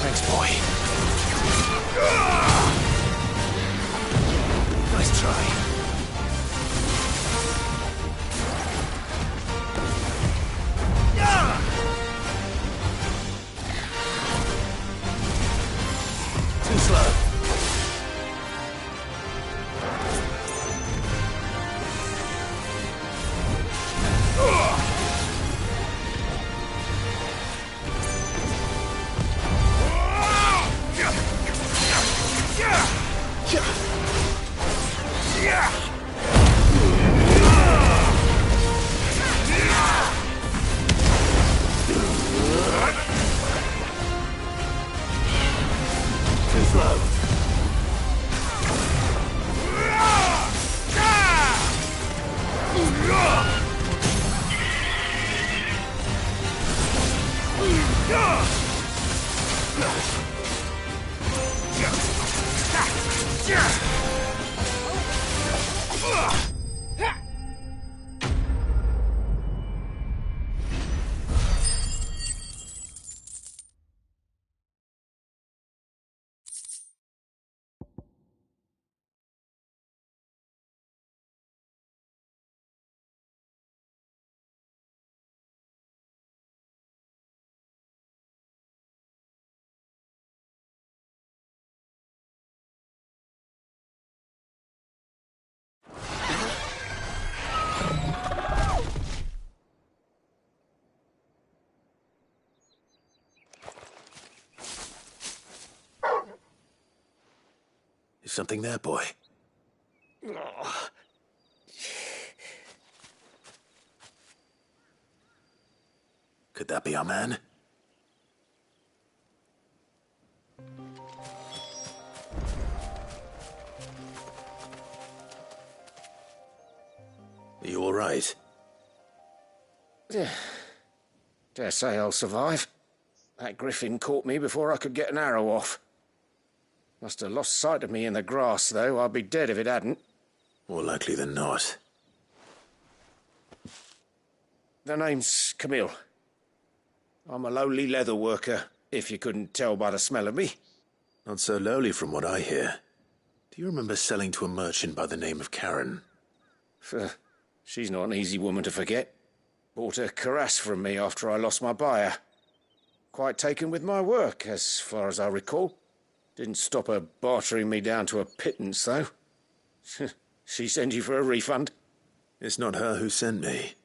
Thanks, boy. Nice try. Too slow. Too slow. Something there, boy? Oh. Could that be our man? Are you all right? Dare say I'll survive. That griffin caught me before I could get an arrow off. Must have lost sight of me in the grass, though. I'd be dead if it hadn't. More likely than not. The name's Camille. I'm a lowly leather worker, if you couldn't tell by the smell of me. Not so lowly from what I hear. Do you remember selling to a merchant by the name of Karen? She's not an easy woman to forget. Bought a cuirass from me after I lost my buyer. Quite taken with my work, as far as I recall. Didn't stop her bartering me down to a pittance, though. She sent you for a refund? It's not her who sent me.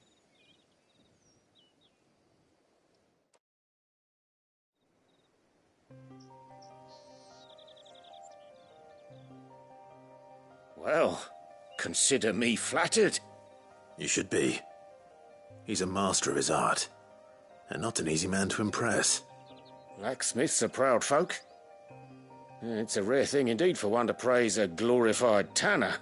Well, consider me flattered. You should be. He's a master of his art, and not an easy man to impress. Blacksmiths are proud folk. It's a rare thing indeed for one to praise a glorified tanner.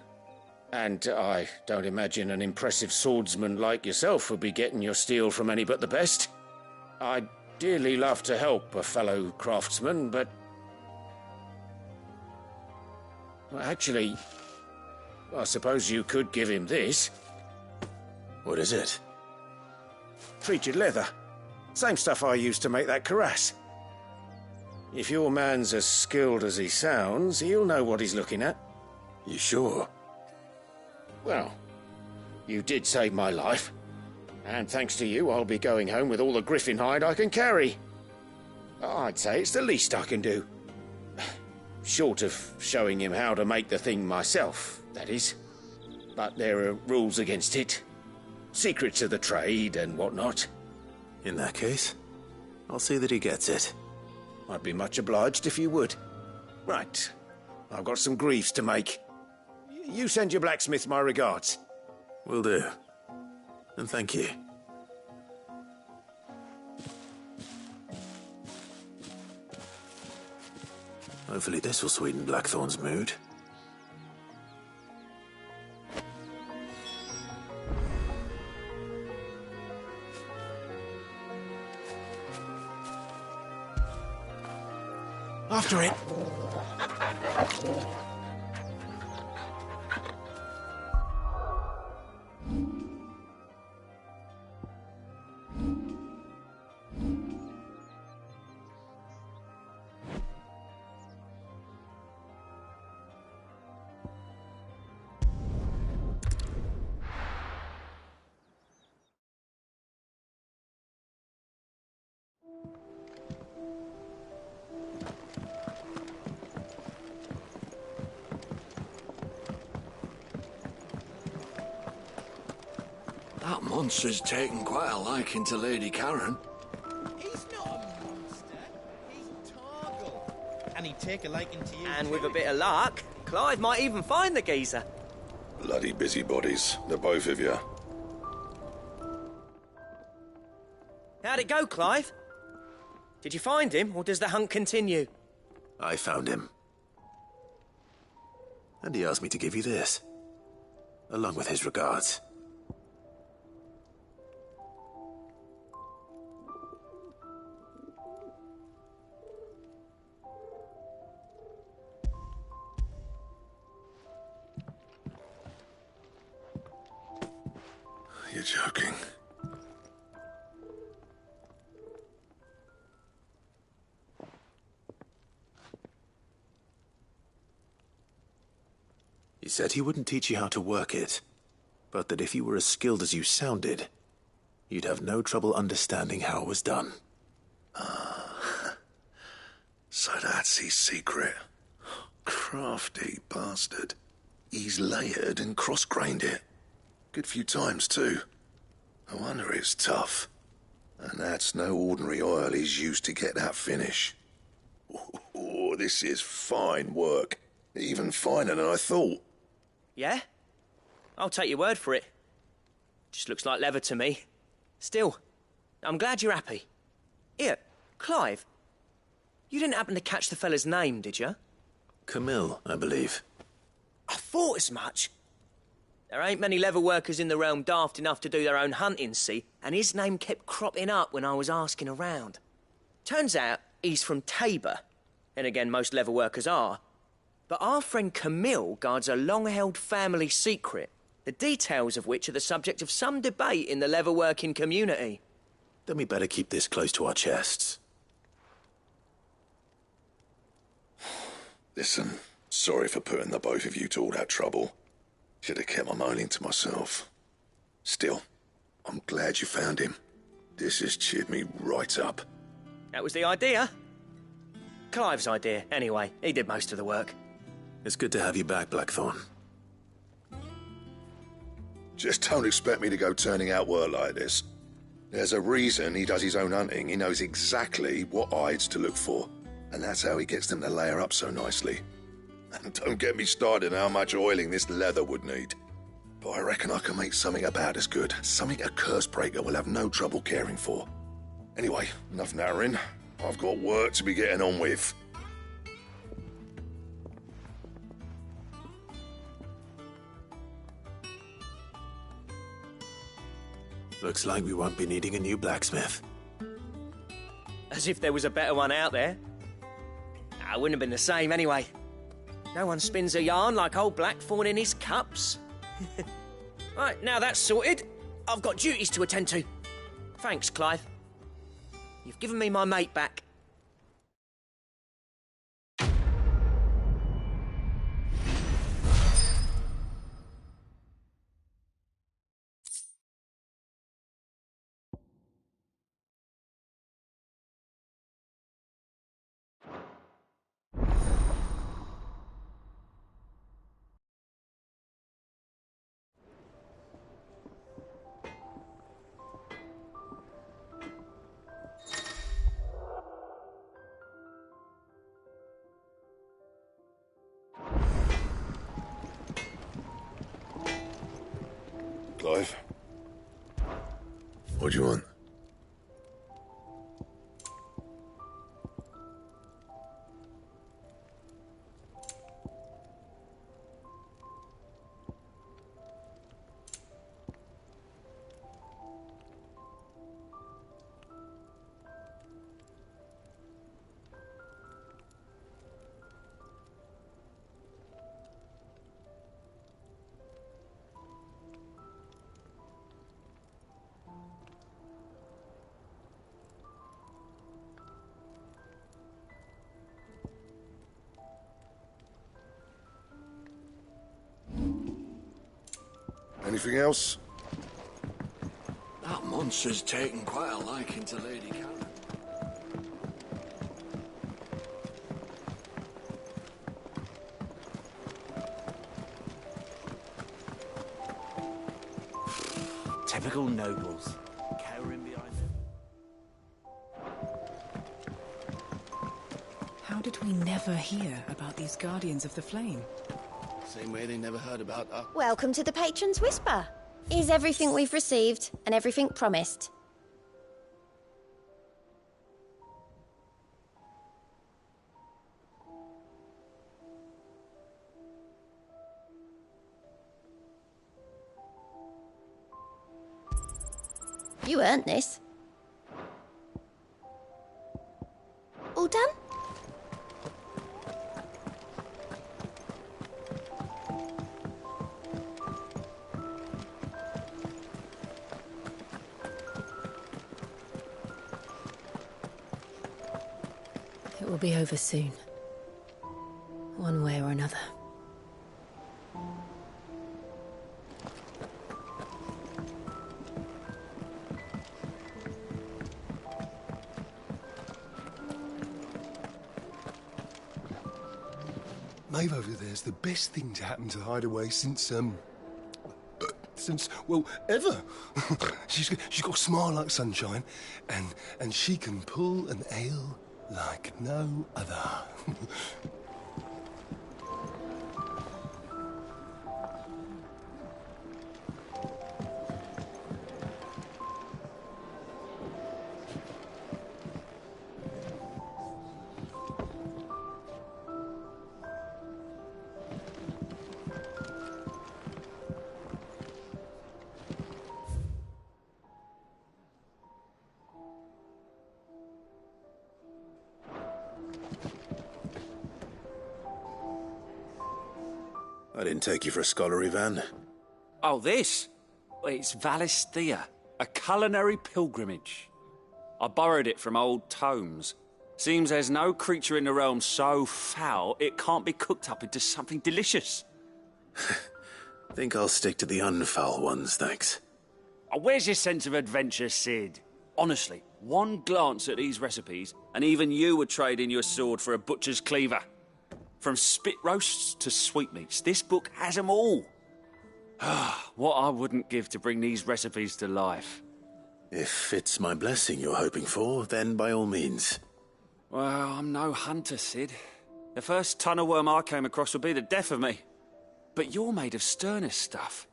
And I don't imagine an impressive swordsman like yourself would be getting your steel from any but the best. I'd dearly love to help a fellow craftsman, but... Well, actually, I suppose you could give him this. What is it? Treated leather. Same stuff I used to make that cuirass. If your man's as skilled as he sounds, he'll know what he's looking at. You sure? Well, you did save my life. And thanks to you, I'll be going home with all the griffin hide I can carry. I'd say it's the least I can do. Short of showing him how to make the thing myself, that is. But there are rules against it. Secrets of the trade and whatnot. In that case, I'll see that he gets it. I'd be much obliged if you would. Right. I've got some greaves to make. You send your blacksmith my regards. Will do. And thank you. Hopefully this will sweeten Blackthorn's mood. After it. That monster's taken quite a liking to Lady Karen. He's not a monster. He's Torgal. And he'd take a liking to you. And with a bit of luck, Clive might even find the geezer. Bloody busybodies, the both of you. How'd it go, Clive? Did you find him, or does the hunt continue? I found him. And he asked me to give you this, along with his regards. You're joking. He said he wouldn't teach you how to work it, but that if you were as skilled as you sounded, you'd have no trouble understanding how it was done. So that's his secret. Crafty bastard. He's layered and cross-grained it. Good few times, too. No wonder it's tough. And that's no ordinary oil he's used to get that finish. Oh, this is fine work. Even finer than I thought. Yeah? I'll take your word for it. Just looks like leather to me. Still, I'm glad you're happy. Here, Clive. You didn't happen to catch the fella's name, did you? Camille, I believe. I thought as much. There ain't many leather workers in the realm daft enough to do their own hunting, see? And his name kept cropping up when I was asking around. Turns out he's from Tabor. And again, most leather workers are. But our friend Camille guards a long-held family secret, the details of which are the subject of some debate in the leather-working community. Then we better keep this close to our chests. Listen, sorry for putting the both of you to all that trouble. Should have kept my moaning to myself. Still, I'm glad you found him. This has cheered me right up. That was the idea. Clive's idea, anyway. He did most of the work. It's good to have you back, Blackthorn. Just don't expect me to go turning out work like this. There's a reason he does his own hunting. He knows exactly what hides to look for. And that's how he gets them to layer up so nicely. And don't get me started on how much oiling this leather would need. But I reckon I can make something about as good. Something a curse breaker will have no trouble caring for. Anyway, enough nattering. I've got work to be getting on with. Looks like we won't be needing a new blacksmith. As if there was a better one out there. I wouldn't have been the same anyway. No one spins a yarn like old Blackthorn in his cups. Right, now that's sorted, I've got duties to attend to. Thanks, Clive. You've given me my mate back. Clive? What do you want? Anything else? That monster's taken quite a liking to Lady Karen. Typical nobles, cowering behind them. How did we never hear about these Guardians of the Flame? Same way they never heard about us. Welcome to the Patron's Whisper. Is everything we've received and everything promised? You earned this. All done? It will be over soon. One way or another. Maeve over there's the best thing to happen to Hideaway since, well, ever. she's got a smile like sunshine, and she can pull an ale like no other. didn't take you for a scholarly van. Oh, this? It's Valisthea, a culinary pilgrimage. I borrowed it from old tomes. Seems there's no creature in the realm so foul it can't be cooked up into something delicious. Think I'll stick to the unfoul ones, thanks. Oh, where's your sense of adventure, Sid? Honestly, one glance at these recipes, and even you would trade in your sword for a butcher's cleaver. From spit roasts to sweetmeats, this book has them all. What I wouldn't give to bring these recipes to life. If it's my blessing you're hoping for, then by all means. Well, I'm no hunter, Sid. The first tunnel worm I came across would be the death of me. But you're made of sterner stuff.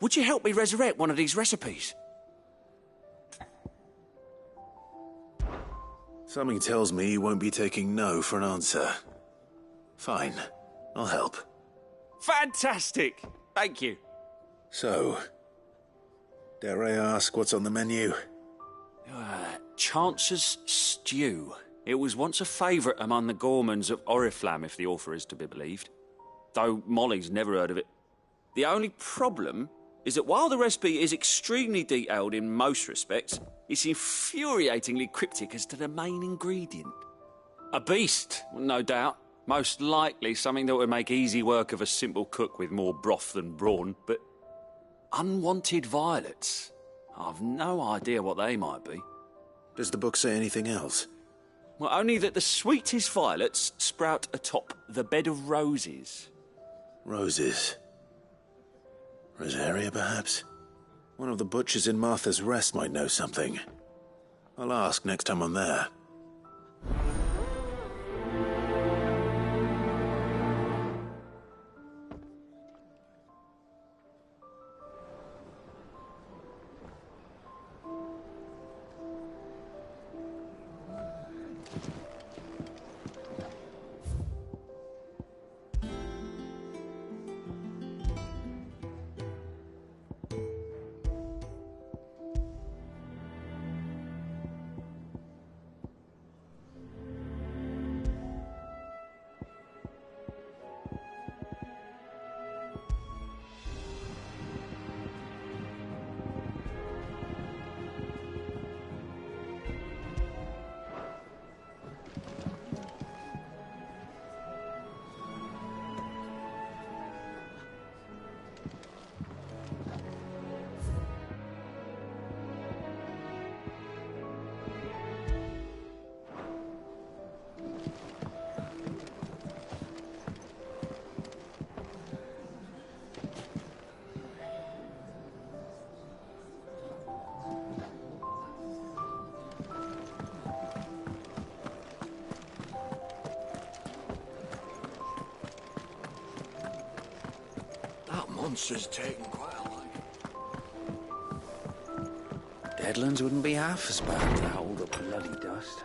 Would you help me resurrect one of these recipes? Something tells me you won't be taking no for an answer. Fine, I'll help. Fantastic! Thank you. So, dare I ask what's on the menu? Chance's Stew. It was once a favourite among the gourmands of Oriflamme, if the author is to be believed. Though Molly's never heard of it. The only problem is that while the recipe is extremely detailed in most respects, it's infuriatingly cryptic as to the main ingredient. A beast, no doubt. Most likely something that would make easy work of a simple cook with more broth than brawn, but unwanted violets. I've no idea what they might be. Does the book say anything else? Well, only that the sweetest violets sprout atop the bed of roses. Roses. Rosaria, perhaps? One of the butchers in Martha's Rest might know something. I'll ask next time I'm there. Monster's taken quite a like. Deadlands wouldn't be half as bad to hold the bloody dust.